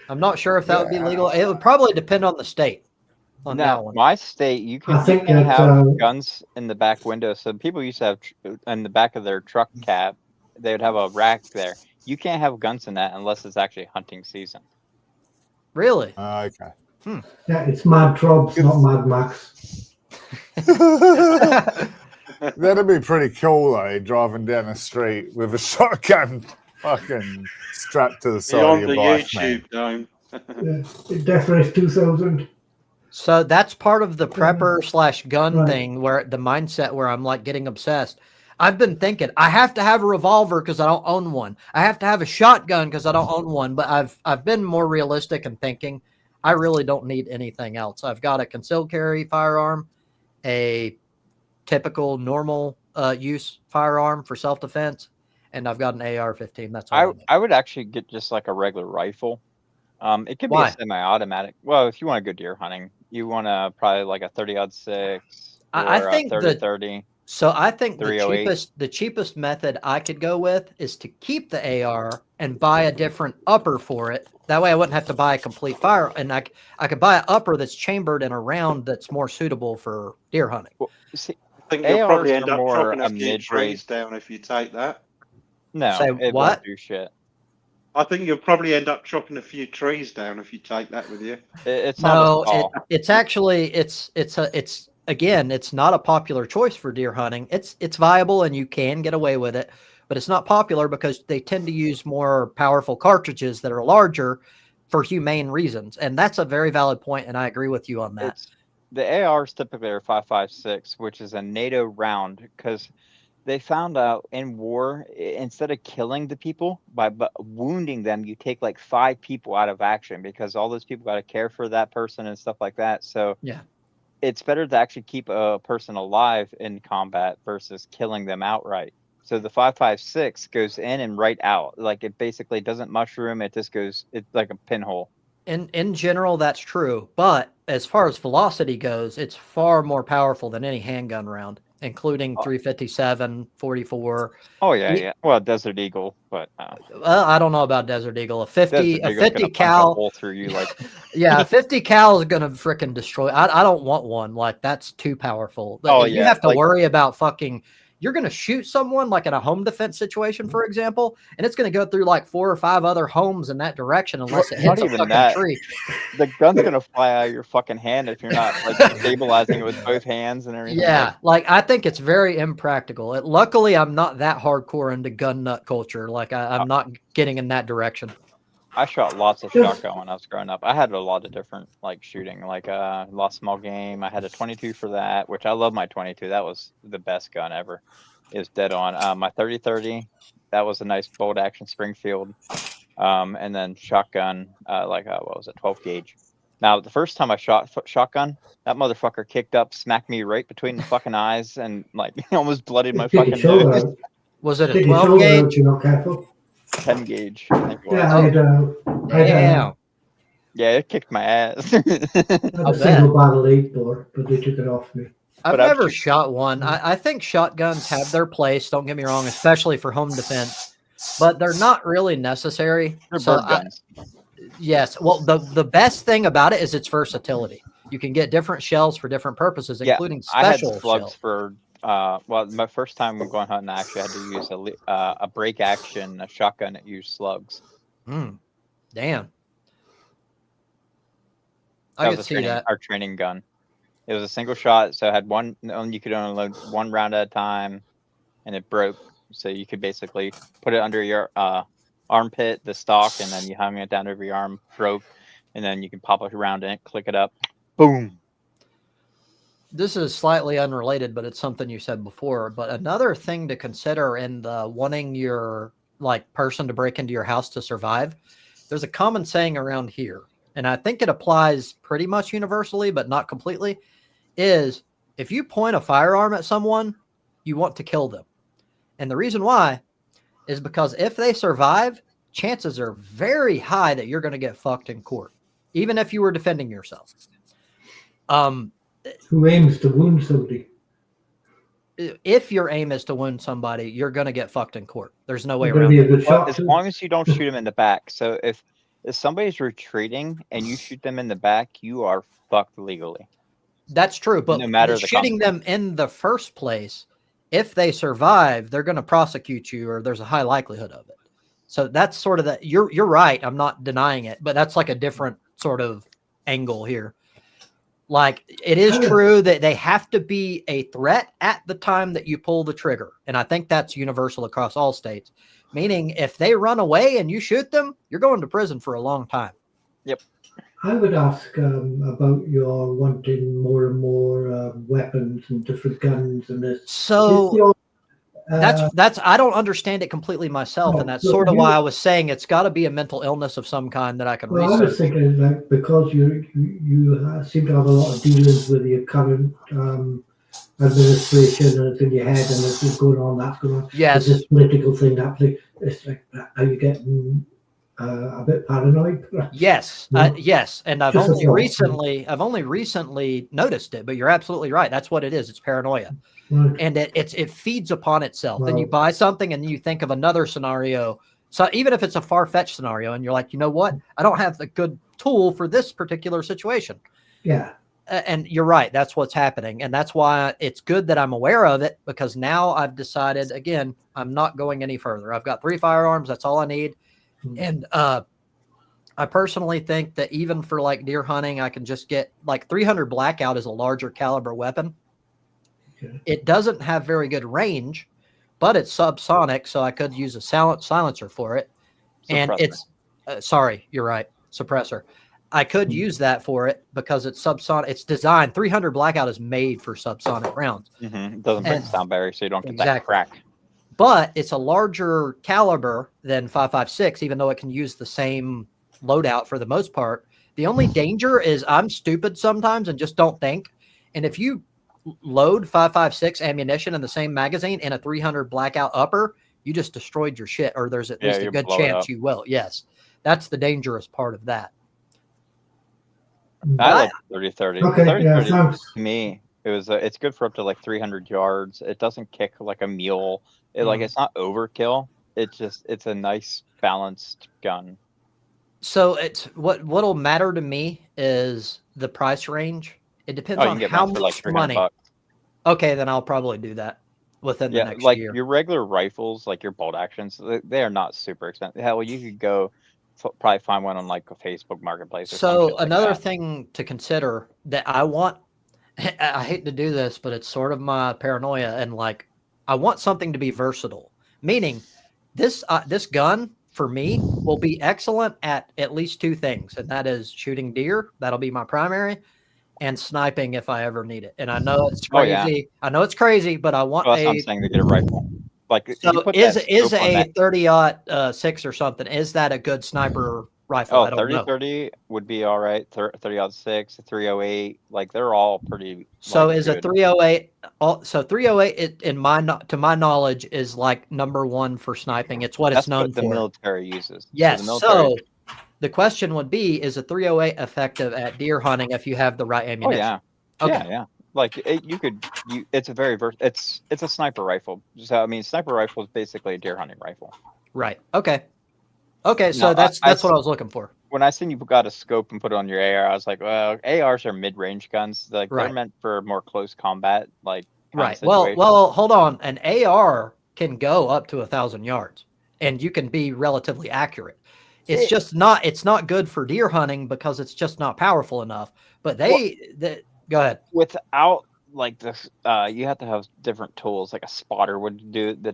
I'm not sure if that would be legal. It would probably depend on the state on that Now, one. my state, you can think have that, guns in the back window. So people used to have in the back of their truck cab, they would have a rack there. You can't have guns in that unless it's actually hunting season. Really? okay. Yeah, it's Mad Trobs, not Mad Max. That'd be pretty cool, though, driving down the street with a shotgun fucking strapped to the side Beyond of the your bike, man. YouTube dome. Yeah, Definitely 2000. So that's part of the prepper / gun Right. thing where the mindset where I'm like getting obsessed. I've been thinking I have to have a revolver because I don't own one. I have to have a shotgun because I don't own one. But I've been more realistic and thinking I really don't need anything else. I've got a concealed carry firearm, a typical normal use firearm for self-defense, and I've got an AR-15. That's all I need. I would actually get just like a regular rifle. It could be Why? a semi-automatic. Well, if you want to go deer hunting, you want to probably like a 30-06 or I think a 30-30. So I think the 308. cheapest method I could go with is to keep the AR and buy a different upper for it. That way I wouldn't have to buy a complete fire, and I could buy an upper that's chambered in a round that's more suitable for deer hunting. Well, see, I think you'll ARs probably are end up more chopping a a few mid-range. trees down if you take that. no, Say it what? won't do shit. I think you'll probably end up chopping a few trees down if you take that with you. It's not No, as tall. it's actually it's again, it's not a popular choice for deer hunting. It's viable and you can get away with it, but it's not popular because they tend to use more powerful cartridges that are larger for humane reasons. And that's a very valid point, and I agree with you on that. It's the ARs typically are 5.56, which is a NATO round, because they found out in war, instead of killing the people by wounding them, you take like 5 people out of action because all those people got to care for that person and stuff like that. So Yeah. it's better to actually keep a person alive in combat versus killing them outright. So the 5.56 goes in and right out. Like it basically doesn't mushroom. It just goes. It's like a pinhole. In general, that's true. But as far as velocity goes, it's far more powerful than any handgun round, including 357, 44. Oh yeah. Well, Desert Eagle, but I don't know about Desert Eagle. A 50 Desert Eagle's gonna punch a cal. hole through you like. Yeah, 50 cal is gonna freaking destroy. I don't want one. Like that's too powerful. Oh, You yeah, have to like- worry about fucking. You're gonna shoot someone like in a home defense situation, for example, and it's gonna go through like 4 or 5 other homes in that direction unless it Not hits a even fucking that. tree. The gun's gonna fly out of your fucking hand if you're not like stabilizing it with both hands and everything. Yeah, like I think it's very impractical. Luckily, I'm not that hardcore into gun nut culture. Like I'm not getting in that direction. I shot lots of shotgun when I was growing up. I had a lot of different like shooting, like lost small game. I had a 22 for that, which I love my 22. That was the best gun ever. It was dead on. My 30-30, that was a nice bolt action Springfield. And then shotgun, what was it, 12 gauge. Now the first time I shot shotgun, that motherfucker kicked up, smacked me right between the fucking eyes, and like almost bloodied my Take your fucking shoulder nose. out. Was it a Take your 12 shoulder out, gauge? you're not careful. 10 gauge. I think it was. Yeah, I had Damn. Yeah, it kicked my ass. a I'll single barrel 8 bore, but they took it off me. I've But I've never shoot- shot one. I think shotguns have their place. Don't get me wrong, especially for home defense, but they're not really necessary. They're So bird guns. yes, well, the best thing about it is its versatility. You can get different shells for different purposes, Yeah, including I had special slugs shells. for my first time going hunting. I actually had to use a break action a shotgun that used slugs. Damn. I That could was see that. our training gun. It was a single shot, so it had one. You could only load one round at a time, and it broke. So you could basically put it under your armpit, the stock, and then you hung it down over your arm, broke, and then you can pop it around in it, click it up, boom. This is slightly unrelated, but it's something you said before. But another thing to consider in the wanting your like person to break into your house to survive, there's a common saying around here, and I think it applies pretty much universally, but not completely, is if you point a firearm at someone, you want to kill them. And the reason why is because if they survive, chances are very high that you're going to get fucked in court, even if you were defending yourself. Who aims to wound somebody? If your aim is to wound somebody, you're going to get fucked in court. There's no way You're gonna around be a it. good shot As too. long as you don't shoot them in the back. So if somebody's retreating and you shoot them in the back, you are fucked legally. That's true, but No matter the shooting them in the first place, if they survive, they're going to prosecute you, or there's a high likelihood of it. So that's sort of that. You're right. I'm not denying it, but that's like a different sort of angle here. Like it is true that they have to be a threat at the time that you pull the trigger, and I think that's universal across all states. Meaning, if they run away and you shoot them, you're going to prison for a long time. I would ask about your wanting more and more weapons and different guns and this. So Is your, that's I don't understand it completely myself, No, and that's look, sort of you- why I was saying it's got to be a mental illness of some kind that I can well, I was research. thinking like because you seem to have a lot of dealings with your current administration, and it's in your head, and it's just going on, that's going on. Yes. There's this political thing, that thing. It's like, are you getting a bit paranoid? Yes, Yeah. yes, and I've Just a only thought. recently noticed it. But you're absolutely right. That's what it is. It's paranoia, Right. and it feeds upon itself. Then you Well- buy something, and you think of another scenario. So even if it's a far-fetched scenario, and you're like, you know what, I don't have the good tool for this particular situation. Yeah. And you're right. That's what's happening. And that's why it's good that I'm aware of it, because now I've decided, again, I'm not going any further. I've got 3 firearms. That's all I need. And I personally think that even for like deer hunting, I can just get like 300 Blackout is a larger caliber weapon. Okay. It doesn't have very good range, but it's subsonic. So I could use a silencer for it. And Suppressor. it's, sorry, you're right. Suppressor. I could use that for it because it's subsonic. It's designed. 300 Blackout is made for subsonic rounds, It doesn't break And- sound barrier, so you don't get that Exactly. crack. but it's a larger caliber than 5.56, even though it can use the same loadout for the most part. The only danger is I'm stupid sometimes and just don't think. And if you load 5.56 ammunition in the same magazine in a 300 blackout upper, you just destroyed your shit, or there's at least a you good blow it chance up. you will. Yes, that's the dangerous part of that. I But like 30-30. Okay, 30-30 yeah, thanks. to me, it's good for up to like 300 yards. It doesn't kick like a mule. It's not overkill. It's a nice balanced gun. So it's what'll matter to me is the price range. It depends You on can get how mine for like much 300 money. bucks. Okay, then I'll probably do that within the Yeah, next like year. your regular rifles, like your bolt actions, they are not super expensive. Hell, you could go probably find one on like a Facebook Marketplace or some So shit like another that. thing to consider that I want, I hate to do this, but it's sort of my paranoia, and like I want something to be versatile. Meaning, this gun for me will be excellent at least two things, and that is shooting deer. That'll be my primary, and sniping if I ever need it. And I know it's Oh, yeah. crazy. I know it's crazy, but I want Well, that's what I'm a. saying, to get a rifle. Like you So put is that is scope on a that. 30-06 or something? Is that a good sniper rifle? I don't know. 30-30 would be all right. 30-06, 308, like they're all pretty. So like, is a good. 308? So 308, to my knowledge, is like number one for sniping. It's what it's That's known what the for. military uses. Yes. So the military. So the question would be: is a 308 effective at deer hunting if you have the right Oh ammunition? yeah. Okay. Yeah. Like it's a very it's a sniper rifle. So I mean, sniper rifle is basically a deer hunting rifle. Right. Okay. Okay. So Now, that's what I was looking for. When I seen you got a scope and put it on your AR, I was like, well, ARs are mid-range guns. Like they're Right. meant for more close combat, like kind Right. of situation. Well, hold on. An AR can go up to 1,000 yards, and you can be relatively accurate. It's just not. It's not good for deer hunting because it's just not powerful enough. But go ahead. Without like this, you have to have different tools. Like a spotter would do the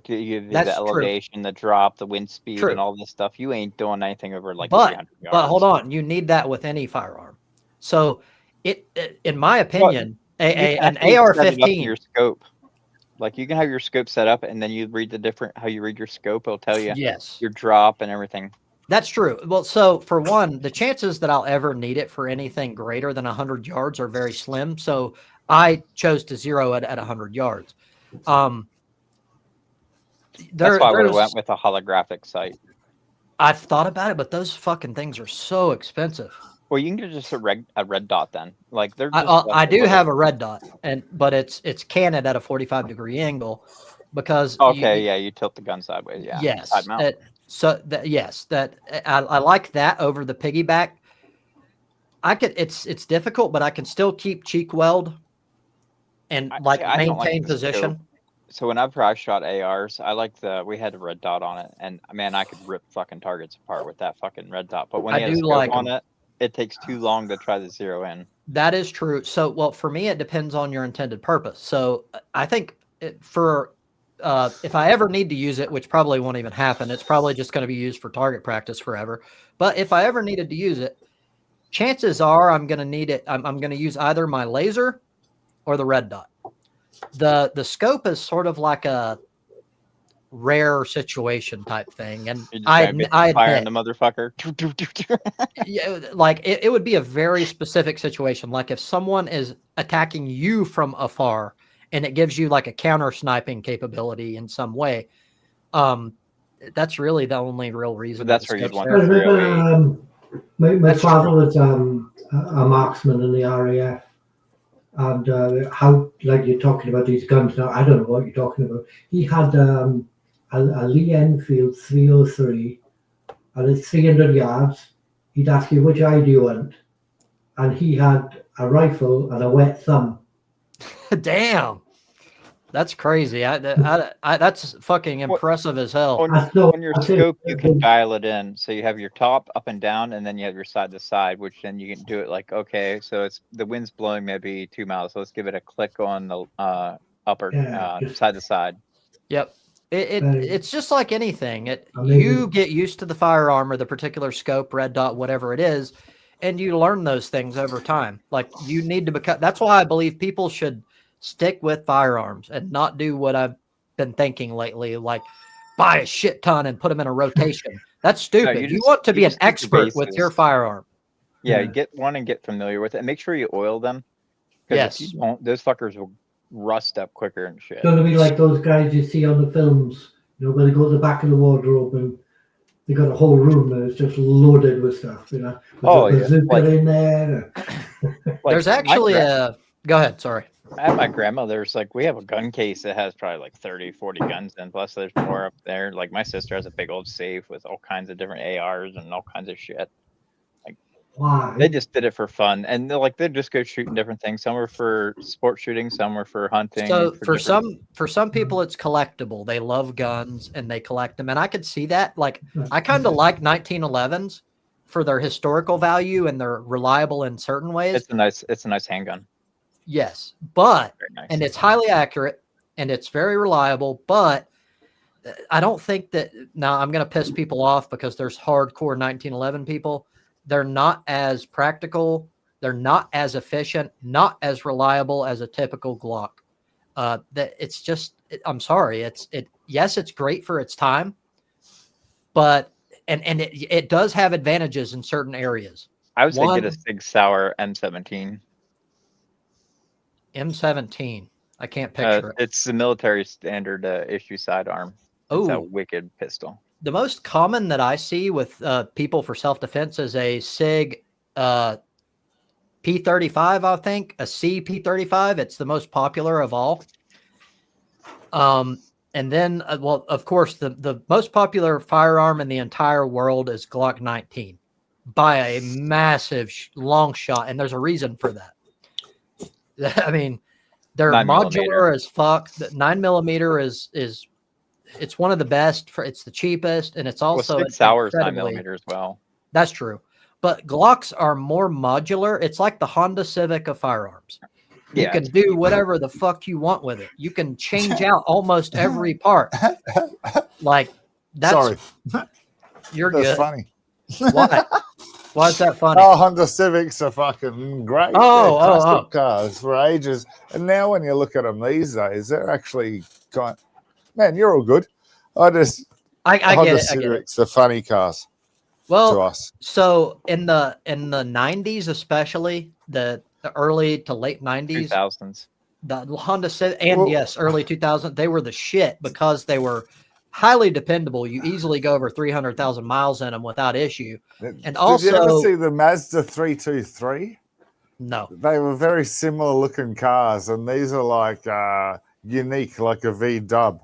That's true. elevation, the drop, the wind speed, True. and all this stuff. You ain't doing anything over like But 300 yards. but hold on, you need that with any firearm. So in my opinion, an AR-15. Your scope. Like you can have your scope set up, and then you read how you read your scope. It'll tell you Yes, your drop and everything. that's true. Well, so for one, the chances that I'll ever need it for anything greater than 100 yards are very slim. So I chose to zero it at 100 yards. That's why I would have went with a holographic sight. I've thought about it, but those fucking things are so expensive. Well, you can get just a red dot then. Like they're. I do have a red dot, but it's canted at a 45-degree angle because. Okay, you tilt the gun sideways. Yeah. Yes. Side mount. I like that over the piggyback. It's difficult, but I can still keep cheek weld and maintain position. So whenever I shot ARs, we had a red dot on it, and man, I could rip fucking targets apart with that fucking red dot. But when you have a scope on it, it takes too long to try to zero in. That is true. So, well, for me, it depends on your intended purpose. So I think if I ever need to use it, which probably won't even happen, it's probably just going to be used for target practice forever. But if I ever needed to use it, chances are I'm going to need it. I'm going to use either my laser or the red dot. The scope is sort of like a rare situation type thing, and I fire in the motherfucker. Yeah, like it would be a very specific situation. Like if someone is attacking you from afar, and it gives you like a counter sniping capability in some way. That's really the only real reason. But that's where you'd want I remember my father was a marksman in the RAF, and how, like you're talking about these guns now, I don't know what you're talking about. He had a Lee Enfield 303, and it's 300 yards. He'd ask you which eye do you want, and he had a rifle and a wet thumb. Damn, that's crazy. That's fucking impressive as hell. On your scope, you can dial it in, so you have your top up and down, and then you have your side to side, which then you can do it like, okay, so it's the wind's blowing maybe 2 miles, so let's give it a click on the upper side to side. Yep. It's just like anything. You get used to the firearm or the particular scope, red dot, whatever it is, and you learn those things over time. Like you need to become. That's why I believe people should stick with firearms and not do what I've been thinking lately, like buy a shit ton and put them in a rotation. That's stupid. You want to be an expert with your firearm. Yeah, you get one and get familiar with it. And make sure you oil them. Because if Yes. you don't, those fuckers will rust up quicker and shit. It's going to be like those guys you see on the films, you know, when they go to the back of the wardrobe and they got a whole room that is just loaded with stuff, you know. There's Oh, a yeah. bazooka Like- in there. Like, There's my actually gra- a. Go ahead. Sorry. At my grandmother's, like, we have a gun case that has probably like 30, 40 guns in. Plus, there's more up there. Like, my sister has a big old safe with all kinds of different ARs and all kinds of shit. Why? They just did it for fun, and they just go shooting different things. Some were for sport shooting, some were for hunting. So and for different- some people it's collectible. They love guns and they collect them, and I could see that. Like I kind of like 1911s for their historical value and they're reliable in certain ways. it's a nice handgun. Yes, but Very nice. and it's highly accurate and it's very reliable. But I don't think that now I'm going to piss people off because there's hardcore 1911 people. They're not as practical. They're not as efficient, not as reliable as a typical Glock. That it's just, I'm sorry. Yes, it's great for its time, but, and it does have advantages in certain areas. I would say get a One- Sig Sauer M17. M17. I can't picture it. It's the military standard issue sidearm. It's a Oh, wicked pistol. the most common that I see with people for self-defense is a SIG P35, I think, a C P35. It's the most popular of all. And then, well, of course, the most popular firearm in the entire world is Glock 19 by a massive long shot. And there's a reason for that. I mean, they're 9mm. modular as fuck. The 9mm is it's one of the best. It's the cheapest, and it's also Sig Sauer's incredibly- 9mm as well. That's true. But Glocks are more modular. It's like the Honda Civic of firearms. You Yeah, can do whatever the fuck you want with it. You can change out almost every part. Like that's Sorry, you're that's good. funny. Why? Why is that funny? Oh, Honda Civics are fucking great. Oh, They're oh, classic oh. cars for ages. And now when you look at them these days, they're actually kind. Man, you're all good. I get Honda it. I get it. Civics, the funny cars to Well, us. so in the 90s, especially the early to late 90s, 2000s. the Honda Civic, and Well- yes, early 2000, they were the shit because they were highly dependable. You easily go over 300,000 miles in them without issue. And Did you ever also- see the Mazda 323? No. They were very similar looking cars, and these are like unique, like a V dub.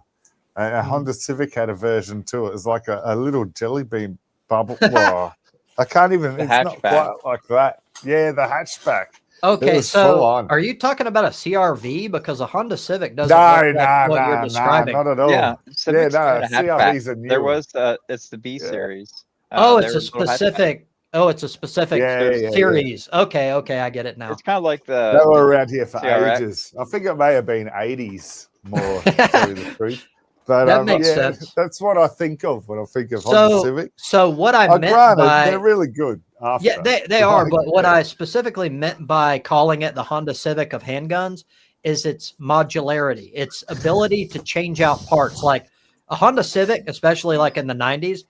A Honda Civic had a version too. It was like a little jelly bean bubble. Well, I can't even. The it's not hatchback. quite like that. Yeah, the hatchback. Okay, was full so on. are you talking about a CRV? Because a Honda Civic doesn't No, look like what you're describing. not at all. Yeah, Civics no, had a hatchback. CRVs are There newer. was it's the B Yeah. series. Oh, there it's a was little hatchback. specific. Oh, it's a specific Yeah. series. Okay, I get it now. It's kind of like the They were around here for CRX. ages. I think it may have been 80s more, to tell you the truth. But That makes yeah, sense. that's what I think of when I think of Honda So, Civic. so what I meant Granted, by they're really good. After. yeah, they are. Like, But what I specifically meant by calling it the Honda Civic of handguns is its modularity, its ability to change out parts. Like a Honda Civic, especially like in the 90s,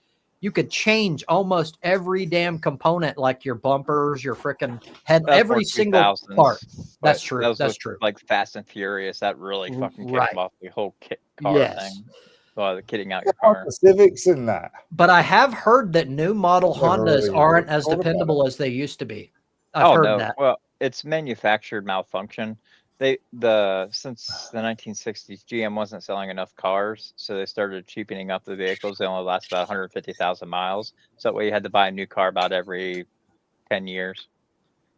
you could change almost every damn component, like your bumpers, your freaking head, That's every more single 2000s, part. but That's true. that was That's with, true. Like Fast and Furious, that really fucking kicked Right. off the whole car Yes. thing. Well, the kitting out your car. Honda Civics in that. But I have heard that new model Never Hondas really aren't as thought about dependable as they used to be. I've heard that. Well, it's manufactured malfunction. Since the 1960s, GM wasn't selling enough cars, so they started cheapening up the vehicles. They only last about 150,000 miles. So that way you had to buy a new car about every 10 years.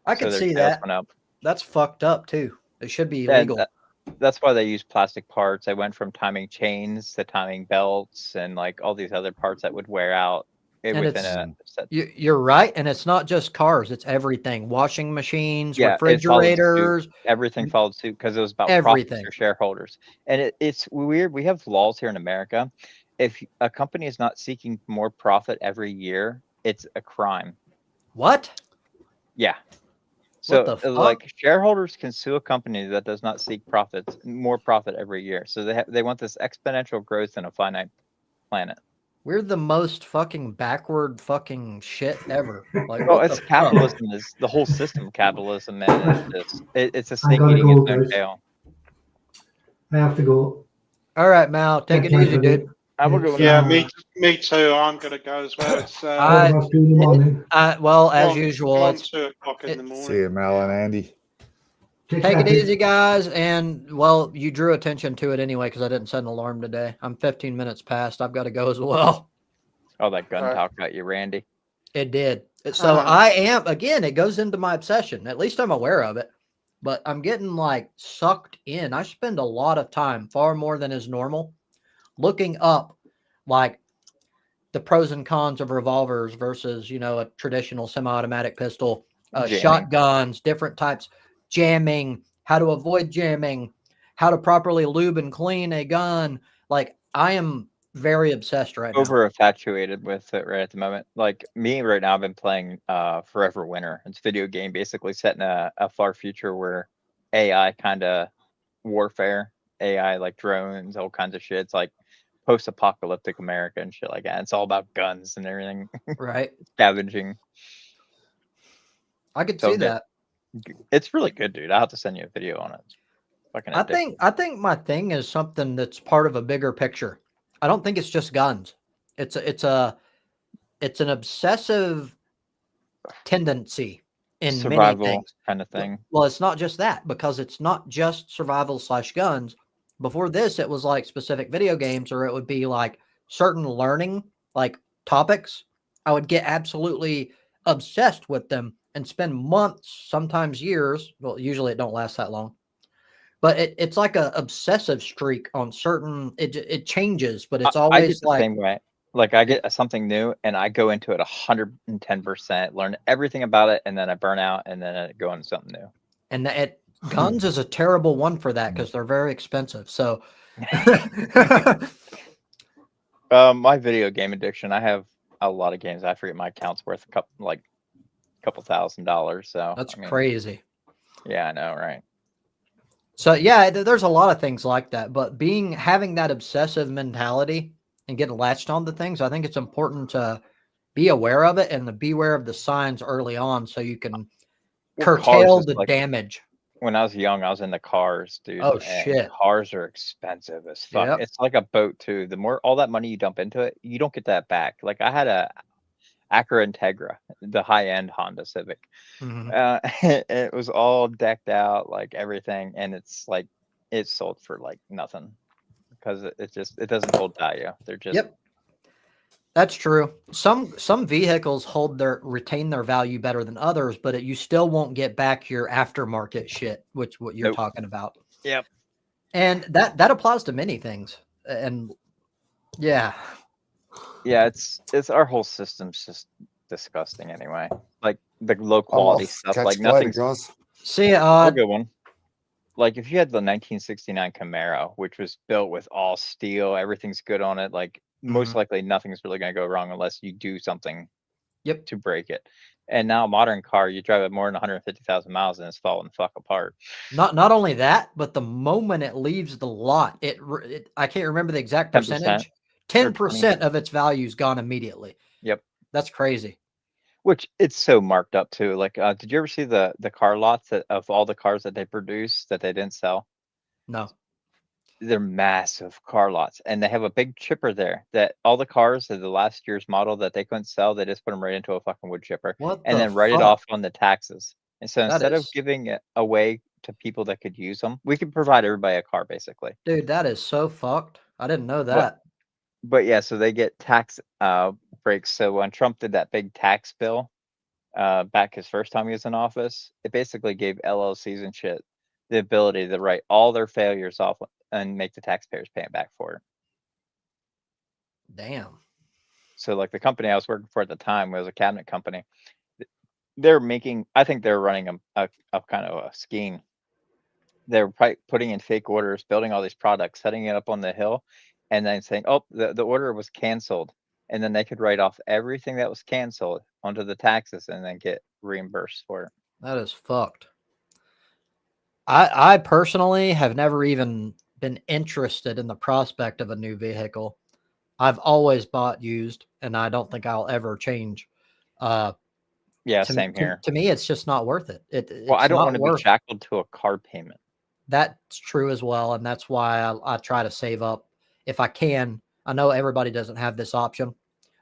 I can their see sales that. went up. That's fucked up too. It should be And illegal. that's why they use plastic parts. They went from timing chains to timing belts and like all these other parts that would wear out And within it's- a set. You're right, and it's not just cars; it's everything: washing machines, Yeah, it followed suit. refrigerators. Everything followed suit because it was about Everything. profits for shareholders. And it's weird. We have laws here in America. If a company is not seeking more profit every year, it's a crime. What? Yeah. So the fuck? like shareholders can sue a company that does not seek more profit every year. So they want this exponential growth in a finite planet. We're the most fucking backward fucking shit ever. Like, Well, what it's the fuck? capitalism is the whole system of capitalism, man. It's just it's a I snake gotta eating go, its own guys. tail. I have to go. All right, Mal, take it Thanks, easy, dude. Have a good one. Yeah, Uh, me too. I'm gonna go as well. It's all I- of us do in the morning. Well, as one, usual, one, it's 2 o'clock in it- the See morning. you, Mel and Andy. Take take care, it kids. easy, guys. And well, you drew attention to it anyway because I didn't set an alarm today. I'm 15 minutes past. I've got to go as well. Oh, that gun Right. talk got you, Randy. It did. So I am again. It goes into my obsession. At least I'm aware of it. But I'm getting like sucked in. I spend a lot of time, far more than is normal, looking up like the pros and cons of revolvers versus, a traditional semi-automatic pistol, Jamming. shotguns, different types, jamming, how to avoid jamming, how to properly lube and clean a gun. Like I am very obsessed right now. Over infatuated with it right at the moment. Like me right now, I've been playing Forever Winter. It's a video game basically set in a far future where AI kind of warfare, AI like drones, all kinds of shit. It's like post-apocalyptic America and shit like that. It's all about guns and everything, Right. scavenging. I could So see that. it's really good, dude. I'll have to send you a video on it. It's fucking addictive. I think my thing is something that's part of a bigger picture. I don't think it's just guns. It's an obsessive tendency in many Survival things. kind of thing. Well, it's not just that because it's not just survival/guns. Before this, it was like specific video games, or it would be like certain learning like topics. I would get absolutely obsessed with them and spend months, sometimes years. Well, usually it don't last that long. But it's like a obsessive streak on certain. It changes, but it's I always get the like same way. Like I get something new and I go into it 110%, learn everything about it, and then I burn out, and then I go into something new. and guns is a terrible one for that because they're very expensive. So My video game addiction. I have a lot of games. I forget my account's worth a couple $1,000. So that's I mean, crazy. yeah, I know, right? So yeah, there's a lot of things like that, but having that obsessive mentality and getting latched onto things, I think it's important to be aware of it and to be aware of the signs early on so you can Well, curtail is the damage. When I was young, I was into cars, dude. Oh, and shit. Cars are expensive as fuck. Yep. It's like a boat too. The more all that money you dump into it, you don't get that back. Like I had a Acura Integra, the high-end Honda Civic. It was all decked out, like everything, and it's like it sold for like nothing because it doesn't hold value. They're just Yep. That's true. Some vehicles retain their value better than others, but you still won't get back your aftermarket shit, which what you're Nope. talking about. Yep. And that applies to many things. And yeah. Yeah, it's our whole system's just disgusting anyway. Like the low quality stuff, Catch like you later, nothing's guys. See, a good one. Like if you had the 1969 Camaro, which was built with all steel, everything's good on it, like most likely nothing's really going to go wrong unless you do something to break it. And now a modern car, you drive it more than 150,000 miles and it's falling the fuck apart. Not only that, but the moment it leaves the lot, I can't remember the exact 10%, percentage. 10% of its value is gone immediately. Yep. That's crazy. Which it's so marked up too. Like, did you ever see the car lots of all the cars that they produce that they didn't sell? No. They're massive car lots, and they have a big chipper there that all the cars of the last year's model that they couldn't sell, they just put them right into a fucking wood chipper and then write it off on the taxes. And so instead of giving it away to people that could use them, we could provide everybody a car basically. Dude, that is so fucked. I didn't know that. But yeah, so they get tax breaks. So when Trump did that big tax bill back his first time he was in office, it basically gave LLCs and shit the ability to write all their failures off and make the taxpayers pay it back for it. Damn. So like the company I was working for at the time was a cabinet company. They're making, I think they're running a kind of a scheme. They're probably putting in fake orders, building all these products, setting it up on the hill, and then saying, oh, the order was canceled. And then they could write off everything that was canceled onto the taxes and then get reimbursed for it. That is fucked. I personally have never even been interested in the prospect of a new vehicle. I've always bought used, and I don't think I'll ever change. Yeah, To, same here. to me, it's just not worth it. Well, I It's don't not want to be worth. shackled to a car payment. That's true as well, and that's why I try to save up if I can. I know everybody doesn't have this option,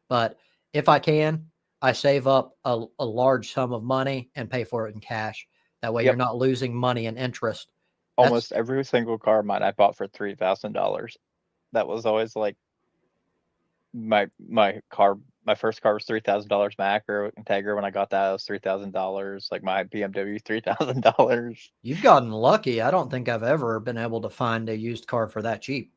but if I can, I save up a large sum of money and pay for it in cash. That way, you're Yep. not losing money and interest. That's Almost every single car of mine I bought for $3,000. That was always like my car. My first car was $3,000 my Acura Integra. When I got that, it was $3,000. Like my BMW, $3,000. you've gotten lucky. I don't think I've ever been able to find a used car for that cheap.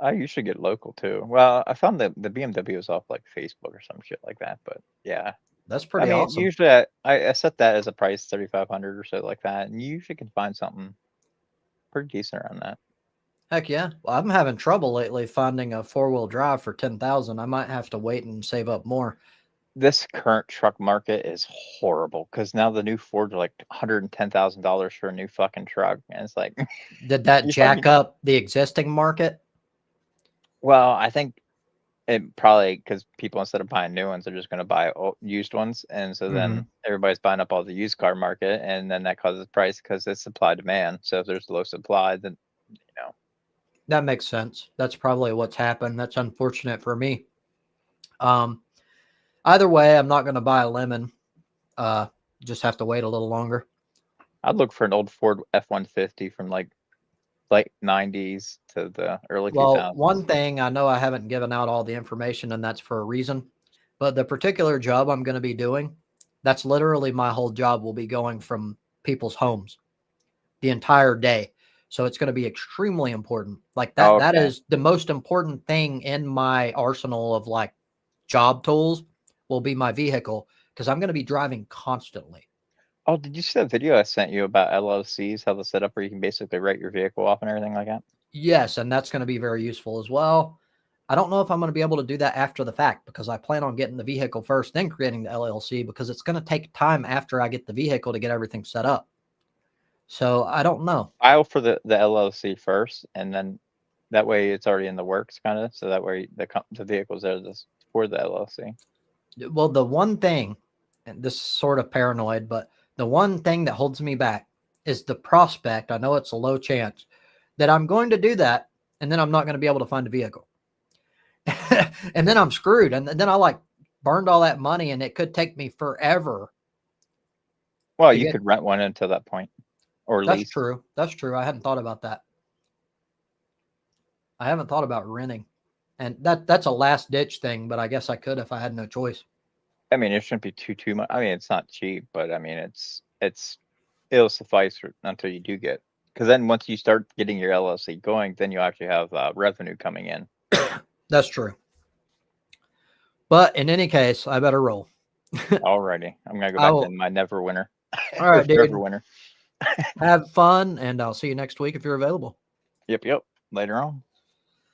I usually get local too. Well, I found that the BMW was off like Facebook or some shit like that. But yeah, That's I pretty mean, awesome. usually I set that as a price 3,500 or so like that, and you usually can find something pretty decent around that. Heck yeah. Well, I'm having trouble lately finding a 4-wheel drive for 10,000. I might have to wait and save up more. This current truck market is horrible because now the new Fords are like $110,000 for a new fucking truck, and it's like, Did that you jack fucking- up the existing market? well, I think it probably because people instead of buying new ones, they're just going to buy used ones, and so then everybody's buying up all the used car market, and then that causes price because it's supply demand. So if there's low supply, then That makes sense. That's probably what's happened. That's unfortunate for me. Either way, I'm not going to buy a lemon. Just have to wait a little longer. I'd look for an old Ford F-150 from like late 90s to the early 2000s. Well, one thing I know I haven't given out all the information, and that's for a reason. But the particular job I'm going to be doing, that's literally my whole job will be going from people's homes the entire day. So it's going to be extremely important. Like that, that Okay. is the most important thing in my arsenal of like job tools will be my vehicle because I'm going to be driving constantly. Oh, did you see that video I sent you about LLCs, how the setup where you can basically write your vehicle off and everything like that? Yes, and that's going to be very useful as well. I don't know if I'm going to be able to do that after the fact because I plan on getting the vehicle first, then creating the LLC because it's going to take time after I get the vehicle to get everything set up. So I don't know. File for the LLC first, and then that way it's already in the works, kind of. So that way the vehicle's there for the LLC. Well, the one thing, and this is sort of paranoid, but the one thing that holds me back is the prospect. I know it's a low chance that I'm going to do that, and then I'm not going to be able to find a vehicle. And then I'm screwed. And then I like burned all that money, and it could take me forever. Well, you could rent one until that point, or That's lease. true. That's true. I hadn't thought about that. I haven't thought about renting. And that's a last ditch thing, but I guess I could if I had no choice. I mean, it shouldn't be too much. I mean, it's not cheap, but I mean, it'll suffice until you do get. Because then once you start getting your LLC going, then you actually have revenue coming in. That's true. But in any case, I better roll. Alrighty, I'm gonna go back to my never winner. All right, dude. Forever winner. Have fun, and I'll see you next week if you're available. Yep. Later on.